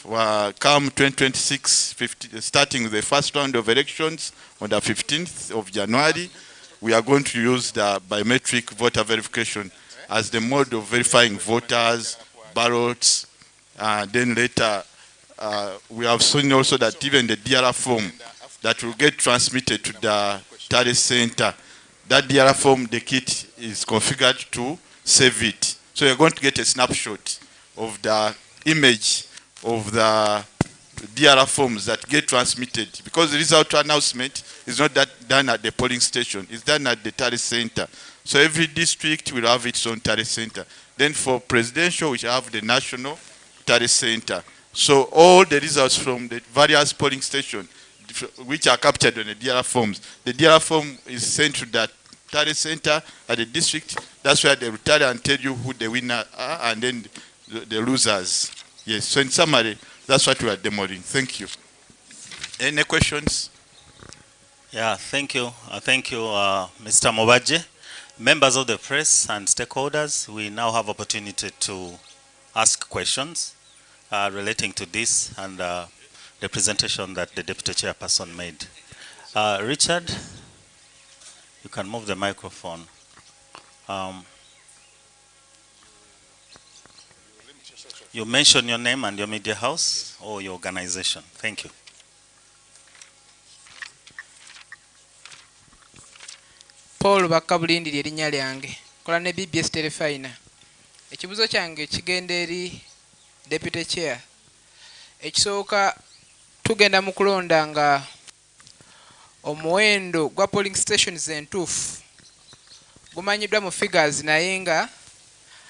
come 2026, starting with the first round of elections on the 15th of January, we are going to use the biometric voter verification as the mode of verifying voters, ballots. Then later, we have seen also that even the DRR form that will get transmitted to the tally center, that DRR form, the kit is configured to save it. So you're going to get a snapshot of the image of the DRR forms that get transmitted, because the result announcement is not done at the polling station, it's done at the tally center. So every district will have its own tally center. Then for presidential, we have the national tally center. So all the results from the various polling stations, which are captured on the DRR forms, the DRR form is sent to that tally center at the district. That's where they will tally and tell you who the winner are and then the losers. Yes, so in summary, that's what we are demoing. Thank you. Any questions? Yeah, thank you. Thank you, Mr. Mobaje. Members of the press and stakeholders, we now have opportunity to ask questions relating to this and the presentation that the Deputy Chairperson made. Richard, you can move the microphone. You mention your name and your media house or your organization. Thank you. Paul Bakabulindi lyerinnya lyange kola ne BBS Telefina. Ekibuzo kyange kigenda eri Deputy Chair. Ekisooka tugenda mu kulonda nga omuwendo gwa polling stations entuufu gumanyiddwa mu figures naye nga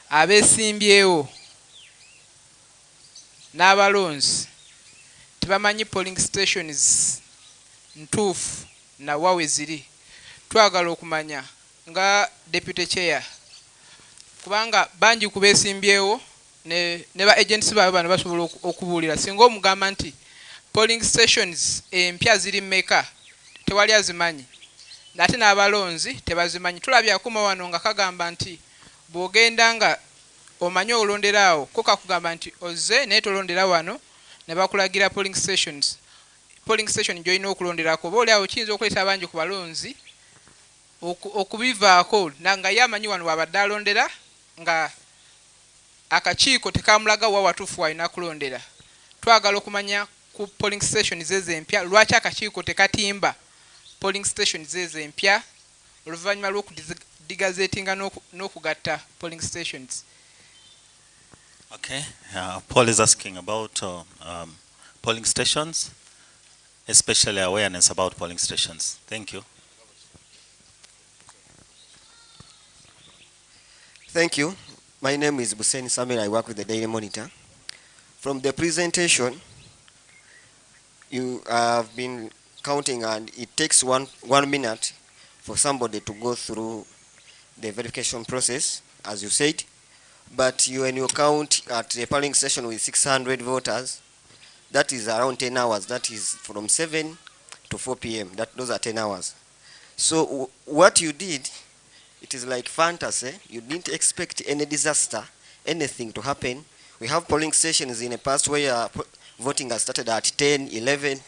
abeesimbyewo n'abalonzi tebamanyi polling stations ntuufu na wawe ziri. Twagala okumanya nga Deputy Chair kubanga bangi kubeesimbyewo ne ba agents baabwe bano basobola okubuulira singa omugamba nti polling stations empya ziri mmeka tewali azimanyi nate n'abalonzi tebazimanyi. Tulabye akuma wano nga kagamba nti bw'ogenda nga omanyi olonderaawo ko kakugamba nti ozze naye tolondera wano ne bakulagira polling stations. Polling station gy'olina okulonderako oba oli awo kiyinza okuleeta abangi ku balonzi okubivaako nga ye amanyi wano wabadde alondera nga akakiiko tekamulaga wa watuufu walina kulondera. Twagala okumanya ku polling stations ezo empya lwaki akakiiko tekatimba polling stations ezo empya oluvannyuma lw'okudigazeetinga n'okugatta polling stations. Okay, Paul is asking about polling stations, especially awareness about polling stations. Thank you. Thank you. My name is Busen Samuel. I work with the Daily Monitor. From the presentation, you have been counting, and it takes one minute for somebody to go through the verification process, as you said. But when you count at the polling station with 600 voters, that is around 10 hours. That is from 7 to 4 p.m. Those are 10 hours. So what you did, it is like fantasy. You didn't expect any disaster, anything to happen. We have polling stations in the past where voting has started at 10, 11.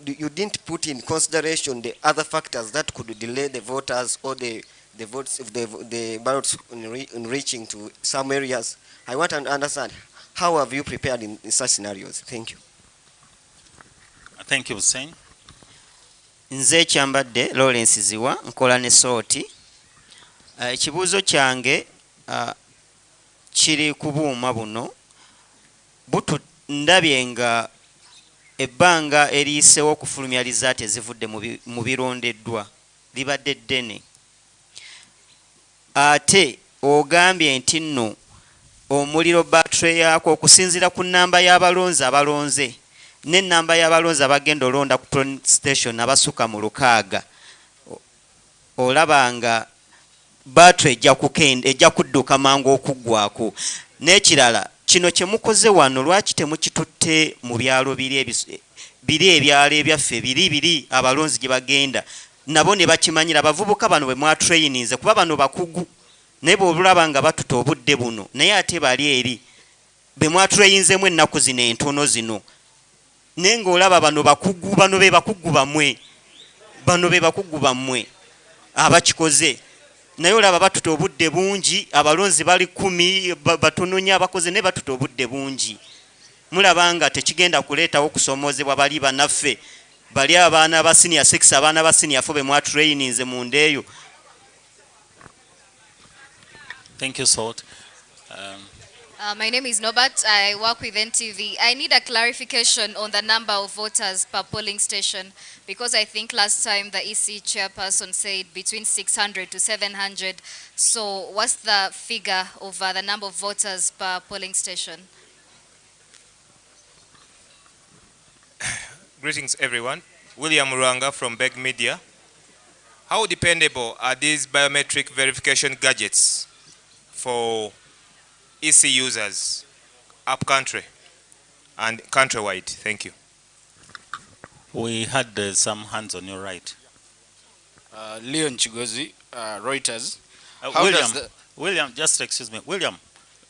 You didn't put in consideration the other factors that could delay the voters or the votes, the ballots in reaching to some areas. I want to understand, how have you prepared in such scenarios? Thank you. Thank you, Hussein. Nze Kyambadde Lawrence Ziwa nkola ne sooti. Ekibuuzo kyange kiri ku buuma buno. Ndabye nga ebbanga eriyiseewo okufulumya lizaati ezivudde mu birondeddwa libadde ddene. Ate ogambye nti nno omuliro battery yaako okusinziira ku nnamba y'abalonzi abalonze n'ennamba y'abalonzi abagenda olonda ku polling station abasukka mu 600, olaba nga battery ejja kudduka mangu okuggwako. N'ekirala, kino kye mukoze wano lwaki temukitutte mu byalo biri ebyalo ebyaffe biri abalonzi gye bagenda nabo ne bakimanyira abavubuka bano bwe mwatrayininze kuba bano bakugu naye bw'olaba nga batuta obudde buno naye ate bali eri be mwatrayinzemu ennaku zino entono zino naye ng'olaba bano bakugu, bano be bakugu bammwe abakikoze naye olaba batuta obudde bungi, abalonzi bali 10 batono nnyo abakoze naye batuta obudde bungi. Mulaba nga tekigenda kuleetawo okusomoozebwa bali bannaffe bali abaana ba senior 6 abaana ba senior 4 be mwatraininze mu ndeeyo. Thank you, Salt. My name is Norbert. I work with NTV. I need a clarification on the number of voters per polling station because I think last time the EC chairperson said between 600 to 700. So what's the figure of the number of voters per polling station? Greetings, everyone. William Muranga from Beg Media. How dependable are these biometric verification gadgets for EC users up country and countrywide? Thank you. We had some hands on your right. Leon Chigozi, Reuters. William, just excuse me. William,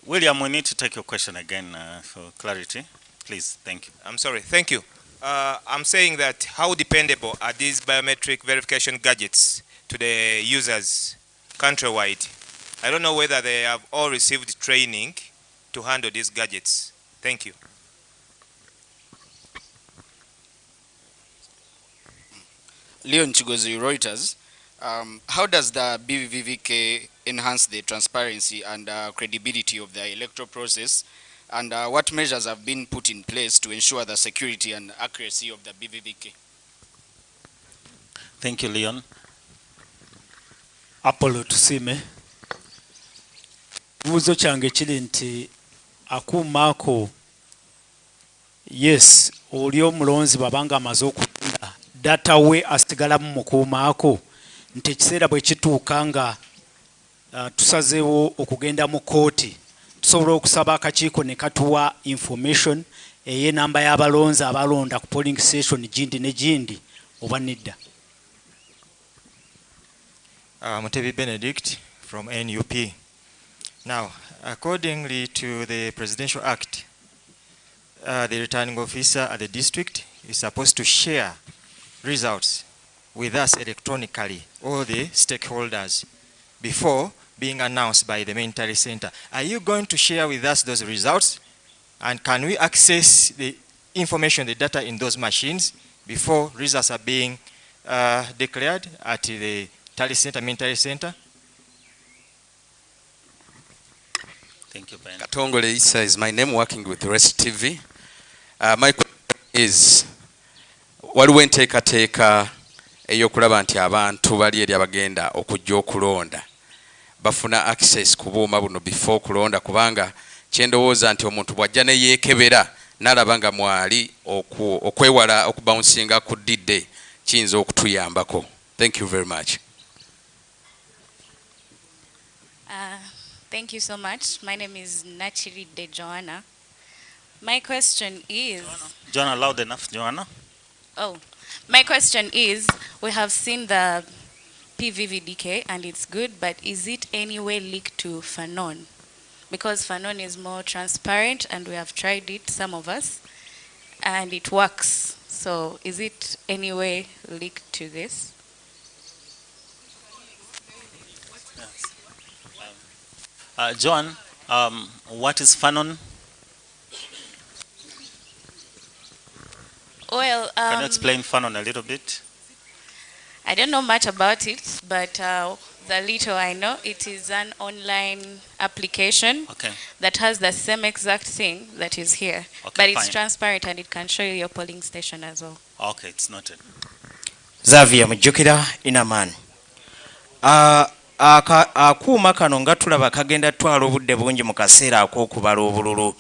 we need to take your question again for clarity. Please, thank you. I'm sorry, thank you. I'm saying that how dependable are these biometric verification gadgets to the users countrywide? I don't know whether they have all received training to handle these gadgets. Thank you. Leon Chigozi, Reuters. How does the BVVK enhance the transparency and credibility of the electoral process? And what measures have been put in place to ensure the security and accuracy of the BVVK? Thank you, Leon. Apollo Tusime. Buzo kyange kiri nti akumaako yes oli omulonzi babanga amaze okugenda data we asigalamu mukuumaako nti ekiseera bwe kituuka nga tusazeewo okugenda mu kooti tusobola okusaba akakiiko ne katuwa information ey'enamba y'abalonzi abalonda ku polling station gindi ne gindi oba nedda. Mutebi Benedict from NUP. Now, accordingly to the Presidential Act, the returning officer at the district is supposed to share results with us electronically, all the stakeholders, before being announced by the main tally center. Are you going to share with us those results? And can we access the information, the data in those machines before results are being declared at the Tally Center, main Tally Center. Thank you, Ben. Katongole Issa is my name, working with Rest TV. My question is, waliwo enteekateeka ey'okulaba nti abantu bali eri abagenda okujja okulonda bafuna access ku buuma buno before okulonda, kubanga kyendowooza nti omuntu bw'ajja ne yeekebera n'alaba nga mwali okwewala okubouncinga ku D-Day kiyinza okutuyambako. Thank you very much. Thank you so much. My name is Nachiri De Joanna. My question is... Joanna, loud enough, Joanna. Oh, my question is, we have seen the BVVK and it's good, but is it anyway linked to Fanon? Because Fanon is more transparent and we have tried it, some of us, and it works. So is it anyway linked to this? John, what is Fanon? Well, Can you explain Fanon a little bit? I don't know much about it, but the little I know, it is an online application that has the same exact thing that is here, but it's transparent and it can show you your polling station as well. Okay, it's noted. Xavier Mujjukira Inaman. Akuuma kano nga tulaba kagenda twala obudde bungi mu kaseera ak'okubala obululu,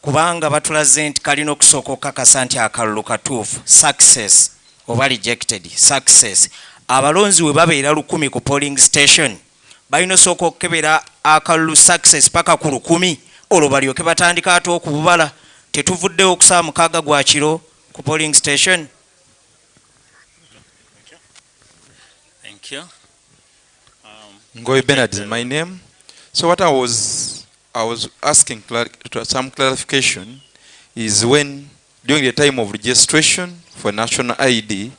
kubanga batulaze nti kalina okusooka okukakasa nti akalulu katuufu, success oba rejected, success. Abalonzi we babeera 100 ku polling station balina osooka okukebera akalulu success paka ku 100 olwo balyoke batandika ate okububala. Tetuvuddewo okusaba 6 gwa kiro ku polling station. Thank you. Ngoy Bernard is my name. So what I was asking some clarification is when during the time of registration for national ID,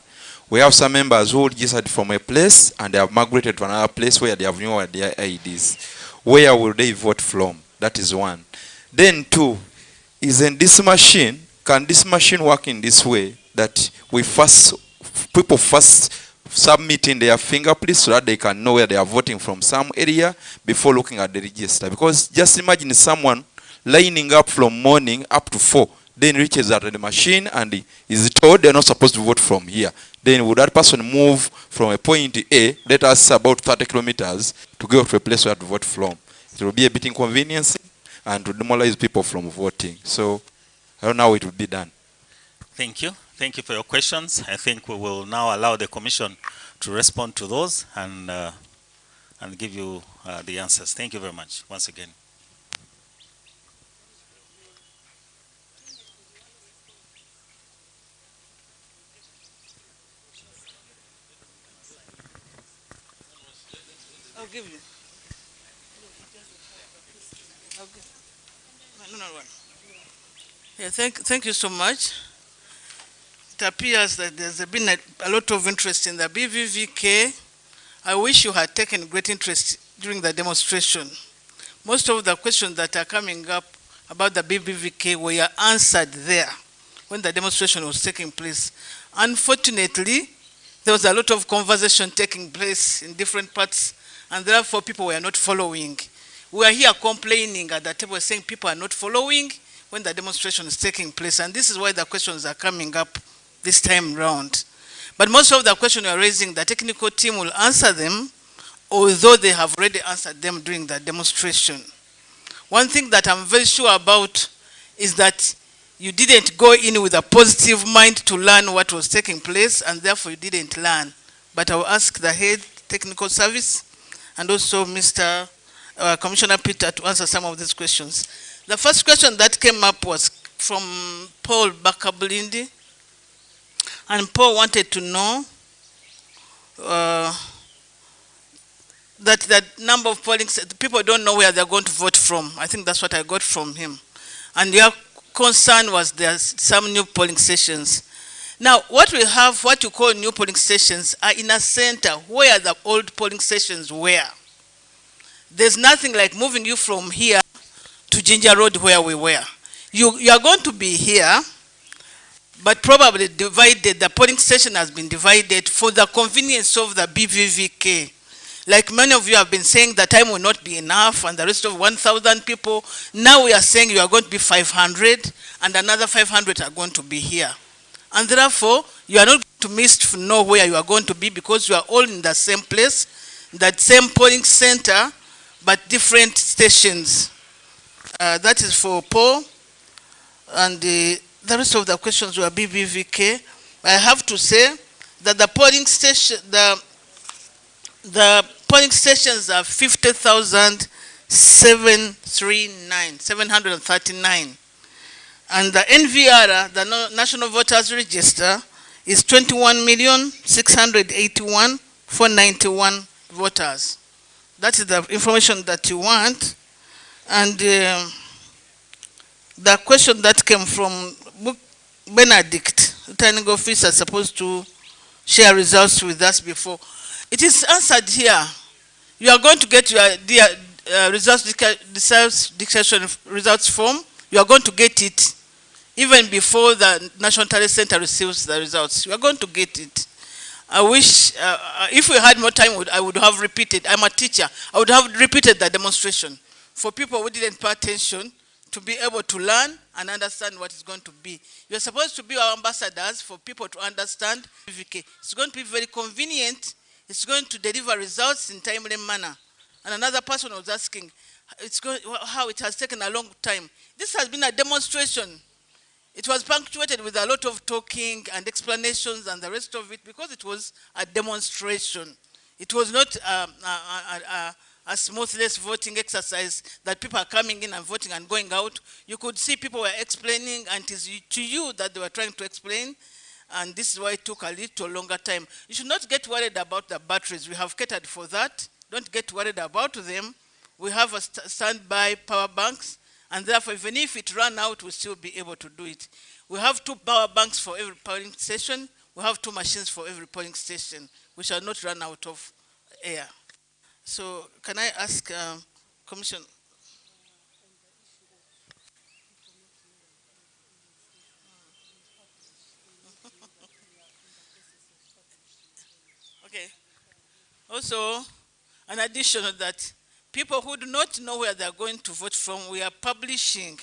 we have some members who registered from a place and they have migrated to another place where they have new their IDs. Where will they vote from? That is one. Then two, is in this machine, can this machine work in this way that people first submitting their fingerprints so that they can know where they are voting from some area before looking at the register? Because just imagine someone lining up from morning up to 4, then reaches out the machine and is told they're not supposed to vote from here. Then would that person move from a point A, let us say about 30 kilometers, to go to a place where to vote from? It will be a bit inconveniencing and to demoralize people from voting. So I don't know how it will be done. Thank you. Thank you for your questions. I think we will now allow the Commission to respond to those and give you the answers. Thank you very much once again. I'll give you. No. Yeah, thank you so much. It appears that there's been a lot of interest in the BVVK. I wish you had taken great interest during the demonstration. Most of the questions that are coming up about the BBVK were answered there when the demonstration was taking place. Unfortunately, there was a lot of conversation taking place in different parts, and therefore people were not following. We are here complaining at the table saying people are not following when the demonstration is taking place, and this is why the questions are coming up this time round. But most of the questions you are raising, the technical team will answer them, although they have already answered them during the demonstration. One thing that I'm very sure about is that you didn't go in with a positive mind to learn what was taking place, and therefore you didn't learn. But I will ask the head technical service and also Mr. Commissioner Peter to answer some of these questions. The first question that came up was from Paul Bakabulindi. And Paul wanted to know that the number of polling people don't know where they're going to vote from. I think that's what I got from him. And your concern was there's some new polling stations. Now, what we have, what you call new polling stations, are in a center where the old polling stations were. There's nothing like moving you from here to Ginger Road where we were. You are going to be here, but probably divided, the polling station has been divided for the convenience of the BVVK. Like many of you have been saying, the time will not be enough and the rest of 1,000 people. Now we are saying you are going to be 500 and another 500 are going to be here. And therefore, you are not going to miss to know where you are going to be because you are all in the same place, that same polling center, but different stations. That is for poll. And the rest of the questions were BBVK. I have to say that the polling station, the polling stations are 50,739. And the NVR, the National Voters Register, is 21,681,491 voters. That is the information that you want. And the question that came from Benedict, returning officer, supposed to share results with us before. It is answered here. You are going to get your results dictation results form. You are going to get it even before the National Talent Center receives the results. You are going to get it. I wish, if we had more time, I would have repeated. I'm a teacher. I would have repeated the demonstration for people who didn't pay attention to be able to learn and understand what it's going to be. You're supposed to be our ambassadors for people to understand BVK. It's going to be very convenient. It's going to deliver results in timely manner. And another person was asking how it has taken a long time. This has been a demonstration. It was punctuated with a lot of talking and explanations and the rest of it because it was a demonstration. It was not a smoothless voting exercise that people are coming in and voting and going out. You could see people were explaining, and it is to you that they were trying to explain, and this is why it took a little longer time. You should not get worried about the batteries. We have catered for that. Don't get worried about them. We have a standby power banks, and therefore, even if it ran out, we'll still be able to do it. We have 2 power banks for every polling station. We have 2 machines for every polling station. We shall not run out of air. So, can I ask Commission? Okay. Also, an addition of that, people who do not know where they are going to vote from, we are publishing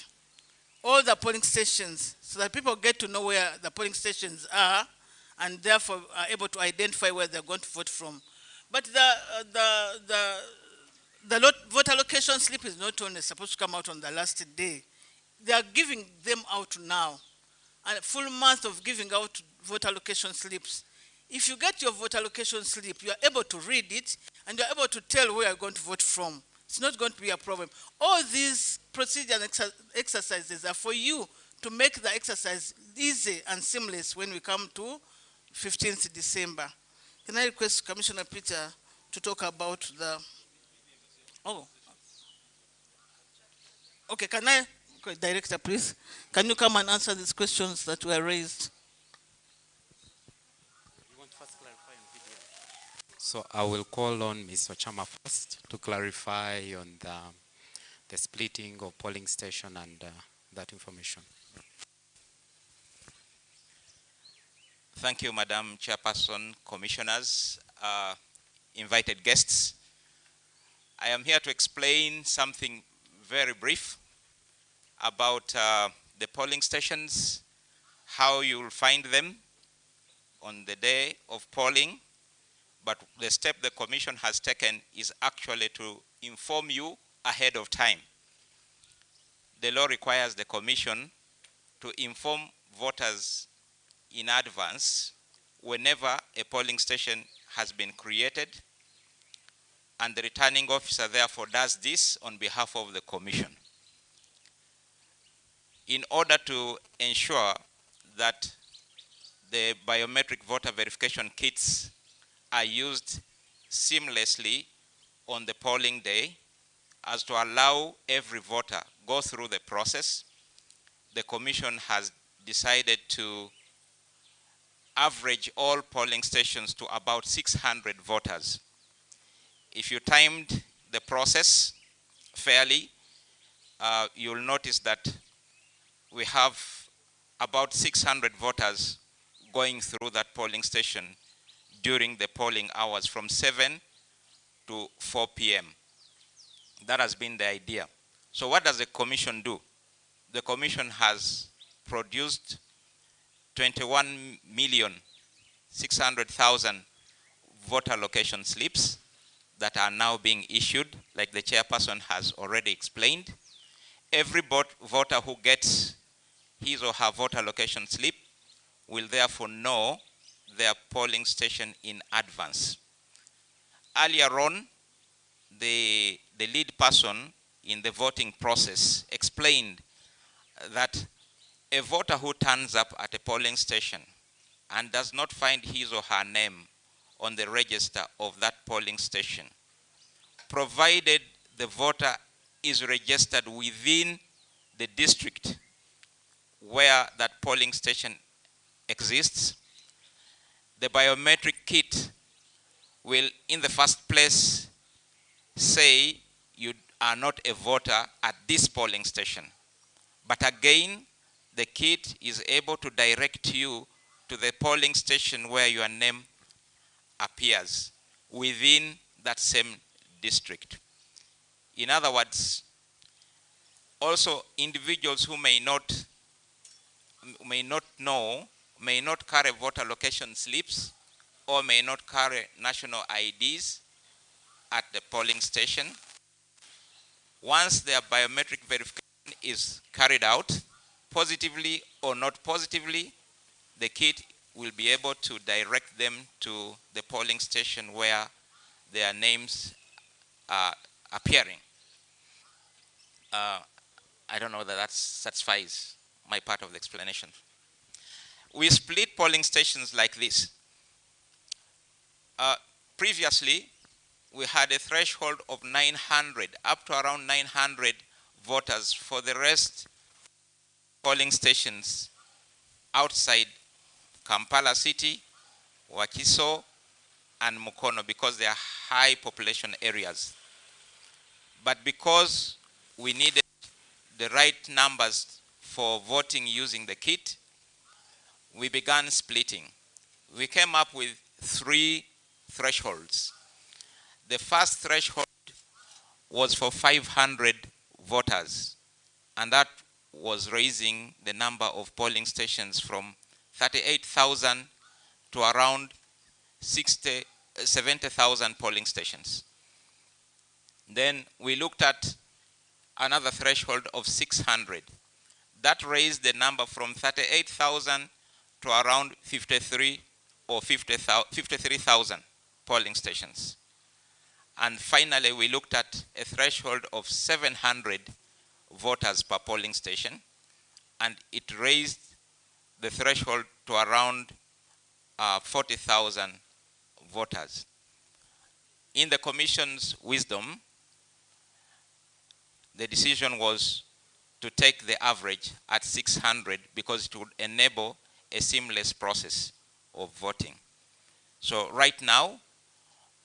all the polling stations so that people get to know where the polling stations are and therefore are able to identify where they're going to vote from. But the vote allocation slip is not only supposed to come out on the last day. They are giving them out now. A full month of giving out vote allocation slips. If you get your vote allocation slip, you are able to read it and you are able to tell where you are going to vote from. It's not going to be a problem. All these procedures and exercises are for you to make the exercise easy and seamless when we come to 15th December. Can I request Commissioner Peter to talk about the... Oh. Okay, can I... Okay, Director, please. Can you come and answer these questions that were raised? So I will call on Mr. Chama first to clarify on the splitting of polling station and that information. Thank you, Madam Chairperson, Commissioners, invited guests. I am here to explain something very brief about the polling stations, how you will find them on the day of polling. But the step the Commission has taken is actually to inform you ahead of time. The law requires the Commission to inform voters in advance whenever a polling station has been created, and the returning officer therefore does this on behalf of the Commission. In order to ensure that the biometric voter verification kits are used seamlessly on the polling day, as to allow every voter go through the process, the Commission has decided to average all polling stations to about 600 voters. If you timed the process fairly, you'll notice that we have about 600 voters going through that polling station during the polling hours from 7 to 4 p.m. That has been the idea. So what does the commission do? The commission has produced 21,600,000 voter location slips that are now being issued, like the chairperson has already explained. Every voter who gets his or her voter location slip will therefore know their polling station in advance. Earlier on, the lead person in the voting process explained that a voter who turns up at a polling station and does not find his or her name on the register of that polling station, provided the voter is registered within the district where that polling station exists, the biometric kit will, in the first place, say you are not a voter at this polling station. But again, the kit is able to direct you to the polling station where your name appears within that same district. In other words, also individuals who may not carry voter location slips or may not carry national IDs at the polling station, once their biometric verification is carried out, positively or not positively, the kit will be able to direct them to the polling station where their names are appearing. I don't know that that satisfies my part of the explanation. We split polling stations like this. Previously, we had a threshold of 900, up to around 900 voters for the rest polling stations outside Kampala City, Wakiso, and Mukono, because they are high population areas. But because we needed the right numbers for voting using the kit, we began splitting. We came up with 3 thresholds. The first threshold was for 500 voters, and that was raising the number of polling stations from 38,000 to around 70,000 polling stations. Then we looked at another threshold of 600. That raised the number from 38,000 to around 53 or 53,000 polling stations. And finally, we looked at a threshold of 700 voters per polling station, and it raised the threshold to around 40,000 voters. In the Commission's wisdom, the decision was to take the average at 600 because it would enable a seamless process of voting. So right now,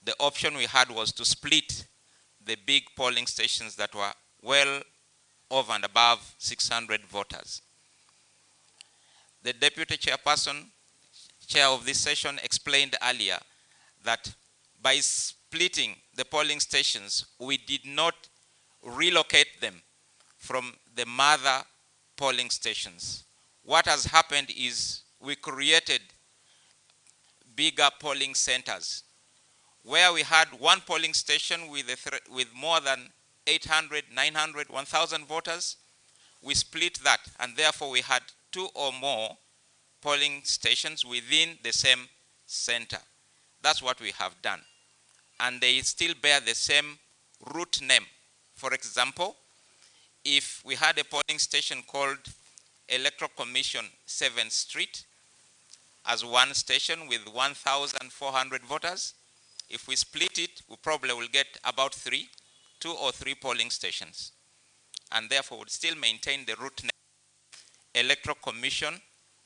the option we had was to split the big polling stations that were well over and above 600 voters. The Deputy Chairperson, Chair of this session, explained earlier that by splitting the polling stations, we did not relocate them from the mother polling stations. What has happened is we created bigger polling centers where we had one polling station with more than 800, 900, 1,000 voters. We split that, and therefore we had 2 or more polling stations within the same center. That's what we have done. And they still bear the same route name. For example, if we had a polling station called Electoral Commission 7th Street as one station with 1,400 voters, if we split it, we probably will get about 2 or 3 polling stations. And therefore, would still maintain the route name, Electoral Commission,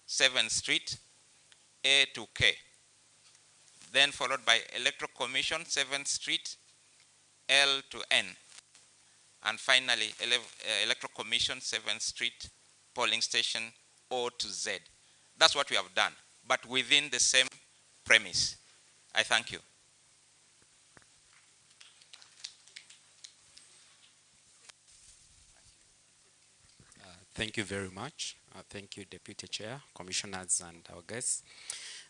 7th Street, A to K. Then followed by Electoral Commission, 7th Street, L to N. And finally, Electoral Commission, 7th Street, polling station, O to Z. That's what we have done, but within the same premise. I thank you. Thank you very much. Thank you, Deputy Chair, Commissioners, and our guests.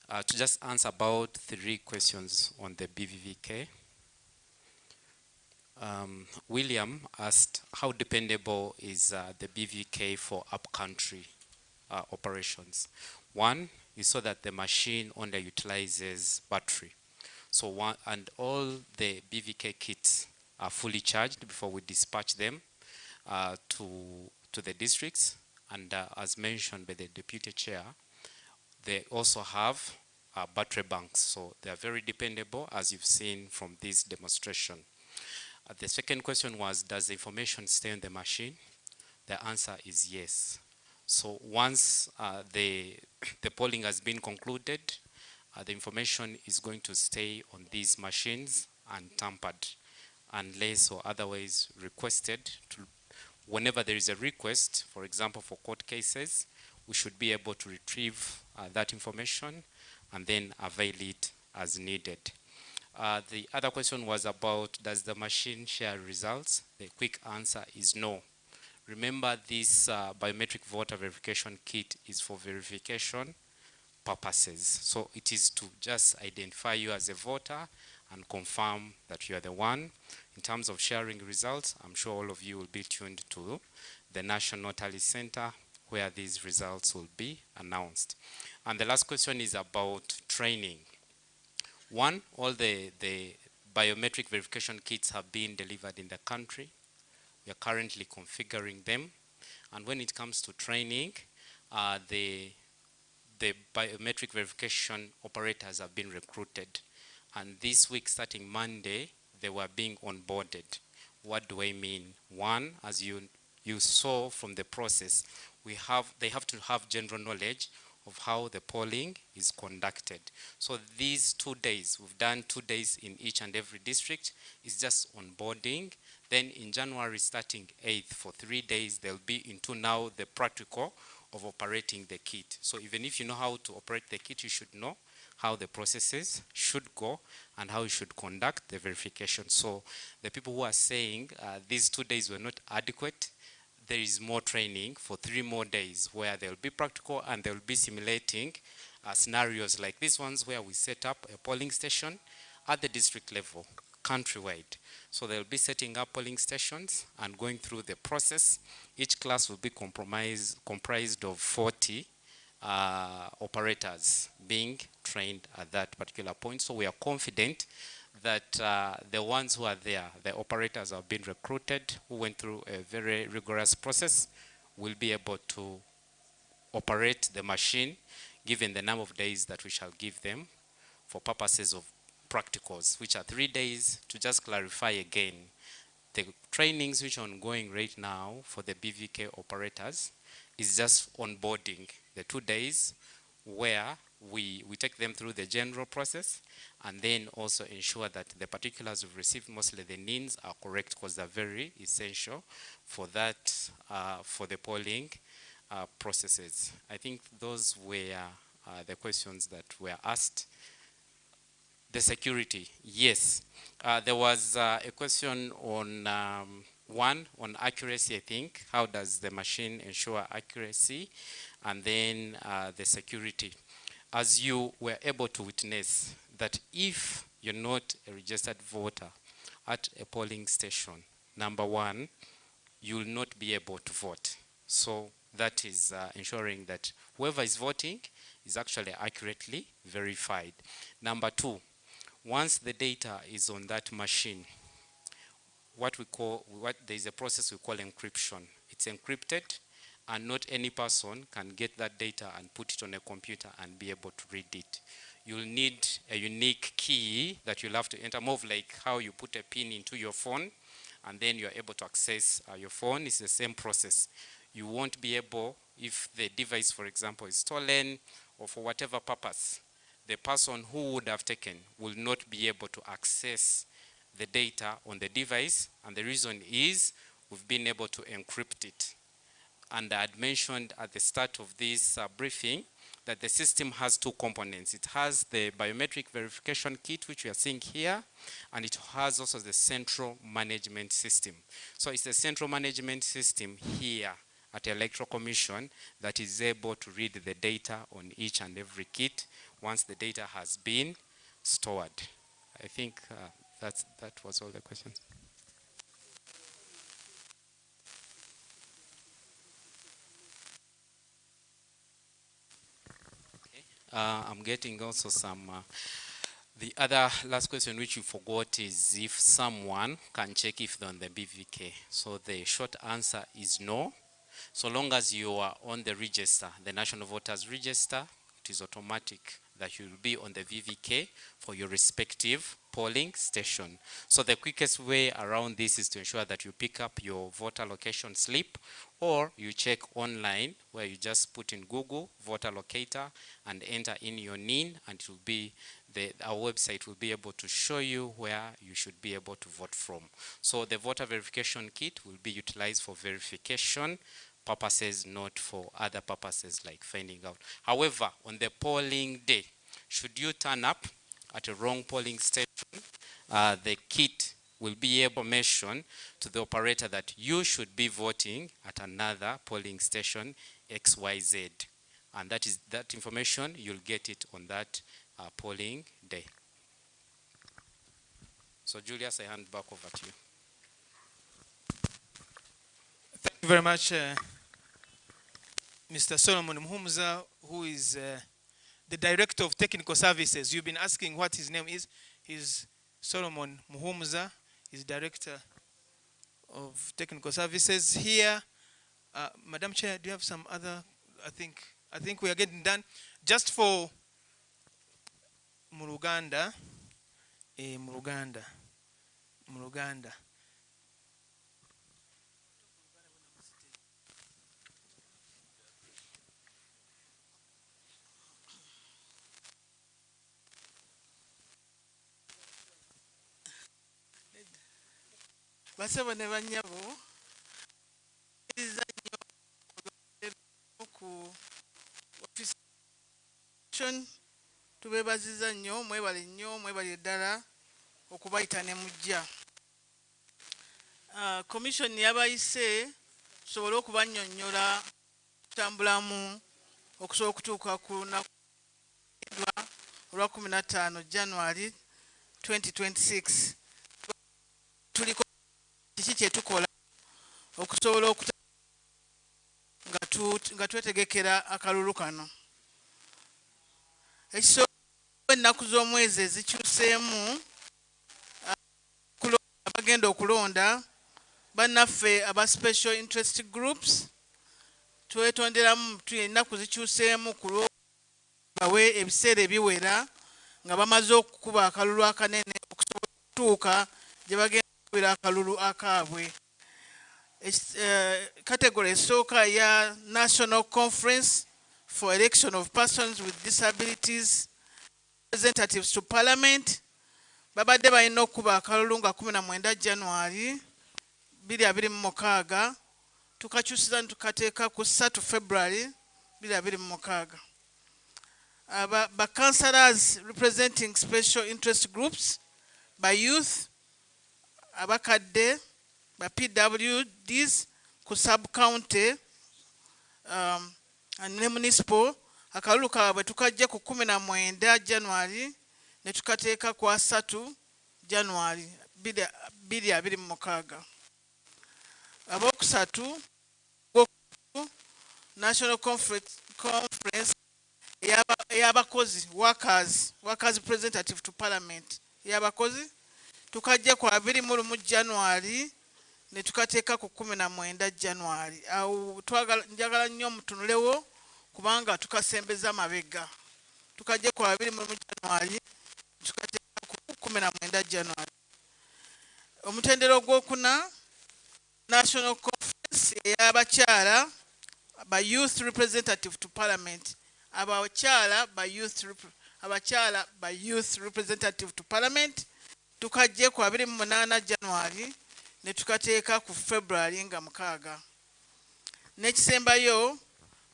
To just answer about 3 questions on the BVVK. William asked, how dependable is the BVK for upcountry operations? One, you saw that the machine only utilizes battery. So and all the BVK kits are fully charged before we dispatch them to the districts. And as mentioned by the Deputy Chair, they also have battery banks. So they are very dependable, as you've seen from this demonstration. The second question was, does the information stay on the machine? The answer is yes. So once the polling has been concluded, the information is going to stay on these machines untampered, unless or otherwise requested. Whenever there is a request, for example, for court cases, we should be able to retrieve that information and then avail it as needed. The other question was about, does the machine share results? The quick answer is no. Remember, this biometric voter verification kit is for verification purposes. So it is to just identify you as a voter and confirm that you are the one. In terms of sharing results, I'm sure all of you will be tuned to the National Tally Center where these results will be announced. And the last question is about training. One, all the biometric verification kits have been delivered in the country. We are currently configuring them. And when it comes to training, the biometric verification operators have been recruited. And this week, starting Monday, they were being onboarded. What do I mean? One, as you saw from the process, they have to have general knowledge of how the polling is conducted. So these 2 days, we've done 2 days in each and every district, is just onboarding. Then in January, starting 8th, for 3 days, they'll be into now the practical of operating the kit. So even if you know how to operate the kit, you should know how the processes should go and how you should conduct the verification. So the people who are saying these 2 days were not adequate, there is more training for 3 more days where they'll be practical and they'll be simulating scenarios like these ones where we set up a polling station at the district level, countrywide. So they'll be setting up polling stations and going through the process. Each class will be comprised of 40 operators being trained at that particular point. So we are confident that the ones who are there, the operators have been recruited, who went through a very rigorous process, will be able to operate the machine, given the number of days that we shall give them for purposes of practicals, which are 3 days. To just clarify again, the trainings which are ongoing right now for the BVK operators is just onboarding, the 2 days where we take them through the general process and then also ensure that the particulars we've received, mostly the NINs, are correct, because they're very essential for that, for the polling processes. I think those were the questions that were asked. The security, yes. There was a question on one, on accuracy, I think. How does the machine ensure accuracy? And then the security. As you were able to witness, that if you're not a registered voter at a polling station, number one, you will not be able to vote. So that is ensuring that whoever is voting is actually accurately verified. Number two, once the data is on that machine, there is a process we call encryption. It's encrypted, and not any person can get that data and put it on a computer and be able to read it. You'll need a unique key that you'll have to enter, more of like how you put a pin into your phone and then you're able to access your phone. It's the same process. You won't be able, if the device, for example, is stolen or for whatever purpose, the person who would have taken will not be able to access the data on the device, and the reason is we've been able to encrypt it. and I had mentioned at the start of this briefing that the system has two components. It has the biometric verification kit, which we are seeing here, and it has also the central management system. So it's the central management system here at the Electoral Commission that is able to read the data on each and every kit once the data has been stored. I think that was all the questions. I'm getting also some, the other last question which you forgot is if someone can check if they're on the BVK. So the short answer is no. So long as you are on the register, the National Voters Register, it is automatic that you will be on the VVK for your respective polling station. So the quickest way around this is to ensure that you pick up your voter location slip, or you check online where you just put in Google voter locator and enter in your NIN, and it will be our website will be able to show you where you should be able to vote from. So the voter verification kit will be utilized for verification purposes, not for other purposes like finding out. However, on the polling day, should you turn up at a wrong polling station, the kit will be able to mention to the operator that you should be voting at another polling station XYZ. And that information, you'll get it on that polling day. So Julius, I hand back over to you. Thank you very much, Mr. Solomon Muhumuza, who is the Director of Technical Services. You've been asking what his name is. He's Solomon Muhumuza. He's Director of Technical Services. Here, Madam Chair, do you have some other? I think we are getting done. Just for Muruganda. Basebo ne banyabo ku office tubebaziza nnyo, mwebale nnyo, mwebale ddala okubayita ne mujja. Commission yabayise tusobole okubannyonnyola kutambulamu okusobola okutuuka ku lunaku olwa 15 January 2026. Tuliko kiki kye tukola okusobola nga twetegekera akalulu kano. Ekisobola ennaku z'omwezi ezikyuseemu abagenda okulonda bannaffe aba special interest groups twetonderamu ennaku zikyuseemu ku lw'obawe ebiseera ebiwera nga bamaze okukuba akalulu akanene okusobola okutuuka gye bagenda okubira akalulu akaabwe. Category esooka ya National Conference for Election of Persons with Disabilities Representatives to Parliament babadde balina okuba akalulu nga 19 January 2026, tukakyusiza tukateeka ku 3 February 2026. Ba councillors representing special interest groups, by youth, abakadde, ba PWDs ku sub-county and municipal, akalulu kaabwe tukajja ku 19 January ne tukateeka ku 3 January 2026. Abokusatu National Conference eyabakozi workers representative to Parliament eyabakozi tukajja ku 21 January ne tukateeka ku 19 January. Awo njagala nnyo mutunulewo kubanga tukasembeza mabega. Tukajja ku 21 January tukateeka ku 19 January. Omutendero gw'okuna National Conference eyabakyala ba youth representative to Parliament. Abakyala ba youth representative to Parliament tukajje ku 28 January ne tukateeka ku February nga 6. n'ekisembayo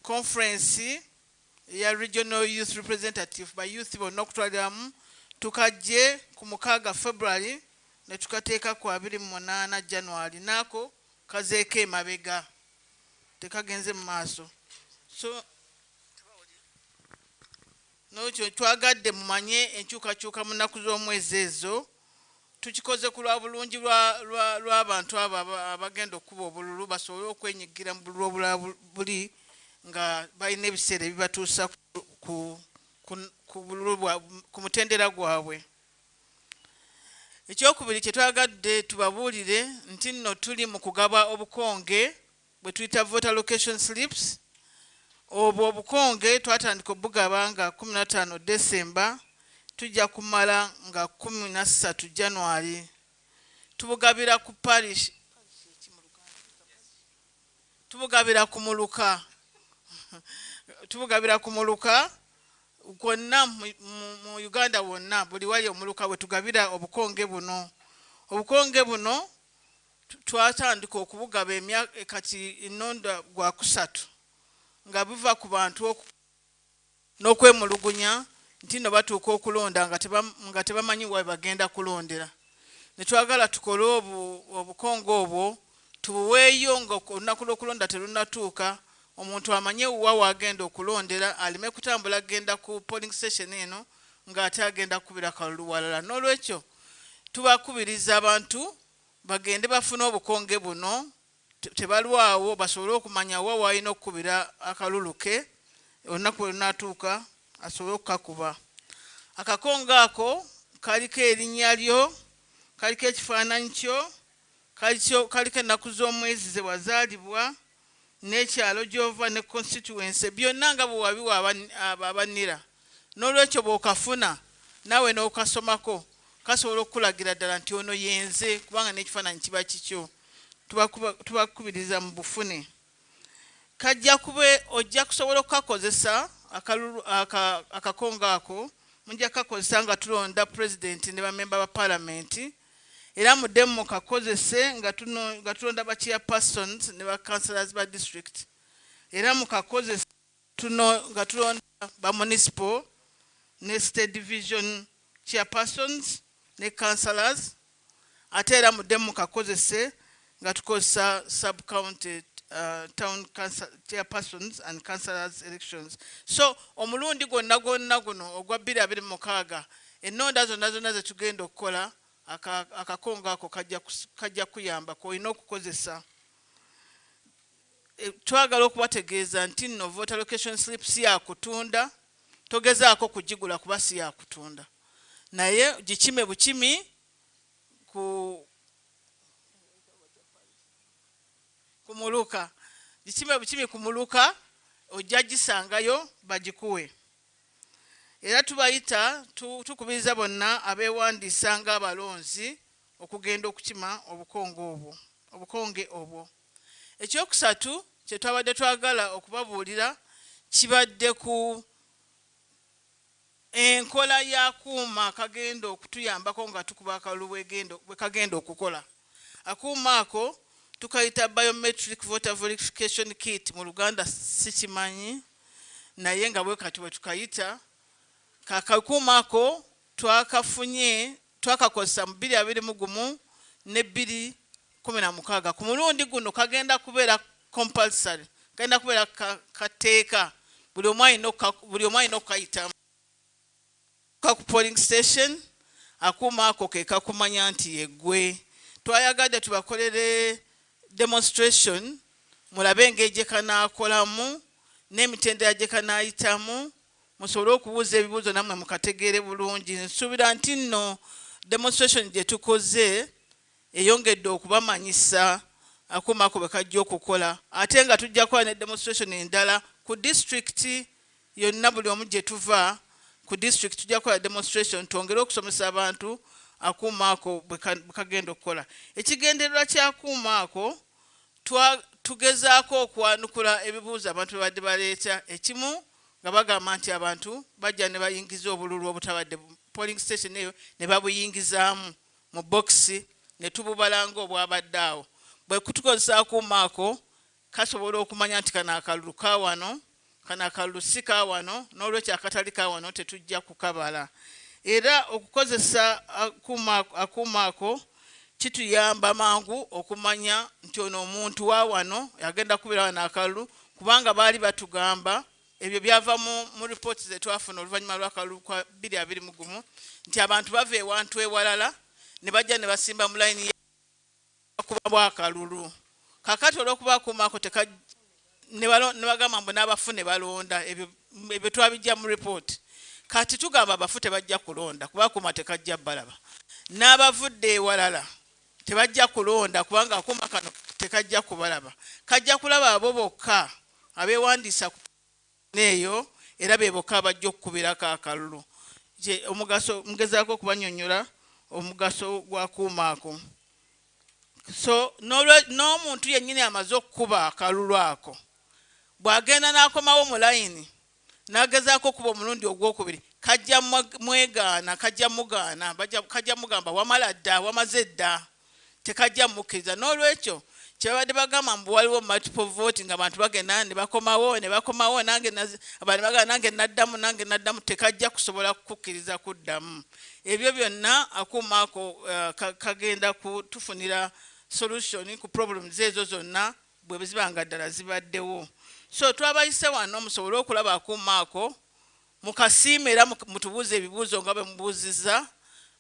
conference ya regional youth representative ba youth bonna okutwaliramu tukajje ku 6 February ne tukateeka ku 28 January nako kazeeko emabega tekagenze mu maaso so n'ekyo twagadde mumanye enkyukakyuka mu nnaku z'omwezi ezo tukikoze ku lwa bulungi lw'abantu abo abagenda okuba obululu basobole okwenyigira mu bululu obulala buli nga balina ebiseera ebibatuusa ku mutendera gwabwe. Ekyokubiri kye twagadde tubabuulire nti nno tuli mu kugaba obukonge bwe tuyita voter allocation slips. Obwo obukonge twatandika obugaba nga 15 December tujja kumala nga 13 January. Tubugabira ku parish tubugabira ku muluka tubugabira ku muluka gwonna mu Uganda wonna buli wali omuluka bwe tugabira obukonge buno. Obukonge buno twatandika okubugaba emyaka kati inonda gwa kusatu nga biva ku bantu n'okwemulugunya nti no batuuka okulonda nga tebamanyi wa bagenda kulondera. Ne twagala tukole obukonge obwo tubuweeyo nga olunaku lw'okulonda terunnatuuka omuntu amanye wa wagenda okulondera alime kutambula agenda ku polling station eno ng'ate agenda kubira kalulu walala. N'olwekyo tubakubiriza abantu bagende bafune obukonge buno tebalwawo basobole okumanya wa walina okukubira akalulu ke olunaku lwenatuuka asobole okukakuba. Akakonge ako kaliko erinnya lyo, kaliko ekifaananyi kyo, kaliko ennaku z'omwezi ze wazaalibwa n'ekyalo gy'ova ne constituency byonna nga bwe wabiwa abanira. N'olwekyo bw'okafuna naawe n'okasomako kasobola okukulagira ddala nti ono yenze kubanga n'ekifaananyi kiba kikyo. Tubakubiriza mu bufune. Ojja kusobola okukakozesa akakonge ako mujja kukakozesa nga tulonda president ne bamemba ba parliament era muddemu mukakozese nga tulonda ba chairpersons ne ba councillors ba district era mukakozese nga tulonda ba municipal ne state division chairpersons ne councillors ate era muddemu mukakozese nga tukozesa sub-county town council chairpersons and councillors elections. So omulundi gwonna guno ogwa 2026 ennonda zonna ze tugenda okukola akakonge ako kajja kuyamba olina okukozesa. Twagala okubategeeza nti nno voter allocation slip si yakutunda, togezaako kugigula kuba si yakutunda, naye gikime bukimi kumuluka gikime bukimi kumuluka ojja gisangayo bagikuwe. Era tubayita tukubiriza bonna abeewandiisa nga abalonzi okugenda okukima obukonge obwo. Ekyokusatu kye twabadde twagala okubabuulira kibadde ku enkola y'akuuma kagenda okutuyambako nga tukuba akalulu bwe kagenda okukola. Akuuma ako tukayita biometric voter verification kit mu Luganda sikimanyi naye nga bwe kati bwe tukayita. Kakakuuma ako twakakozesa mu 2021 ne 2016. Ku mulundi guno kagenda kubeera compulsory, kagenda kubeera kateeka buli omu alina okukayitamu ku polling station. Akuuma ako ke kakumanya nti yeggwe. Twayagadde tubakolere demonstration mulabe engeri gye kanaakolamu n'emitendera gye kanaayitamu musobole okubuuza ebibuuzo nammwe mukategeere bulungi. Nsuubira nti nno demonstration gye tukoze eyongedde okubamanyisa akuuma ako bwe kajja okukola ate nga tujja kukola ne demonstration endala ku district yonna. Buli omu gye tuva ku district tujja kukola demonstration twongere okusomesa abantu akuuma ako bwe kagenda okukola. Ekigendererwa ky'akuuma ako tugezaako okwanukula ebibuuzo abantu badde baleeta. Ekimu nga bagamba nti abantu bajja ne bayingiza obululu obutabadde polling station eyo ne babuyingizaamu mu boxi ne tububalanga obwabadde awo. Bwe kutukozesa akuuma ako kasobola okumanya nti kano akalulu ka wano, kano akalulu si ka wano, n'olwekyo akatali ka wano tetujja kukabala. Era okukozesa akuuma ako kituyamba mangu okumanya nti ono omuntu wa wano yagenda kubeera wano akalulu, kubanga baali batugamba ebyo byava mu reports ze twafuna oluvannyuma lw'akalulu kwa 2021 nti abantu bava ewantu ewalala ne bajja ne basimba mu layini kuba bwakalulu. Kakati olw'okuba akuuma ako ne bagamba mbu n'abafu ne balonda ebyo twabijja mu report. Kati tugamba abafu tebajja kulonda kuba akuuma tekajja balaba, n'abavudde ewalala tebajja kulonda kubanga akuuma kano tekajja kubalaba, kajja kulaba abo bokka abeewandiisa neeyo era be bokka bajja okukubirako akalulu. Omugaso mugezaako okubanyonnyola omugaso gw'akuuma ako. So n'omuntu yennyini amaze okukuba akalulu ako bw'agenda n'akomawo mu layini n'agezaako okuba omulundi ogwokubiri, kajja mwegaana, kajja mugaana, kajja mugamba wamala dda, wamaze dda, tekajja mukkiriza. N'olwekyo kyebadde bagamba mbu waliwo multiple voting, abantu bagenda ne bakomawo nange abantu bagamba nange naddamu, tekajja kusobola kukkiriza kuddamu. Ebyo byonna akuuma ako kagenda kutufunira solution ku problems ezo zonna bwe zibanga ddala zibaddewo. So twabayise wano musobole okulaba akuuma ako, mukasiime era mutubuuze ebibuuzo nga bwe mubuuziza,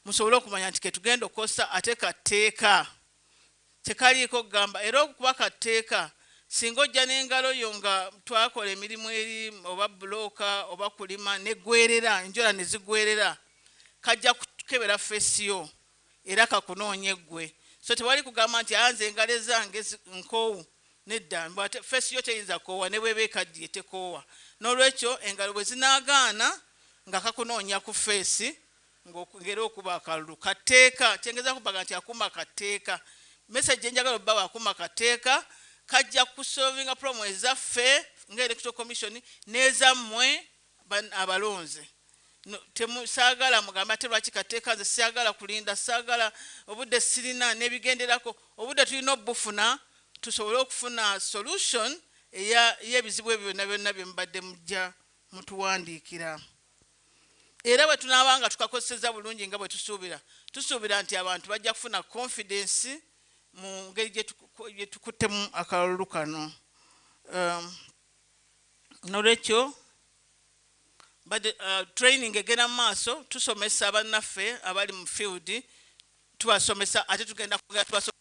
musobole okumanya nti ketugenda okukosa ate katteeka tekaliiko kugamba. Era okuba katteeka singa ojja n'engalo yo nga twakola emirimu eri oba bulooka oba kulima negwerera, enjola ne zigwerera, kajja kukebera fesiyo era kakunoonye ggwe. So tewali kugamba nti anze engalo zange nkoowu, nedda, fesiyo teyinza koowa ne bweba ekaddiye tekoowa. N'olwekyo engalo bwe zinaagaana nga kakunoonya ku feesi ng'era okuba akalulu katteeka, kyengeza kubaga nti akuuma katteeka. Message enjagala obba akuuma katteeka kajja kusolvinga problem ezaffe nga Electoral Commission n'ezammwe abalonze. Saagala mugamba ate lwaki katteeka nze saagala kulinda, saagala obudde sirina n'ebigenderako, obudde tulina obufuna tusobole okufuna solution y'ebizibu ebyo byonna byonna bye mubadde mujja mutuwandiikira. Era bwe tunaabanga tukakozeseza bulungi nga bwe tusuubira nti abantu bajja kufuna confidence mu ngeri gye tukuttemu akalulu kano. N'olwekyo training egenda mu maaso, tusomesa bannaffe abali mu field, tubasomesa ate tugenda tubasomesa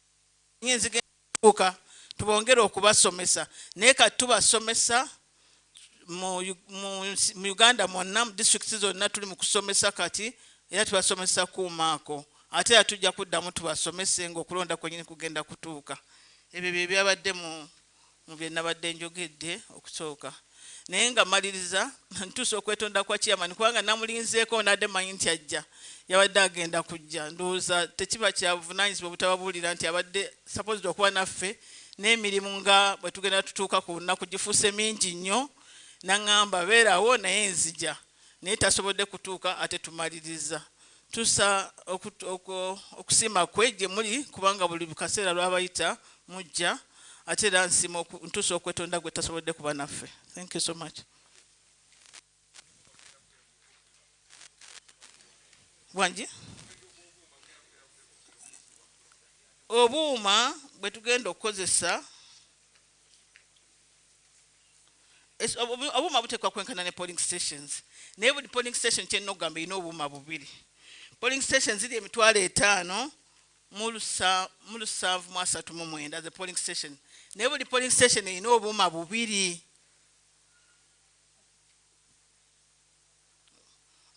tubongere okubasomesa, naye kati tubasomesa mu Uganda mwonna mu districts zonna tuli mu kusomesa kati, era tubasomesa kuuma ako, ate era tujja kuddamu tubasomese ng'okulonda kwennyini kugenda kutuuka. Ebyo bye byabadde mu bye nabadde njogedde okusooka. Naye nga maliriza ntuusa okwetonda kwa chairman kubanga namulinzeeko nadde manyi nti ajja, yabadde agenda kujja. Ndowooza tekiba kya buvunaanyizibwa obutababuulira nti abadde supposed okuba naffe, n'emirimu nga bwe tugenda tutuuka ku lunaku gifuuse mingi nnyo, n'aŋŋamba beerawo naye nzija, naye tasobodde kutuuka ate tumaliriza. Tusa okusiima kwe gye muli kubanga buli kaseera lw'abayita mujja, ate era ntuusa okwetonda gwe tasobodde kuba naffe. Thank you so much. Wangi obuuma bwe tugenda okukozesa, obuuma buteekwa kwenkana ne polling stations, naye buli polling station kyenna okugamba erina obuuma bubiri. Polling stations ziri 5,000 mu 739 the polling station, naye buli polling station erina obuuma bubiri.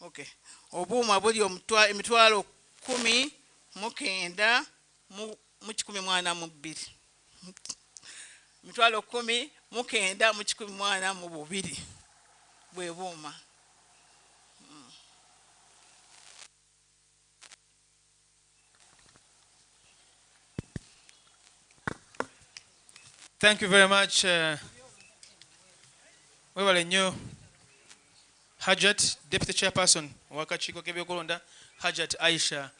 Okay. Obuuma buli 19,142 19,142 bwe buuma. Thank you very much. Webale nnyo Hajat, Deputy Chairperson w'akakiiko k'ebyokulonda, Hajat Aisha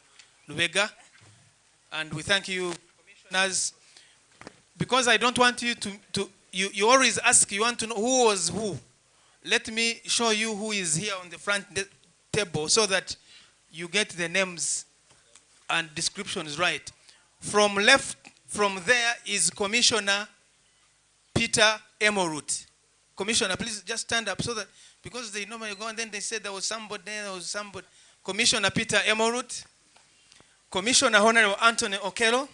Lubega, and we thank you, Commissioners, because I don't want you to you always ask, you want to know who was who. Let me show you who is here on the front table so that you get the names and descriptions right. From left, from there is Commissioner Peter Emorut. Commissioner, please just stand up so that, because they normally go and then they said there was somebody there, there was somebody. Commissioner Peter Emorut, Commissioner Honorable Anthony Okello,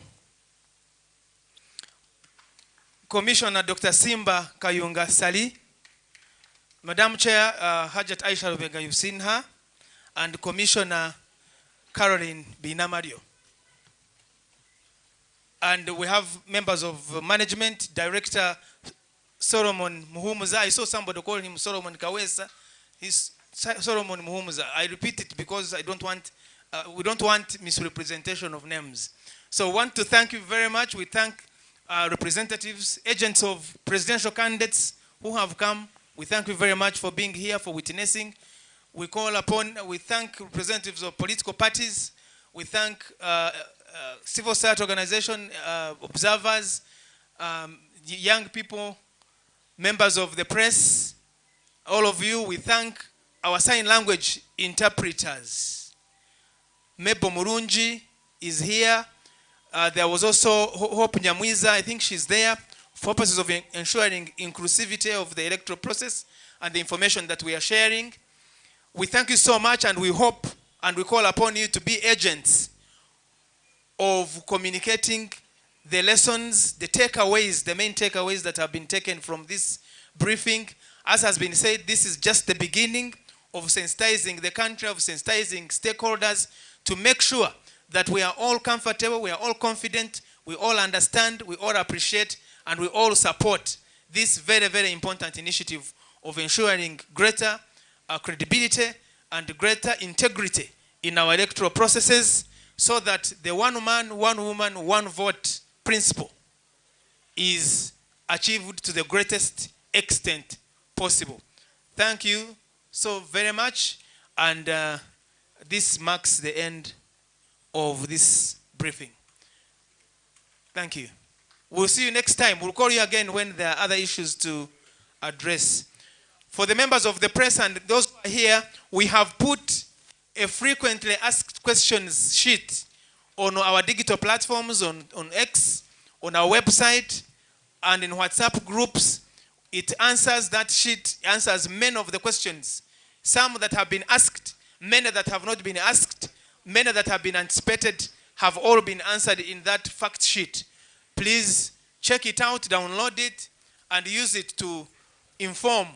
Commissioner Dr. Simba Kayunga Sali, Madam Chair Hajat Aisha Rubega, you've seen her, and Commissioner Caroline Binamario. And we have members of management, Director Solomon Muhumuza. I saw somebody calling him Solomon Kawesa. He's Solomon Muhumuza. I repeat it because I don't want, we don't want misrepresentation of names. So I want to thank you very much. We thank representatives, agents of presidential candidates who have come. We thank you very much for being here, for witnessing. We thank representatives of political parties. We thank civil society organization, observers, young people, members of the press, all of you. We thank our sign language interpreters. Mebo Murunji is here. There was also Hope Nyamwiza, I think she's there, for purposes of ensuring inclusivity of the electoral process and the information that we are sharing. We thank you so much, and we hope and we call upon you to be agents of communicating the lessons, the takeaways, the main takeaways that have been taken from this briefing. As has been said, this is just the beginning of sensitizing the country, of sensitizing stakeholders to make sure that we are all comfortable, we are all confident, we all understand, we all appreciate, and we all support this very, very important initiative of ensuring greater credibility and greater integrity in our electoral processes, so that the one man, one woman, one vote principle is achieved to the greatest extent possible. Thank you so very much, and this marks the end of this briefing. Thank you. We'll see you next time. We'll call you again when there are other issues to address. For the members of the press and those who are here, we have put a frequently asked questions sheet on our digital platforms, on X, on our website, and in WhatsApp groups. It answers that sheet, answers many of the questions. Some that have been asked, many that have not been asked, many that have been anticipated, have all been answered in that fact sheet. Please check it out, download it, and use it to inform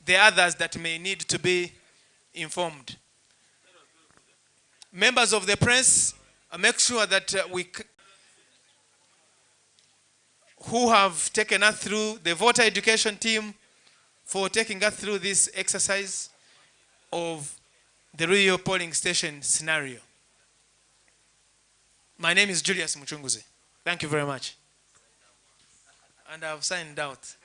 the others that may need to be informed. Members of the press, make sure that who have taken us through, the voter education team for taking us through this exercise of the real polling station scenario. My name is Julius Muchunguzi. Thank you very much. And I've signed out.